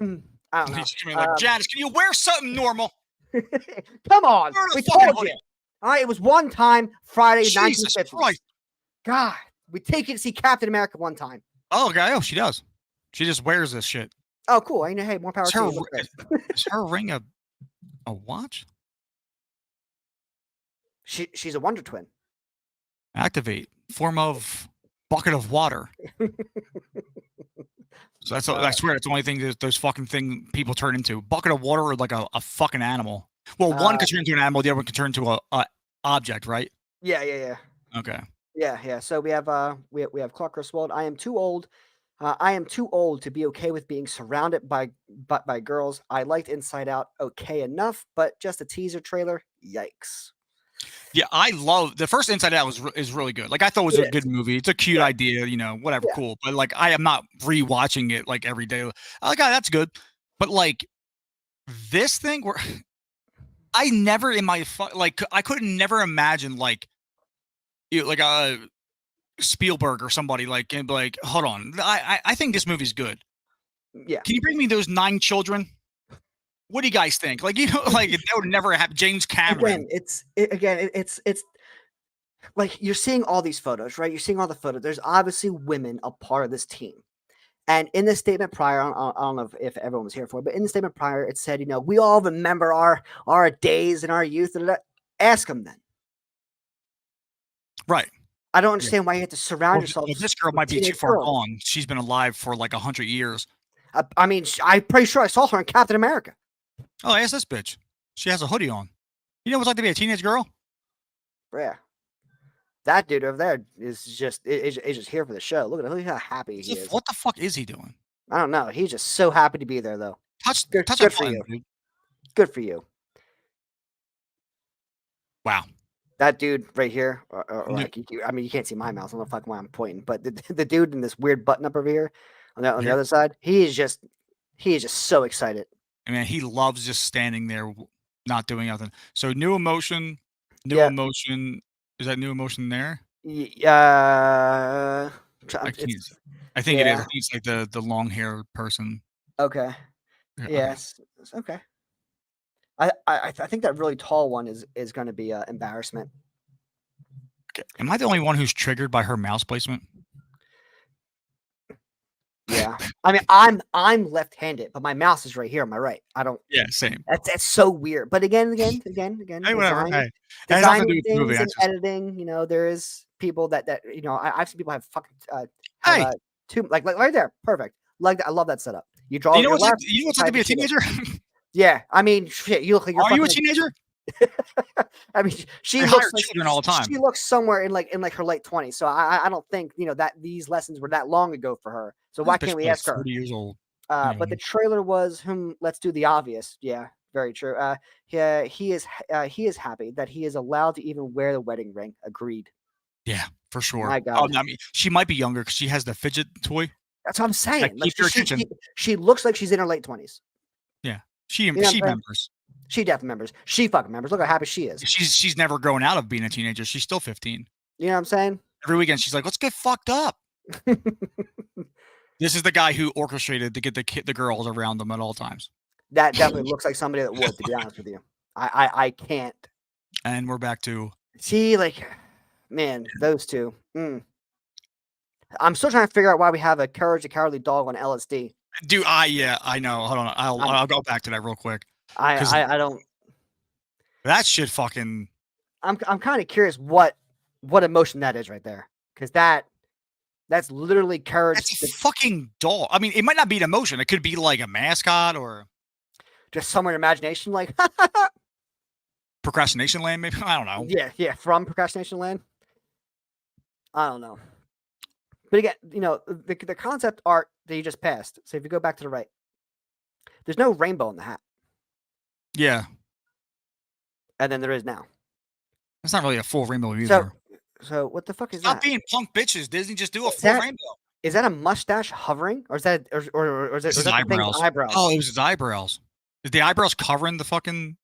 know. Like, Janice, can you wear something normal? Come on. We told you. All right, it was one time Friday, Jesus 1950s. Christ. God, we take you to see Captain America one time. Oh, okay. Oh, she does. She just wears this shit. Oh, cool. I know. Hey, more power to you. Is her ring a watch? She's a Wonder Twin. Activate. Form of bucket of water. So that's I swear it's the only thing that those fucking people turn into. Bucket of water or like a fucking animal. Well, one could turn into an animal, the other one could turn into a object, right? Yeah. Okay. Yeah. So we have Clark Griswold. I am too old. I am too old to be okay with being surrounded by girls. I liked Inside Out okay enough, but just a teaser trailer, yikes. Yeah, I love the first Inside Out is really good. Like, I thought it was a good movie. It's a cute idea, you know, whatever, cool. But like, I am not rewatching it like every day. Like, oh, God, that's good. But like this thing where I never in my I could never imagine like a Spielberg or somebody and be like, hold on, I think this movie's good. Yeah. Can you bring me those 9 children? What do you guys think? Like, like that would never happen. James Cameron. Again, it's like you're seeing all these photos, right? You're seeing all the photos. There's obviously women a part of this team. And in the statement prior, I don't know if everyone was here for it, but in the statement prior, it said, we all remember our days and our youth. Ask them then. Right. I don't understand why you have to surround yourself. Well, this girl might be too far gone. She's been alive for like 100 years. I mean, I'm pretty sure I saw her in Captain America. Oh, ask this bitch. She has a hoodie on. You know what it's like to be a teenage girl? Yeah. That dude over there is just here for the show. Look at how happy he is. What the fuck is he doing? I don't know. He's just so happy to be there, though. Good for you. Dude. Good for you. Wow. That dude right here, like, I mean, you can't see my mouth. I don't know fucking why I'm pointing, but the dude in this weird button up over here on the other side, he is just so excited. I mean, he loves just standing there, not doing nothing. So new emotion. Is that new emotion there? I think it is. I think it's like the long hair person. Okay. Yes. Okay. I think that really tall one is going to be embarrassment. Okay. Am I the only one who's triggered by her mouse placement? Yeah. I mean, I'm left-handed, but my mouse is right here on my right. I don't. Yeah, same. That's so weird. But again. Hey, whatever. Designing things and editing. There is people that I've seen people have fucking two like right there, perfect. Like that. I love that setup. You draw. You know what's like to be a teenager? Yeah, I mean, shit. You look like you're. Are you a teenager? I mean, she looks like children all the time. She looks somewhere in her late 20s. So I don't think that these lessons were that long ago for her. So why can't we ask her? 30 years old. But the trailer was let's do the obvious. Yeah, very true. He is happy that he is allowed to even wear the wedding ring. Agreed. Yeah, for sure. My God. I mean, she might be younger because she has the fidget toy. That's what I'm saying. Like, she looks like she's in her late 20s. Yeah, she remembers. She definitely remembers. She fucking remembers. Look how happy she is. She's never grown out of being a teenager. She's still 15. You know what I'm saying? Every weekend she's like, let's get fucked up. This is the guy who orchestrated to get the girls around them at all times. That definitely looks like somebody that would, to be honest with you. I can't. And we're back to see, like, man, those two. I'm still trying to figure out why we have a Courage the Cowardly Dog on LSD. Dude, I know. Hold on. I'll go back to that real quick. I don't. That shit fucking. I'm kind of curious what emotion that is right there, because that's literally Courage. That's a fucking dog. I mean, it might not be an emotion. It could be like a mascot or just somewhere in imagination, like Procrastination Land. Maybe I don't know. Yeah, from Procrastination Land. I don't know. But again, the concept art that you just passed. So if you go back to the right, there's no rainbow in the hat. Yeah. And then there is now. That's not really a full rainbow either. So what the fuck is Stop that? being punk bitches, Disney. Just do a full rainbow. Is that a mustache hovering, or is that or is that eyebrows? Eyebrows? Oh, it was his eyebrows. Is the eyebrows covering the fucking?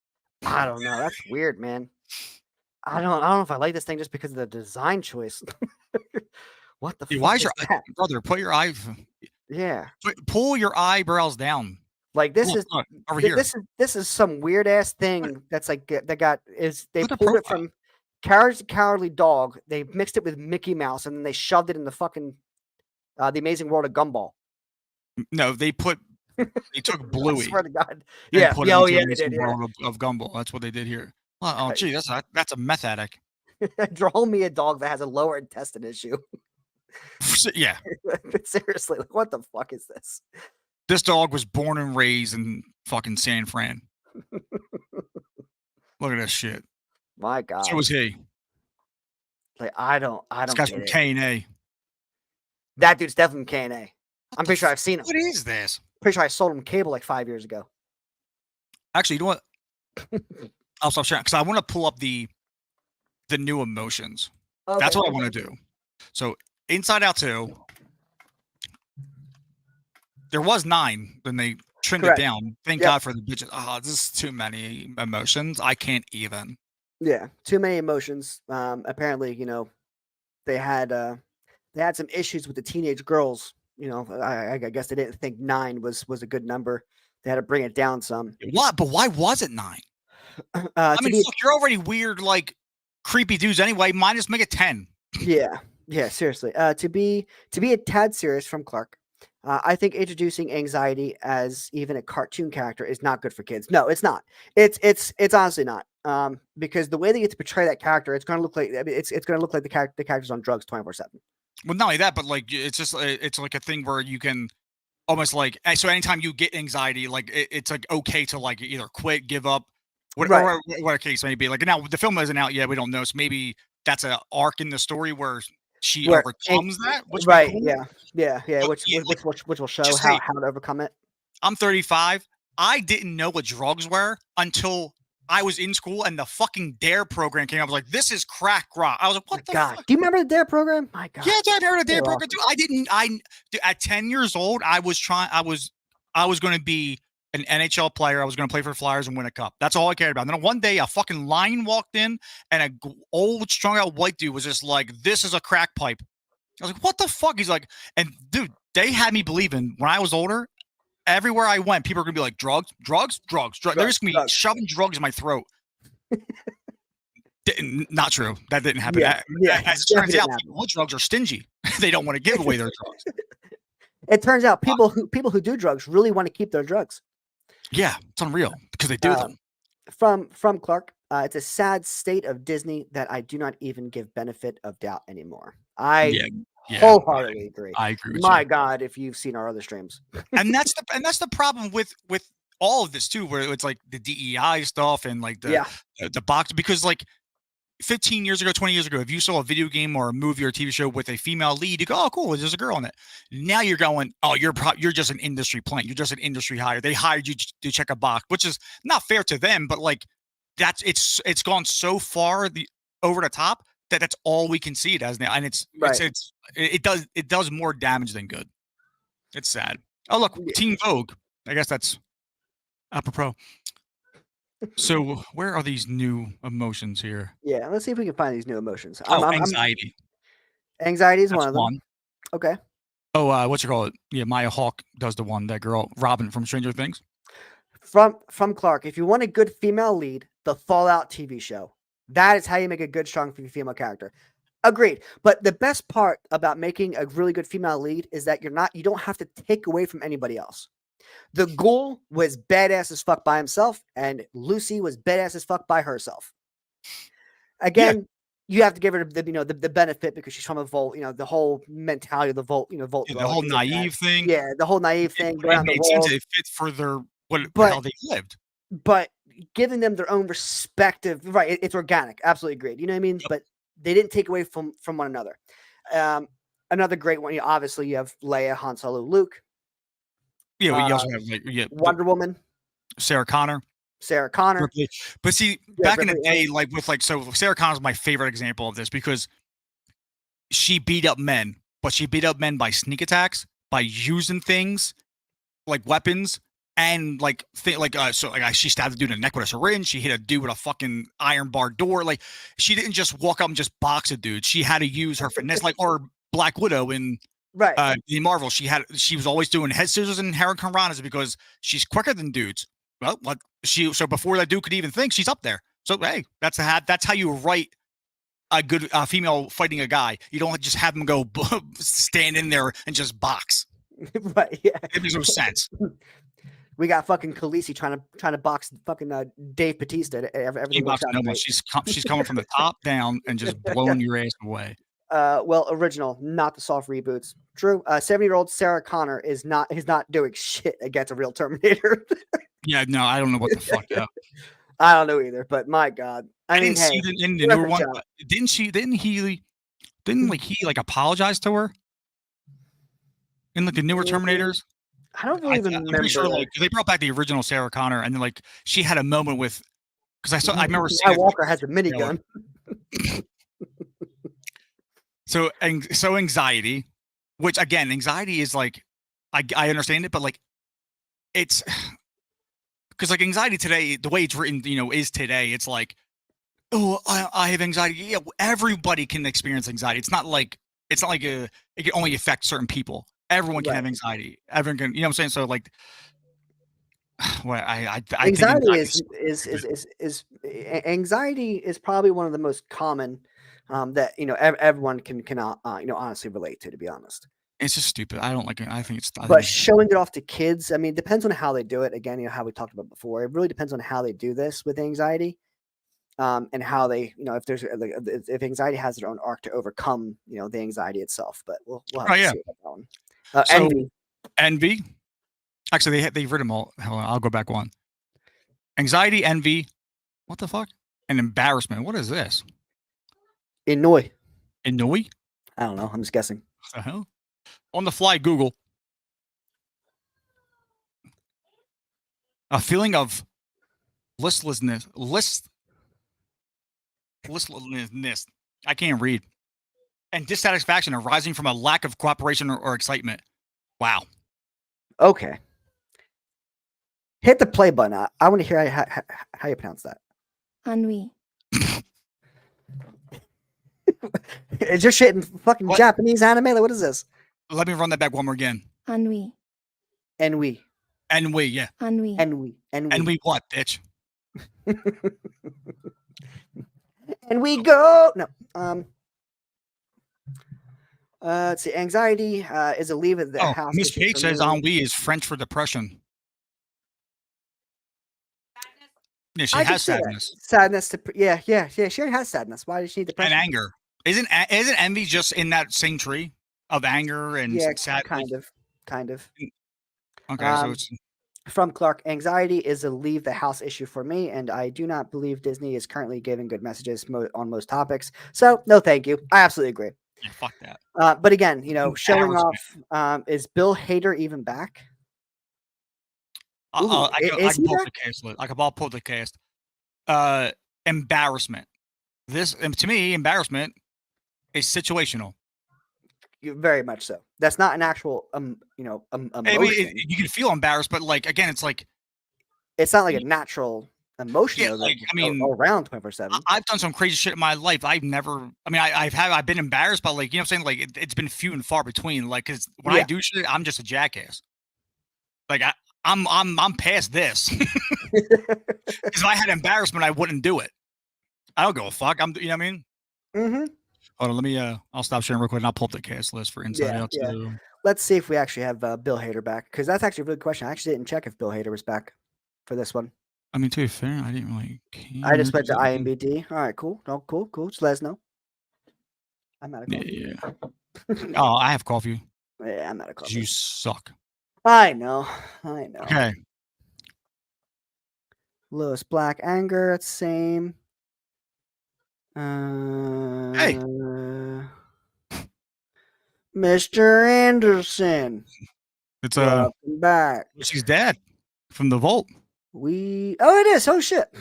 I don't know. That's weird, man. I don't know if I like this thing just because of the design choice. What the fuck? Why is your brother? Put your eye. Yeah. Pull your eyebrows down. Like this is over here. This is some weird ass thing that's like they pulled it from Courage the Cowardly Dog. They mixed it with Mickey Mouse and then they shoved it in the fucking the Amazing World of Gumball. No, they took Bluey. I swear to God. And Yeah. put Yeah. it Yeah. into the They did, world of Gumball. That's what they did here. Oh, gee, that's a meth addict. Draw me a dog that has a lower intestine issue. Yeah. Seriously, like, what the fuck is this? This dog was born and raised in fucking San Fran. Look at this shit. My God. So was he. Like I don't. This guy's from K&A. That dude's definitely from K&A. I'm pretty sure I've seen him. What is this? Pretty sure I sold him cable like 5 years ago. Actually, you know what? I'll stop sharing because I want to pull up the new emotions. Okay, that's what I want to do. So Inside Out 2. There was 9, then they trimmed it down. Thank God for the bitches. Oh, this is too many emotions. I can't even. Yeah, too many emotions. Apparently, they had some issues with the teenage girls I guess they didn't think 9 was a good number. They had to bring it down some. What? But why was it 9? I mean, look, you're already weird, like creepy dudes anyway. Minus make it 10. Yeah, seriously. To be a tad serious from Clark, I think introducing anxiety as even a cartoon character is not good for kids. No, it's not. It's honestly not. Because the way they get to portray that character, it's going to look like it's going to look like the character's on drugs 24/7. Well, not only that, but like it's just it's like a thing where you can almost like so anytime you get anxiety, like it's like okay to like either quit, give up, whatever what case may be. Like now the film isn't out yet, we don't know. So maybe that's an arc in the story where she overcomes that. Which right? cool. Yeah. But Which will show say, how to overcome it. I'm 35. I didn't know what drugs were until I was in school and the fucking DARE program came out. I was like, this is crack rock. I was like, what the fuck? Do you remember the DARE program? My God. Yeah, I heard of the DARE program too. At 10 years old, I was going to be an NHL player. I was going to play for Flyers and win a cup. That's all I cared about. And then one day a fucking lion walked in and an old strung out white dude was just like, this is a crack pipe. I was like, what the fuck? He's like, and dude, they had me believing when I was older, everywhere I went, people are going to be like, drugs. They're just going to be shoving drugs in my throat. Not true. That didn't happen. As it turns out, people with drugs are stingy. They don't want to give away their drugs. It turns out people who do drugs really want to keep their drugs. Yeah, it's unreal because they do them. From Clark, it's a sad state of Disney that I do not even give benefit of doubt anymore. I wholeheartedly agree. I agree with My you. God, if you've seen our other streams, and that's the problem with all of this too, where it's like the DEI stuff and like the box, because like 15 years ago, 20 years ago, if you saw a video game or a movie or a TV show with a female lead, you go, oh, cool, there's a girl in it. Now you're going, oh, you're just an industry plant. You're just an industry hire. They hired you to check a box, which is not fair to them, but like it's gone so far over the top that's all we can see it as now. And it does more damage than good. It's sad. Oh, look, Teen Vogue. I guess that's apropos. So where are these new emotions here? Yeah, let's see if we can find these new emotions. Anxiety. Anxiety is one of them. Okay. Oh, what's it called? Yeah, Maya Hawke does the one, that girl, Robin from Stranger Things. From Clark, if you want a good female lead, the Fallout TV show. That is how you make a good, strong female character. Agreed. But the best part about making a really good female lead is that you don't have to take away from anybody else. The Ghoul was badass as fuck by himself, and Lucy was badass as fuck by herself. Again, you have to give her the benefit because she's from a Volt. The whole mentality of the Volt. Volt. The whole naive thing. Yeah, the whole naive thing. It seems to fit for how they lived. But giving them their own respective, right? It's organic. Absolutely agreed. You know what I mean? Yep. But they didn't take away from one another. Another great one. Obviously, you have Leia, Han Solo, Luke. Yeah, we also have Wonder Woman, Sarah Connor. But see, back in the day, so Sarah Connor's my favorite example of this because she beat up men, but she beat up men by sneak attacks, by using things like weapons, and she stabbed a dude in the neck with a syringe. She hit a dude with a fucking iron bar door. Like, she didn't just walk up and just box a dude. She had to use her finesse, or Black Widow in the Marvel. She was always doing head scissors and hurricanranas because she's quicker than dudes. Well, so before that dude could even think, she's up there. So hey, that's how you write a good female fighting a guy. You don't just have them go stand in there and just box. Right? Yeah, it makes no sense. We got fucking Khaleesi trying to box fucking Dave Bautista. Everything works out great. She's coming from the top down and just blowing your ass away. Original, not the soft reboots. True. 70-year-old Sarah Connor is not doing shit against a real Terminator. Yeah, no, I don't know what the fuck. I don't know either. But my God, I mean, see in the newer one. Didn't he apologize to her in the newer Terminators? I don't really remember. I'm pretty sure they brought back the original Sarah Connor, and then she had a moment with because I remember seeing Walker has a minigun. So anxiety, which again, anxiety is I understand it, but it's because anxiety today, the way it's written, is today. It's oh, I have anxiety. Yeah, everybody can experience anxiety. It's not like it can only affect certain people. Everyone can Right. have anxiety. Everyone can, you know what I'm saying? So like, well, I think Anxiety anxiety anxiety is probably one of the most common that everyone can honestly relate to be honest. it's just stupid. I don't like it. I think But it's showing it off to kids, I mean, depends on how they do it. Again, how we talked about before, it really depends on how they do this with anxiety, and how they, if there's like, if anxiety has their own arc to overcome, the anxiety itself. But we'll have oh to yeah. see about that one. So Envy. envy. Actually, they've written them all. Hold on, I'll go back one. Anxiety, envy. What the fuck? And embarrassment. What is this? Annoy. Annoy? I don't know. I'm just guessing. What the hell? On the fly, Google. A feeling of listlessness. Listlessness. I can't read. And dissatisfaction arising from a lack of cooperation or excitement. Wow. Okay. Hit the play button. I want to hear how you pronounce that. Ennui. Is your shit in fucking What? Japanese anime? Like, what is this? Let me run that back one more again. Ennui. Ennui. Ennui, yeah. Ennui. Ennui. Ennui. Ennui what, bitch? And we go. No. Let's see. Anxiety is a leave at the Oh, house. Miss issue Page for says me. ennui is French for depression. Yeah, she I can has see that. sadness Sadness. Yeah. She already has sadness. Why does she need and depression? anger. Isn't envy just in that same tree of anger and Yeah, sad? kind of. Okay, so it's From Clark, anxiety is a leave the house issue for me, and I do not believe Disney is currently giving good messages on most topics. So, no, thank you. I absolutely agree. yeah, fuck that. But again, showing Embarrassment. off. Is Bill Hader even back? Ooh, I is can he pull up back? the cast list. I can pull the cast. Embarrassment. This to me, embarrassment is situational. Very much so. That's not an actual emotion. I mean, you can feel embarrassed, but like again, it's like It's not like a natural emotion yeah, though. like I mean, around 24/7. I've done some crazy shit in my life. I've never. I mean, I've been embarrassed, but like you know, what I'm saying like it's been few and far between. Like, cause when I Yeah. do shit, I'm just a jackass. Like I'm past this. Because if I had embarrassment, I wouldn't do it. I don't give a fuck. You know what I mean? Mm-hmm. Hold on, let me. I'll stop sharing real quick, and I'll pull up the cast list for Inside Out Yeah. too. Let's see if we actually have Bill Hader back, because that's actually a really good question. I actually didn't check if Bill Hader was back for this one. I mean, to be fair, I didn't really care. I just went to IMDb. All right, cool. No, cool. Just let us know. I'm out of Yeah. coffee. Oh, I have coffee. Yeah, I'm out of coffee. You suck. I know. Okay. Lewis Black Anger, it's same. Hey. Mr. Anderson. It's welcome back. She's dead from the vault. Oh, it is. Oh shit.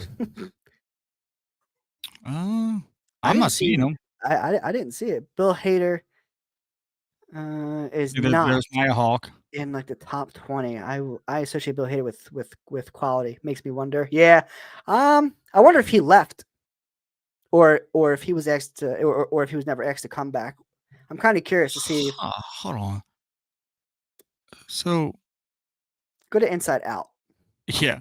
I'm not seeing him. I didn't see it. Bill Hader is not There's Maya Hawk in like the top 20. I associate Bill Hader with quality. Makes me wonder. Yeah. I wonder if he left, or if he was asked to, or if he was never asked to come back. I'm kind of curious to see. Hold on. So go to Inside Out. Yeah.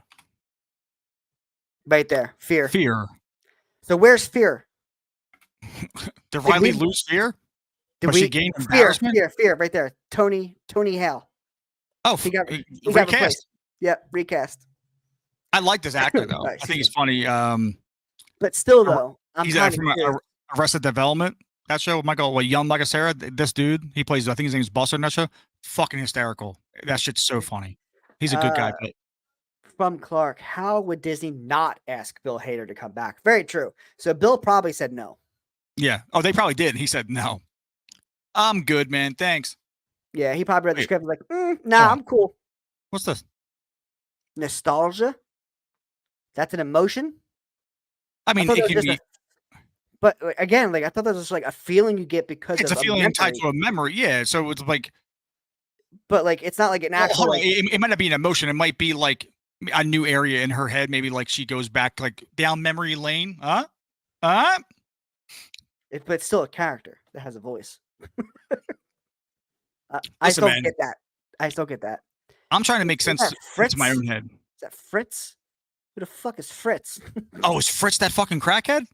Right there. Fear. So where's Fear? Did Riley lose Fear? Did she gain embarrassment? Fear, right there. Tony Hale. Oh, he got recast. replaced. Yep, recast. I like this actor though. I think he's funny. But still though, he's from Arrested Development. That show, young Michael Cera. This dude, he plays. I think his name is Buster in that show. Fucking hysterical. That shit's so funny. He's a good guy. But from Clark, how would Disney not ask Bill Hader to come back? Very true. So Bill probably said no. Yeah. Oh, they probably did. He said no. I'm good, man. Thanks. Yeah, he probably read the script like, nah, I'm cool. What's this? Nostalgia? That's an emotion? I mean, it can be. But again, like I thought that was just like a feeling you get because it's of a feeling tied to a memory. Yeah. So it's like. But like, it's not like an actual. It might not be an emotion. It might be like a new area in her head. Maybe like she goes back like down memory lane. But it's still a character that has a voice. I Listen, still man. get that. I still get that. I'm trying to make Is sense that into my Fritz? own head. Is that Fritz? Who the fuck is Fritz? Oh, is Fritz that fucking crackhead?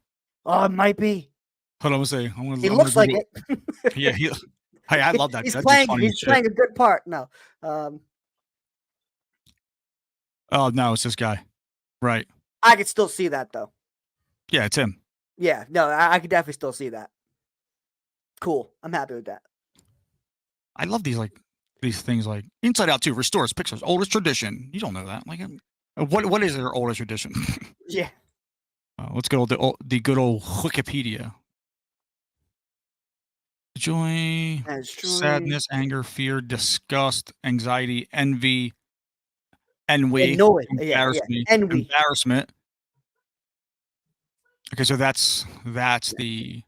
Oh, it might be. Hold on, let's see. I'm He gonna looks like Google it. Yeah, hey, I love that. He's That dude's playing. funny as He's shit. playing a good part. No. Oh no, it's this guy. Right. I could still see that though. Yeah, it's him. Yeah. No, I could definitely still see that. Cool. I'm happy with that. I love these things like Inside Out 2 restores Pixar's oldest tradition. You don't know that. Like, what is their oldest tradition? Yeah. Let's go to the good old Wikipedia. Joy, sadness, anger, fear, disgust, anxiety, envy, ennui, embarrassment, Envy. embarrassment. Okay, so that's the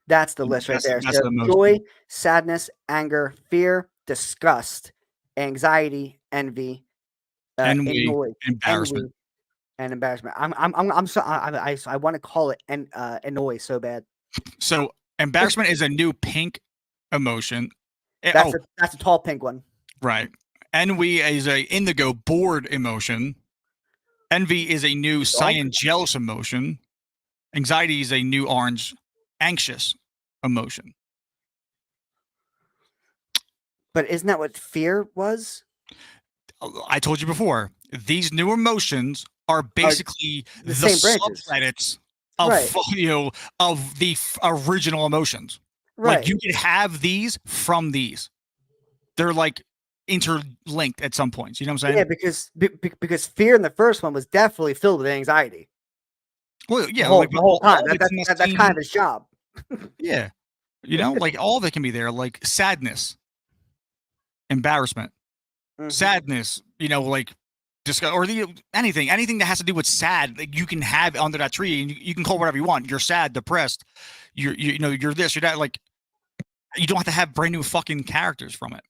list right that's, there. that's So the most joy, sadness, anger, fear, disgust, anxiety, envy, ennui, annoy, embarrassment. envy, and embarrassment. I want to call it annoy so bad. So embarrassment is a new pink emotion. That's a tall pink one. Right. Ennui is a indigo bored emotion. Envy is a new cyan jealous emotion. Anxiety is a new orange anxious emotion. But isn't that what fear was? I told you before, these new emotions are basically the same branches. subcredits of of the original emotions. Right. Like you could have these from these. They're like interlinked at some points. You know what I'm saying? Yeah, because fear in the first one was definitely filled with anxiety. Well, yeah, the whole time. That's kind of his job. Yeah. You know, like all of it can be there, like sadness, embarrassment, sadness, you know, like disgust, or anything that has to do with sad, like you can have under that tree and you can call whatever you want. You're sad, depressed, you know, you're this, you're that, like you don't have to have brand new fucking characters from it.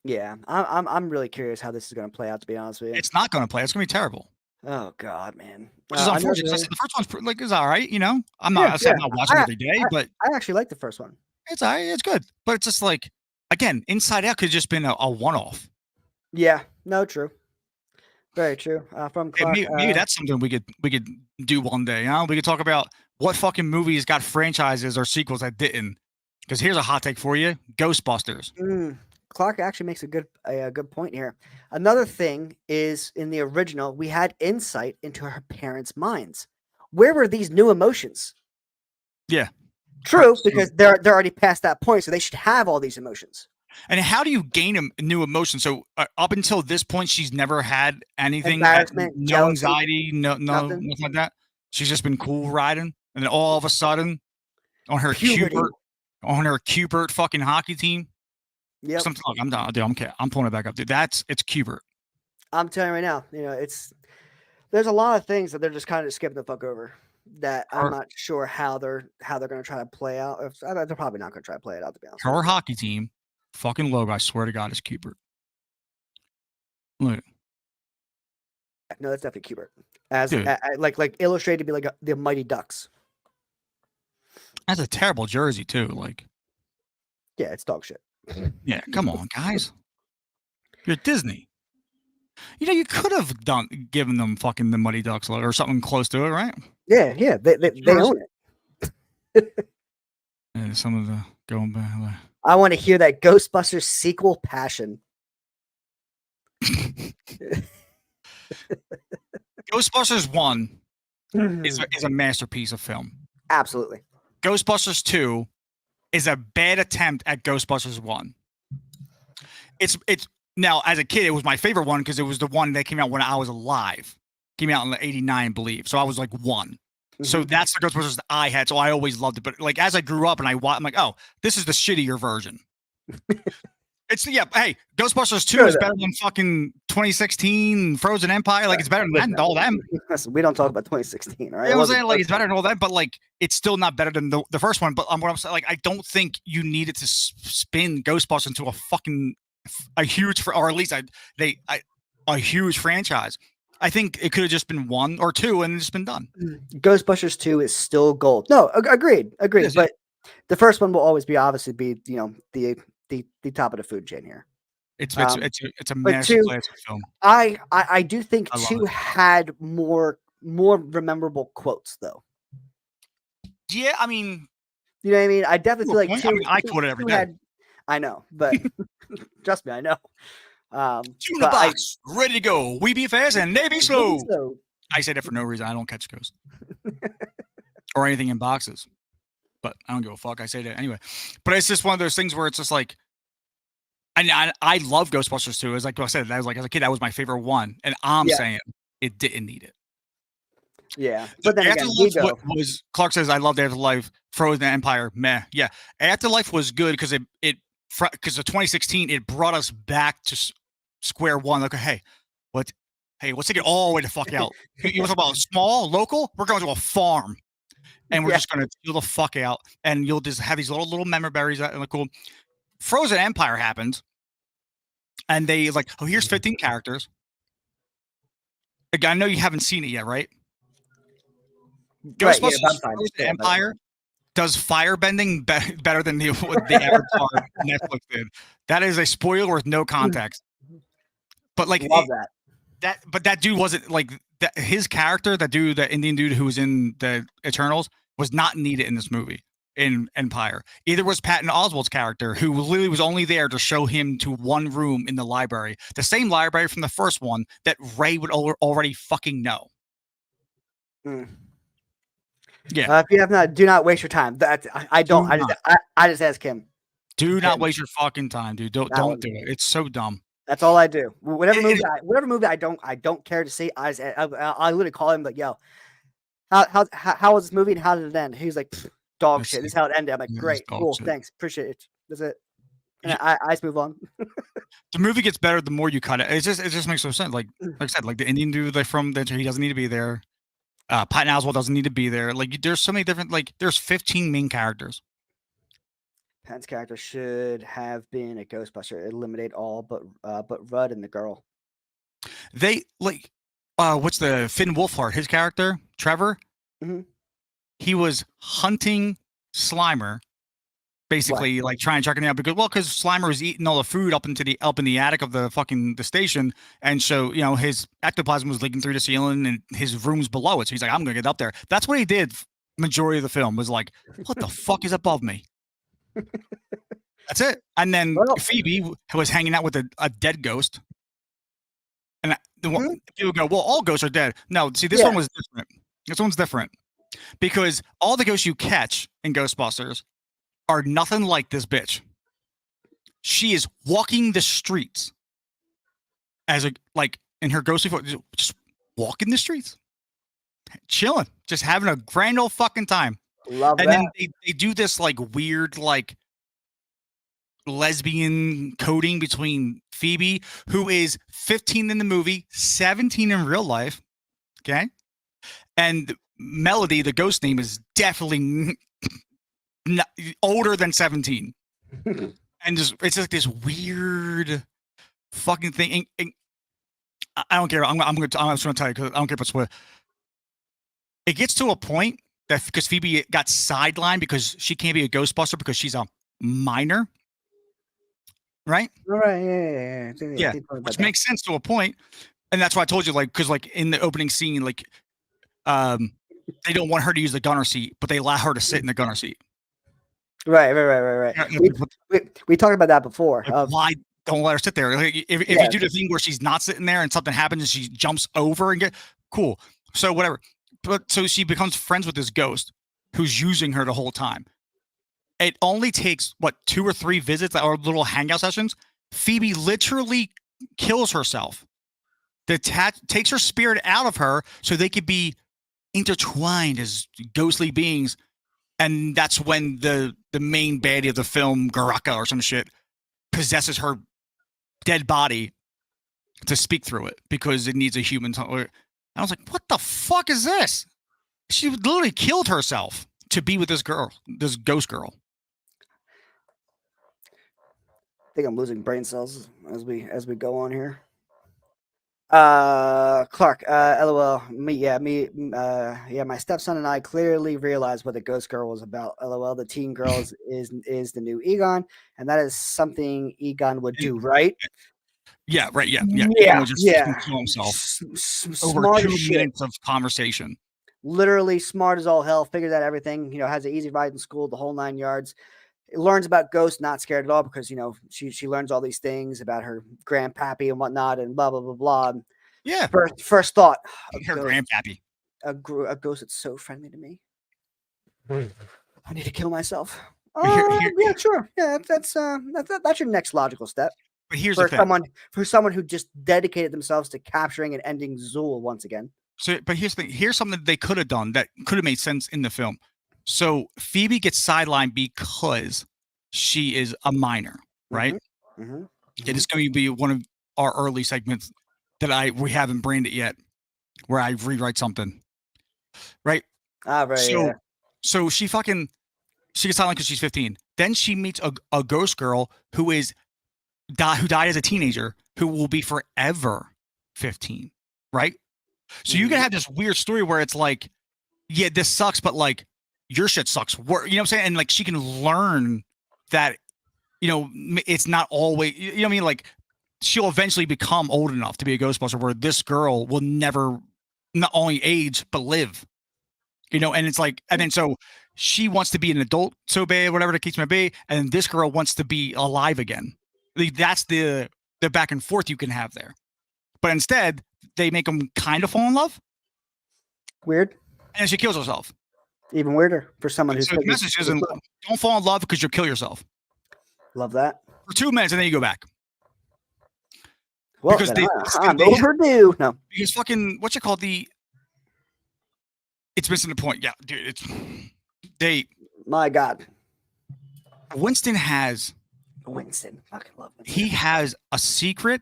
Yeah, I'm really curious how this is going to play out, to be honest with you. It's not going to play. It's going to be terrible. Oh God, man. Which is unfortunate. The first one's is all right, you know. I'm not watching every day, but I actually like the first one. It's all right. It's good, but it's just like again, Inside Out could have just been a one-off. Yeah. No, true. Very true. From Clark, maybe that's something we could do one day. You know, we could talk about what fucking movies got franchises or sequels that didn't. Because here's a hot take for you: Ghostbusters. Clark actually makes a good point here. Another thing is in the original, we had insight into her parents' minds. Where were these new emotions? Yeah, true, because they're already past that point, so they should have all these emotions. And how do you gain a new emotion? So up until this point, she's never had anything, embarrassment, no jealousy, anxiety, nothing like that. She's just been cool riding, and then all of a sudden, on her Cubert fucking hockey team. Yep. I'm done, dude. I'm pulling it back up, dude. It's Cubert. I'm telling you right now, you know, there's a lot of things that they're just kind of skipping the fuck over that I'm not sure how they're going to try to play out. They're probably not going to try to play it out, to be honest. Her hockey team, fucking logo, I swear to God, is Cubert. Look. No, that's definitely Cubert. As like illustrated to be like the Mighty Ducks. That's a terrible jersey too. Like, yeah, it's dog shit. Yeah, come on, guys. You're Disney. You know, you could have given them fucking the Mighty Ducks or something close to it, right? Yeah, they own it. And some of the going back. I want to hear that Ghostbusters sequel passion. Ghostbusters 1 is a masterpiece of film. Absolutely. Ghostbusters 2 is a bad attempt at Ghostbusters 1. It's now, as a kid, it was my favorite one because it was the one that came out when I was alive. Came out in '89, I believe. So I was like 1. So that's the Ghostbusters that I had. So I always loved it. But like as I grew up and I'm like, oh, this is the shittier version. Hey, Ghostbusters 2 is better than fucking 2016 Frozen Empire. Like it's better than all them. Listen, we don't talk about 2016. All right. I was saying like it's better than all that, but like it's still not better than the first one. But what I'm saying, like I don't think you needed to spin Ghostbusters into a huge, or at least a huge franchise. I think it could have just been 1 or 2 and it's been done. Ghostbusters 2 is still gold. No, agreed. Yes, but the first one will always be the the top of the food chain here. It's a but masterclass of film. I do think I love 2 it. had more memorable quotes though. Yeah, I mean, You know what I mean? I definitely feel like point. 2. I mean, I quote it every 2 day. had. I know, but trust me, I know. Two in the But box, ready to go. We be fast and they be slow. So, I say that for no reason. I don't catch ghosts or anything in boxes, but I don't give a fuck. I say that anyway. But it's just one of those things where it's just like, and I love Ghostbusters too. It's like I said, that was like as a kid, that was my favorite one, and I'm saying it didn't need it. Yeah, but then again, Afterlife was Clark says I loved Afterlife. Frozen Empire, meh. Yeah, Afterlife was good because because of 2016 it brought us back to square one. Like, hey, let's take it all the way the fuck out. You want to talk about small, local? We're going to a farm, and we're just going to chill the fuck out, and you'll just have these little member berries that are cool. Frozen Empire happened, and they like, oh, here's 15 characters. Again, I know you haven't seen it yet, right? Right, Ghostbusters Frozen Empire does firebending better than the Avatar Netflix did. That is a spoiler with no context. But like love that. But that dude wasn't like that. His character, that dude, that Indian dude who was in the Eternals, was not needed in this movie in Empire. Either was Patton Oswalt's character, who literally was only there to show him to one room in the library, the same library from the first one that Ray would already fucking know. Yeah. If you have not, do not waste your time. That I don't. I just ask him. Do not waste your fucking time, dude. Don't do it. It's so dumb. That's all I do. Whatever movie I don't care to see. I literally call him like, yo, how was this movie and how did it end? He's like, dog shit. This is how it ended. I'm like, great, cool, thanks, appreciate it. That's it. And I just move on. The movie gets better the more you cut it. It just makes no sense. Like I said, like the Indian dude from the he doesn't need to be there. Patton Oswalt doesn't need to be there. Like there's so many different there's 15 main characters. Patton's character should have been a Ghostbuster. Eliminate all but Rudd and the girl. They what's the Finn Wolfhard? His character Trevor. Mm-hmm. He was hunting Slimer, basically like trying to track him down because Slimer was eating all the food up in the attic of the station, and so his ectoplasm was leaking through the ceiling and his room's below it. So he's like, I'm gonna get up there. That's what he did. Majority of the film was like, what the fuck is above me? That's it. And then Phoebe was hanging out with a dead ghost, and people go, well, all ghosts are dead. No, see, this one was different. This one's different because all the ghosts you catch in Ghostbusters are nothing like this bitch. She is walking the streets as in her ghostly form, just walking the streets, chilling, just having a grand old fucking time. Love and that. Then they do this weird lesbian coding between Phoebe, who is 15 in the movie, 17 in real life, okay, and Melody, the ghost name, is definitely older than 17. And it's like this weird fucking thing. And I don't care. I'm just gonna tell you because I don't care if it's what. It gets to a point that because Phoebe got sidelined because she can't be a Ghostbuster because she's a minor, right? All right, yeah. Which makes sense to a point, and that's why I told you because in the opening scene, they don't want her to use the gunner seat, but they allow her to sit in the gunner seat. Right. We talked about that before. Why don't let her sit there? If you do the thing where she's not sitting there and something happens and she jumps over and cool. So whatever. But so she becomes friends with this ghost who's using her the whole time. It only takes 2 or 3 visits or little hangout sessions. Phoebe literally kills herself. Takes her spirit out of her so they could be intertwined as ghostly beings. And that's when the main baddie of the film, Garaka or some shit, possesses her dead body to speak through it because it needs a human. I was like, what the fuck is this? She literally killed herself to be with this girl, this ghost girl. I think I'm losing brain cells as we go on here. Clark, LOL. My stepson and I clearly realized what the Ghost Girl was about. LOL. The teen girl is the new Egon, and that is something Egon would do, right? Yeah, right. Yeah. Egon would just fucking kill himself over Smart as 2 shit. minutes of conversation. Literally smart as all hell. Figures out everything. Has an easy ride in school, the whole 9 yards. Learns about ghosts, not scared at all because she learns all these things about her grandpappy and whatnot, and blah blah blah blah. Yeah. First thought, Her grandpappy. a ghost that's so friendly to me. I need to kill myself. Here- Yeah, sure. Yeah, that's your next logical step But here's for the thing. someone who just dedicated themselves to capturing and ending Zool once again. So, but here's the thing. Here's something that they could have done that could have made sense in the film. So Phoebe gets sidelined because she is a minor, right? Mm-hmm. It is going to be one of our early segments that we haven't branded yet, where I rewrite something, right? Right. So she gets sidelined because she's 15. Then she meets a ghost girl who died as a teenager, who will be forever 15, right? So you can have this weird story where it's like, yeah, this sucks, but like your shit sucks. You know what I'm saying? And like she can learn that, it's not always, you know what I mean? Like she'll eventually become old enough to be a Ghostbuster where this girl will never not only age, but live, and it's like, and then so she wants to be an adult so bad, whatever the case may be. And this girl wants to be alive again. Like, that's the back and forth you can have there. But instead, they make them kind of fall in love. Weird. And she kills herself. Even weirder for someone who's. So the message isn't don't fall in love because you'll kill yourself. Love that. For 2 minutes and then you go back. Well, because I'm overdue. No. Because fucking what's it called? It's missing the point. Yeah, dude. My God. Winston. Fucking love Winston. He has a secret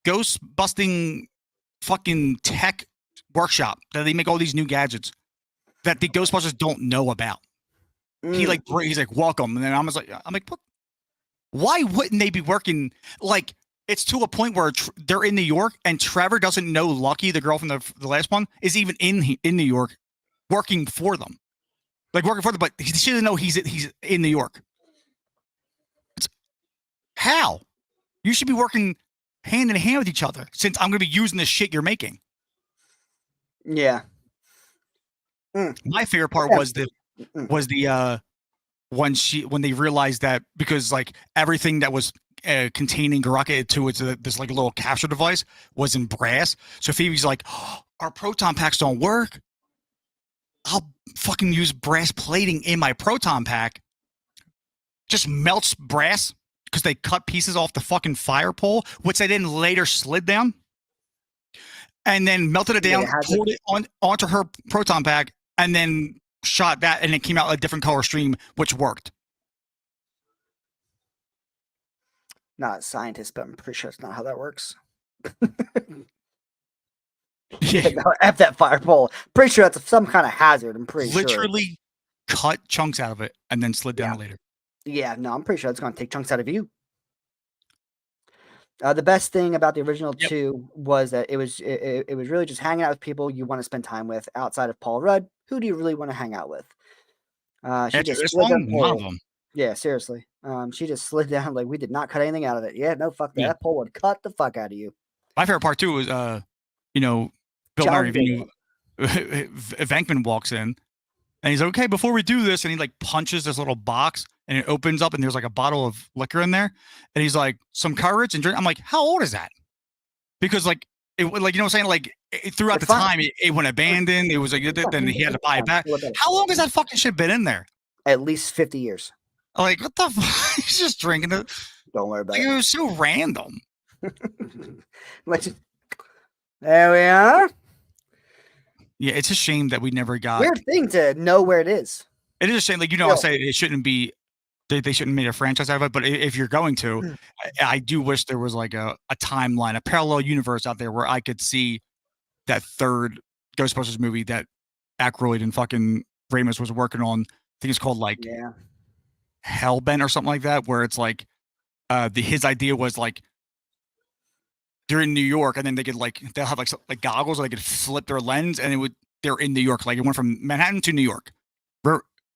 ghost busting fucking tech workshop that they make all these new gadgets that the Ghostbusters don't know about. He's like, welcome. And then I'm like, what? Why wouldn't they be working? Like, it's to a point where they're in New York and Trevor doesn't know Lucky, the girl from the last one, is even in New York working for them. Like working for them, but she doesn't know he's in New York. How? You should be working hand in hand with each other since I'm going to be using the shit you're making. Yeah. My favorite part was the when they realized that because like everything that was containing Garaka to this like little capture device was in brass. So Phoebe's like, our proton packs don't work. I'll fucking use brass plating in my proton pack. Just melts brass because they cut pieces off the fucking fire pole, which they then later slid down. And then melted it down, poured it onto her proton pack, and then shot that, and it came out a different color stream, which worked. Not a scientist, but I'm pretty sure it's not how that works. Yeah, no, F that fire pole. Pretty sure that's some kind of hazard. I'm pretty literally cut chunks out of it and then slid down later. Yeah, no, I'm pretty sure it's going to take chunks out of you. The best thing about the original two was that it was really just hanging out with people you want to spend time with outside of Paul Rudd. Who do you really want to hang out with? She just slid down none of them. Yeah, seriously. She just slid down like we did not cut anything out of it. Yeah, no, fuck that. That pole would cut the fuck out of you. My favorite part too was Bill Murray Venkman walks in and he's like, okay, before we do this, and he like punches this little box and it opens up and there's like a bottle of liquor in there, and he's like, some courage and drink. I'm like, how old is that? Because like it, like you know what I'm saying, like throughout the time it went abandoned. It was like then he had to buy it back. How long has that fucking shit been in there? At least 50 years. Like what the fuck? He's just drinking it. Don't worry about it. It was so random. There we are. Yeah, it's a shame that we never got. Weird thing to know where it is. It is a shame. Like, I say it shouldn't be, they shouldn't make a franchise out of it. But if you're going to, I do wish there was like a timeline, a parallel universe out there where I could see that third Ghostbusters movie that Aykroyd and fucking Ramis was working on. I think it's called like Hellbent or something like that, where it's like his idea was like they're in New York, and then they'll have like goggles, or they could flip their lens, and they're in New York. Like it went from Manhattan to New York.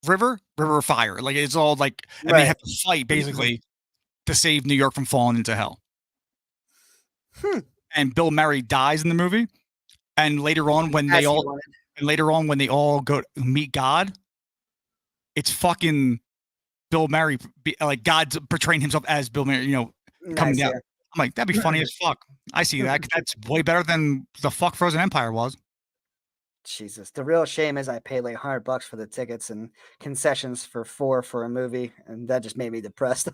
River fire. Like it's all like, and they have to fight basically to save New York from falling into hell. And Bill Murray dies in the movie, and later on when they all go meet God, it's fucking Bill Murray, like God's portraying himself as Bill Murray, coming down. Yeah. I'm like, that'd be funny as fuck. I see that. That's way better than the fuck Frozen Empire was. Jesus, the real shame is I paid like $100 for the tickets and concessions for 4 for a movie, and that just made me depressed.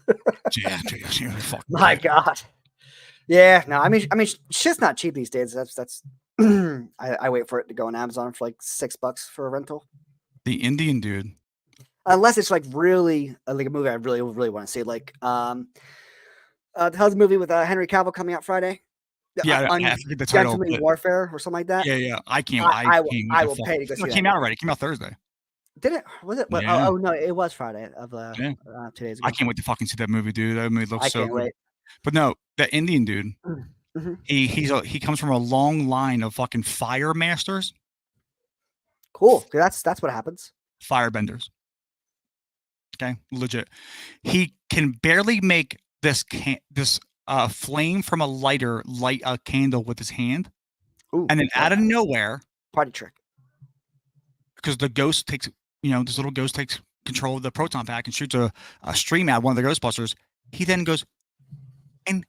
Yeah, fuck. My God. Yeah, no, I mean, shit's not cheap these days. That's. I wait for it to go on Amazon for like $6 for a rental. The Indian dude. Unless it's like really like a movie I really want to see, like the hell's the movie with Henry Cavill coming out Friday? Yeah, I forget the title. Warfare or something like that. Yeah. I can't. I will pay to go see it. Came out already. It came out Thursday. Did it? Was it? Yeah. Oh no, it was Friday of 2 days ago. I can't wait to fucking see that movie, dude. That movie looks so good. Wait. But no, that Indian dude, he comes from a long line of fucking fire masters. Cool. That's what happens. Firebenders. Okay, legit. He can barely make this flame from a lighter light a candle with his hand. Ooh, and then out of nowhere, party trick. Because the ghost takes, this little ghost takes control of the proton pack and shoots a stream at one of the Ghostbusters. He then goes and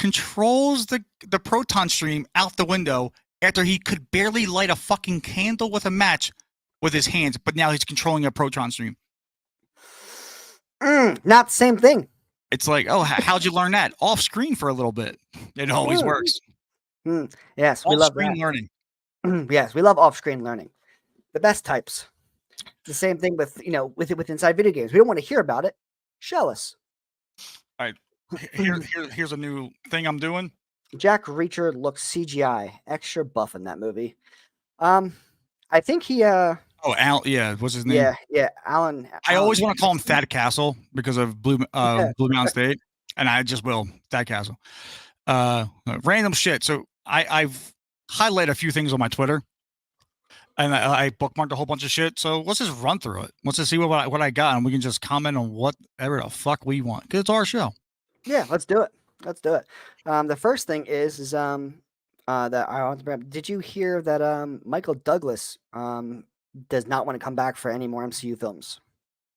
controls the proton stream out the window after he could barely light a fucking candle with a match with his hands, but now he's controlling a proton stream. Not the same thing. It's like, oh, how'd you learn that? Off screen for a little bit. It always works. Yes, we love that. Learning. Yes, we love off-screen learning. The best types. The same thing with with inside video games. We don't want to hear about it. Show us. All right. Here's a new thing I'm doing. Jack Reacher looks CGI, extra buff in that movie. I think he Oh, Al, yeah, what's his name? Yeah, Alan. I always want to call him Thad Castle because of Blue Mountain State, and I just will Thad Castle. Random shit. So I've highlighted a few things on my Twitter, and I bookmarked a whole bunch of shit. So let's just run through it. Let's just see what I got, and we can just comment on whatever the fuck we want because it's our show. Yeah, let's do it. The first thing is that I want to bring up. Did you hear that Michael Douglas does not want to come back for any more MCU films?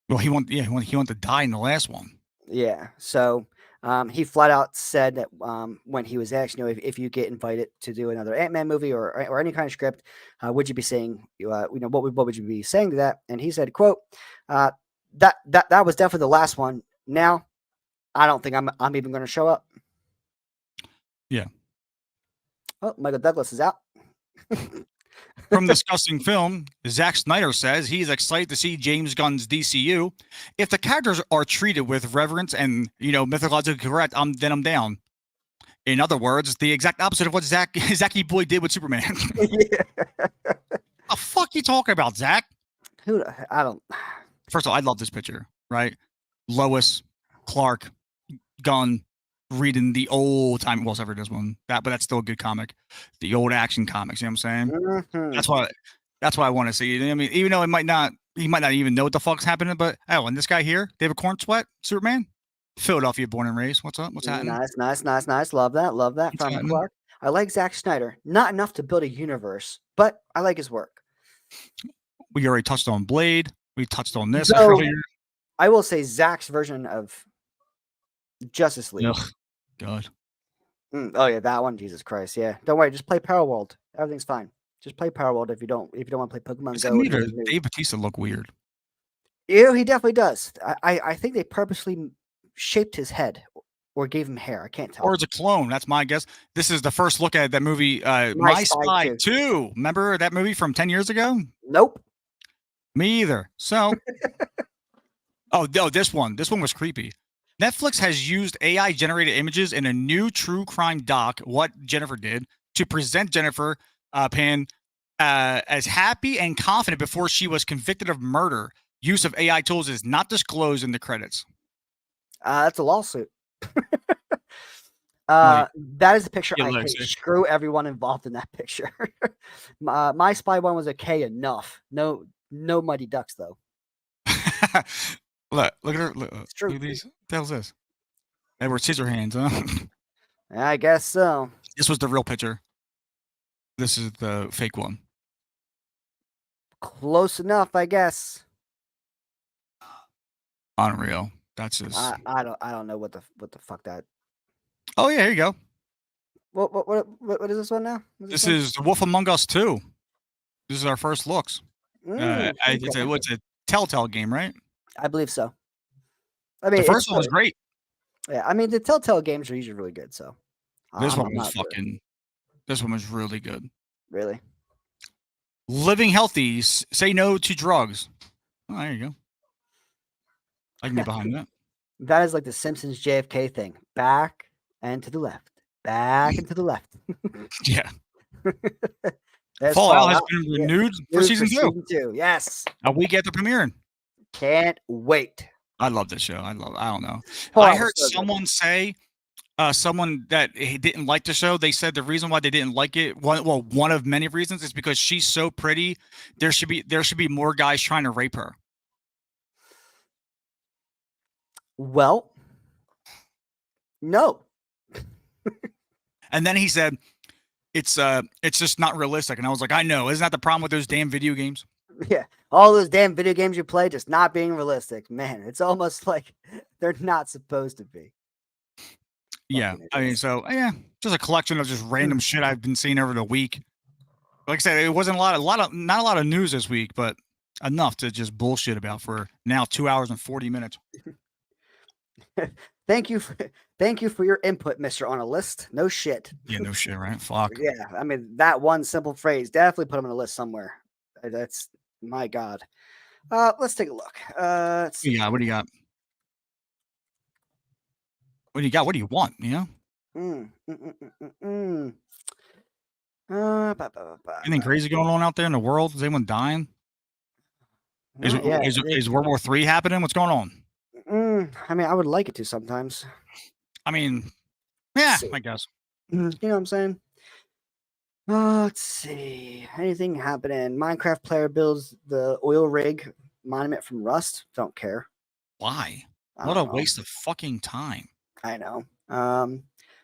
Well, he wanted to die in the last one. Yeah, so he flat out said that when he was asked, if you get invited to do another Ant-Man movie or any kind of script, would you be saying, what would you be saying to that? And he said, "quote that was definitely the last one. Now, I don't think I'm even going to show up." Yeah. Oh, Michael Douglas is out. From discussing film, Zack Snyder says he's excited to see James Gunn's DCU. If the characters are treated with reverence and mythologically correct, then I'm down. In other words, the exact opposite of what Zacky Boy did with Superman. The fuck you talking about, Zach? I don't. First of all, I love this picture, right? Lois, Clark, Gunn, reading the old time. Well, except for this one, but that's still a good comic. The old action comics. You know what I'm saying? Mm-hmm. That's what I want to see. I mean, even though he might not even know what the fuck's happening. But and this guy here, David Corn Sweat, Superman, Philadelphia, born and raised. What's up? What's happening? Nice. Love that. From Clark. I like Zack Snyder. Not enough to build a universe, but I like his work. We already touched on Blade. We touched on this so, earlier. I will say Zack's version of Justice League. Ugh, God. Oh yeah, that one. Jesus Christ. Yeah. Don't worry. Just play Power World. Everything's fine. Just play Power World if you don't want to play Pokemon Go. Dave Bautista look weird. He definitely does. I think they purposely shaped his head or gave him hair. I can't tell. Or it's a clone. That's my guess. This is the first look at that movie, My Spy 2. Remember that movie from 10 years ago? Nope. Me either. So, this one was creepy. Netflix has used AI generated images in a new true crime doc, What Jennifer Did, to present Jennifer Pan as happy and confident before she was convicted of murder. Use of AI tools is not disclosed in the credits. That's a lawsuit. That is a picture Yeah, I look, hate. see? Screw everyone involved in that picture. My spy one was okay enough. No Mighty Ducks though. Look at her. Look It's true. at these. What the hell's this? Edward Scissorhands, huh? I guess so. This was the real picture. This is the fake one. Close enough, I guess. Unreal. That's just. I don't know what the fuck that. Oh yeah, here you go. What is this one now? This is The Wolf Among Us 2. This is our first looks. It's a Telltale game, right? I believe so. I mean, the first one was great. Yeah, I mean the Telltale games are usually really good. So this one was fucking. This one was really good. Really. Living healthy. Say no to drugs. Oh, there you go. I can get behind that. That is like the Simpsons JFK thing. Back and to the left. Back and to the left. Yeah. Fallout has been renewed for season 2. Yes. A week after premiering. Can't wait. I love this show. I don't know. Fallout I heard so someone say, someone that didn't like the show, they said the reason why they didn't like it, one of many reasons, is because she's so pretty. There should be more guys trying to rape her. Well, no. And then he said, it's just not realistic. And I was like, I know. Isn't that the problem with those damn video games? Yeah. All those damn video games you play just not being realistic. Man, it's almost like they're not supposed to be. Yeah. I mean, so yeah, just a collection of just random shit I've been seeing over the week. Like I said, it wasn't not a lot of news this week, but enough to just bullshit about for now 2 hours and 40 minutes. Thank you for your input, Mr. On a List. No shit. Yeah, no shit, right? Fuck. Yeah, I mean that one simple phrase definitely put him on a list somewhere. That's my God. Let's take a look. Let's see. Yeah, what do you got? What do you got? What do you want? You know? Anything crazy going on out there in the world? Is anyone dying? Is World War III happening? What's going on? I mean, I would like it to sometimes. I mean, yeah, I guess. You know what I'm saying? Let's see. Anything happening? Minecraft player builds the oil rig monument from Rust. Don't care. Why? What a waste of fucking time. I know.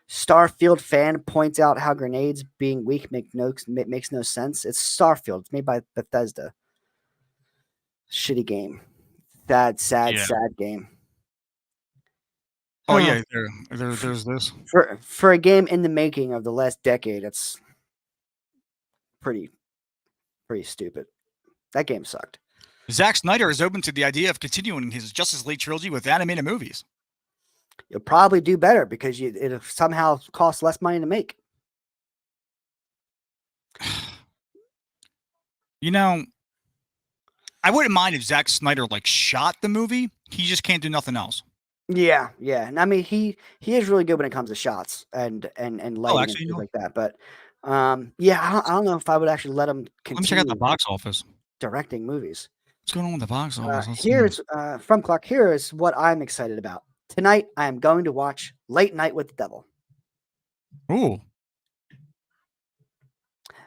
Starfield fan points out how grenades being weak makes no sense. It's Starfield. It's made by Bethesda. Shitty game. Sad game. Oh yeah, there's this. For a game in the making of the last decade, it's pretty stupid. That game sucked. Zack Snyder is open to the idea of continuing his Justice League trilogy with animated movies. You'll probably do better because it'll somehow cost less money to make. You know, I wouldn't mind if Zack Snyder shot the movie. He just can't do nothing else. Yeah. And I mean, he is really good when it comes to shots and lighting and things like that. But yeah, I don't know if I would actually let him continue. Let me check out the box office. Directing movies. What's going on with the box office? Here's from Clark. Here is what I'm excited about. Tonight, I am going to watch Late Night with the Devil. Ooh.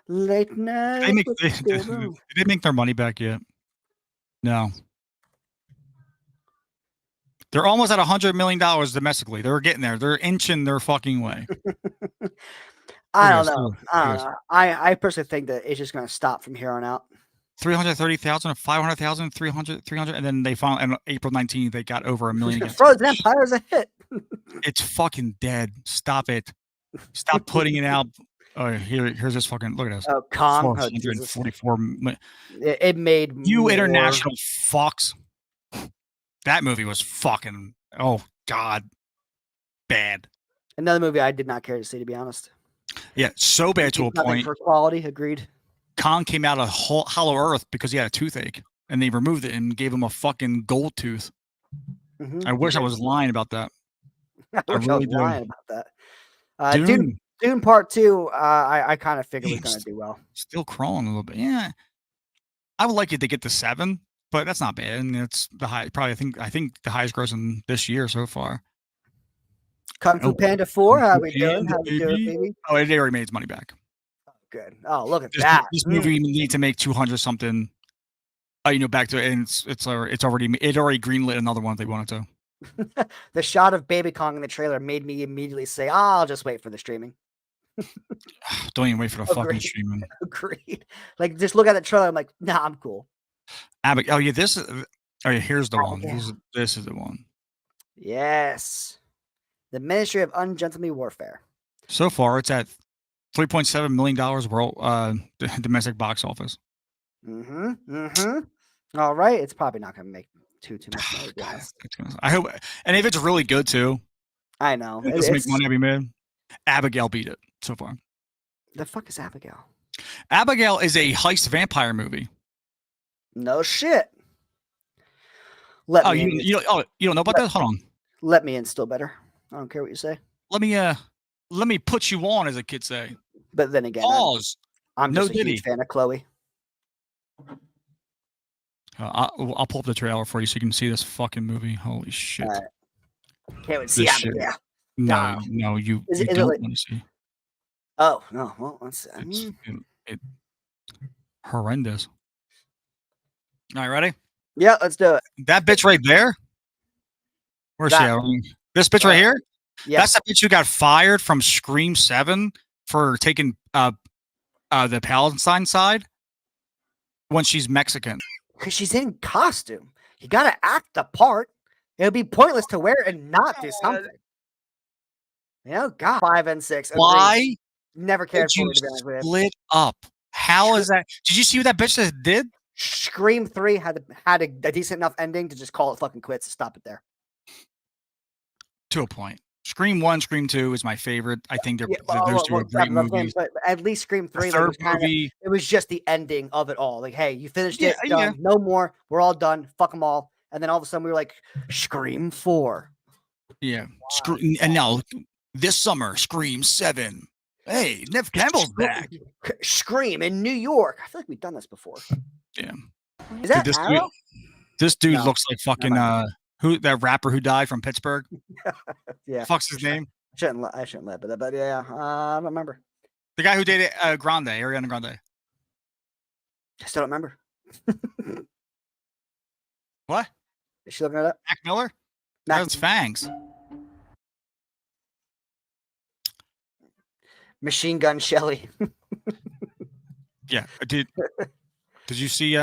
Late Night. Did they make their money back yet? No. They're almost at $100 million domestically. They're getting there. They're inching their fucking way. I don't know. I personally think that it's just going to stop from here on out. 330,000, 500,000, 300, and then they found on April 19th they got over 1 million. Frozen Empire is a hit. It's fucking dead. Stop it. Stop putting it out. Oh, here's this fucking look at this. Oh, Kong. 444. It made you more. International fucks. That movie was fucking god bad. Another movie I did not care to see, to be honest. Yeah, so bad to a point. For quality, agreed. Kong came out of Hollow Earth because he had a toothache, and they removed it and gave him a fucking gold tooth. Mm-hmm. I wish I was lying about that. I really was lying about that. Dune Part 2, I kind of figured was going to do well. Still crawling a little bit. Yeah, I would like it to get to 7, but that's not bad, and it's the high. Probably I think the highest grossing this year so far. Kung Fu Oh, Panda 4. How Kung we Fu doing? Panda, How we doing, baby? Oh, it already made its money back. Good. Oh, look at This, that. this movie need to make 200 something. Back to it, and it's already greenlit another one if they wanted to. The shot of Baby Kong in the trailer made me immediately say, I'll just wait for the streaming. Don't even wait for the fucking Agreed. streaming. Agreed. Like, just look at the trailer. I'm like, nah, I'm cool. Oh yeah, this is. Oh yeah, here's the one. Abigail. This is the one. Yes. The Ministry of Ungentlemanly Warfare. So far, it's at $3.7 million world domestic box office. All right. It's probably not going to make too much money. God, I hope, and if it's really good too, I know. it doesn't make money every man. Abigail beat it so far. The fuck is Abigail? Abigail is a heist vampire movie. No shit. You don't know about that? Hold on. Let me in still better. I don't care what you say. Let me put you on, as the kids say. But then again, Pause. I'm just a huge fan of Chloe. I'll pull up the trailer for you so you can see this fucking movie. Holy shit! Right. Can't wait to see Abigail. No, you don't want to see. Oh no! Well, let's. It's horrendous. All right, ready? Yeah, let's do it. That bitch right there. Where's she at? This bitch right here? Yeah. That's the bitch who got fired from Scream 7 for taking the Palestine side when she's Mexican. Because she's in costume. You gotta act the part. It would be pointless to wear it and not do something. God. 5 and 6. Why? Never cared for you it, to be honest with you. split up? How is that? Did you see what that bitch did? Scream 3 had a decent enough ending to just call it fucking quits to stop it there. To a point. Scream 1, Scream 2 is my favorite. I think those two are great movies. But at least Scream 3, third movie, it was just the ending of it all. Like, hey, you finished it, done. Yeah. No more. We're all done. Fuck them all. And then all of a sudden we were like, Scream 4. Yeah. Wow. And now this summer, Scream 7. Hey, Nev Campbell's back. Scream in New York. I feel like we've done this before. Yeah. Is that Arrow? This dude looks like fucking that rapper who died from Pittsburgh. Yeah. Fuck's his name? I shouldn't laugh at that, but yeah, I don't remember. The guy who dated Ariana Grande. I still don't remember. What? Is she looking it up? Mac Miller? That's fangs. Machine Gun Shelly. Yeah. Did you see you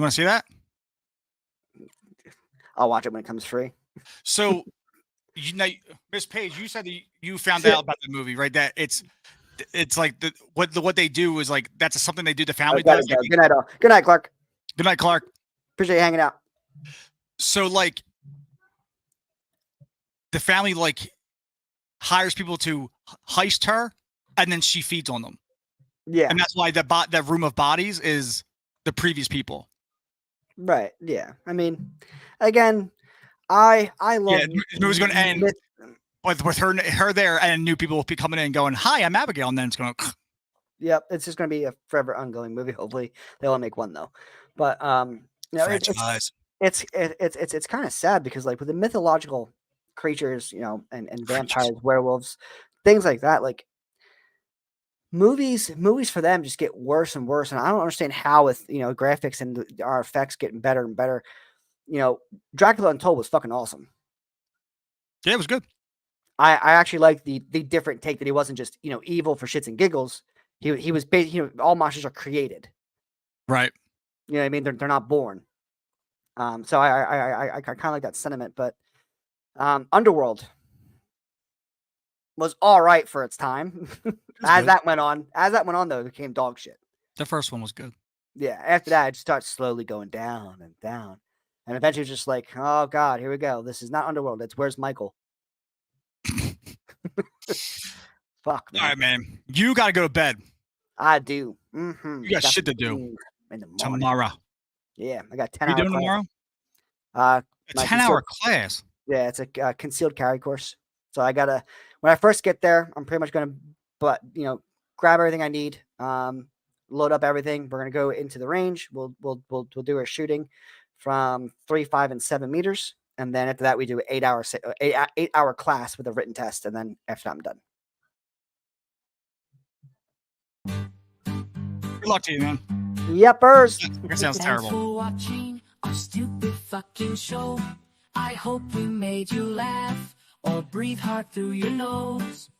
want to see that? I'll watch it when it comes free. So Miss Page, you said that you found out about the movie, right? That it's like what they do is like that's something they do. The family does. Go. Good night, all. Good night, Clark. Good night, Clark. Appreciate you hanging out. So like the family like hires people to heist her, and then she feeds on them. Yeah, and that's why that room of bodies is the previous people. Right. Yeah. I mean, again, I love. Yeah, the movie's going to end with her there, and new people will be coming in and going, "Hi, I'm Abigail," and then it's going to. Yep, it's just going to be a forever ongoing movie. Hopefully, they will make one though. But it's kind of sad because like with the mythological creatures, and vampires, werewolves, things like that, like movies for them just get worse and worse, and I don't understand how with graphics and our effects getting better and better. Dracula Untold was fucking awesome. Yeah, it was good. I actually like the different take that he wasn't just evil for shits and giggles. He was all monsters are created, right? You know what I mean? They're not born. So I kind of like that sentiment, but Underworld was all right for its time. As that went on, though, it became dog shit. The first one was good. Yeah, after that, it starts slowly going down and down, and eventually, it's just like, oh god, here we go. This is not Underworld. It's Where's Michael? Fuck, man. All right, man. You got to go to bed. I do. Mm-hmm. You got shit to do in the morning. Tomorrow. Yeah, I got 10 hours. You doing tomorrow? A 10-hour class. Yeah, it's a concealed carry course. So I gotta. When I first get there, I'm pretty much gonna, grab everything I need, load up everything. We're gonna go into the range. We'll do our shooting from 3, 5, and 7 meters, and then after that we do 8-hour class with a written test, and then after that, I'm done. Good luck to you, man. Yepers. That sounds terrible. For watching our stupid fucking show. I hope we made you laugh or breathe hard through your nose.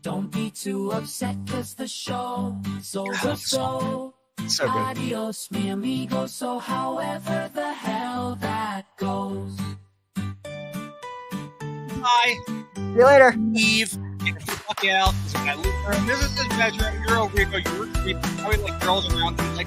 Don't be too upset, cause the show is over. So So good. adios, mi amigo. So however the hell that goes. Bye. See you later. Leave. Get the fuck out. This is my living room. This is his bedroom. You're over here. You're probably like girls around. Like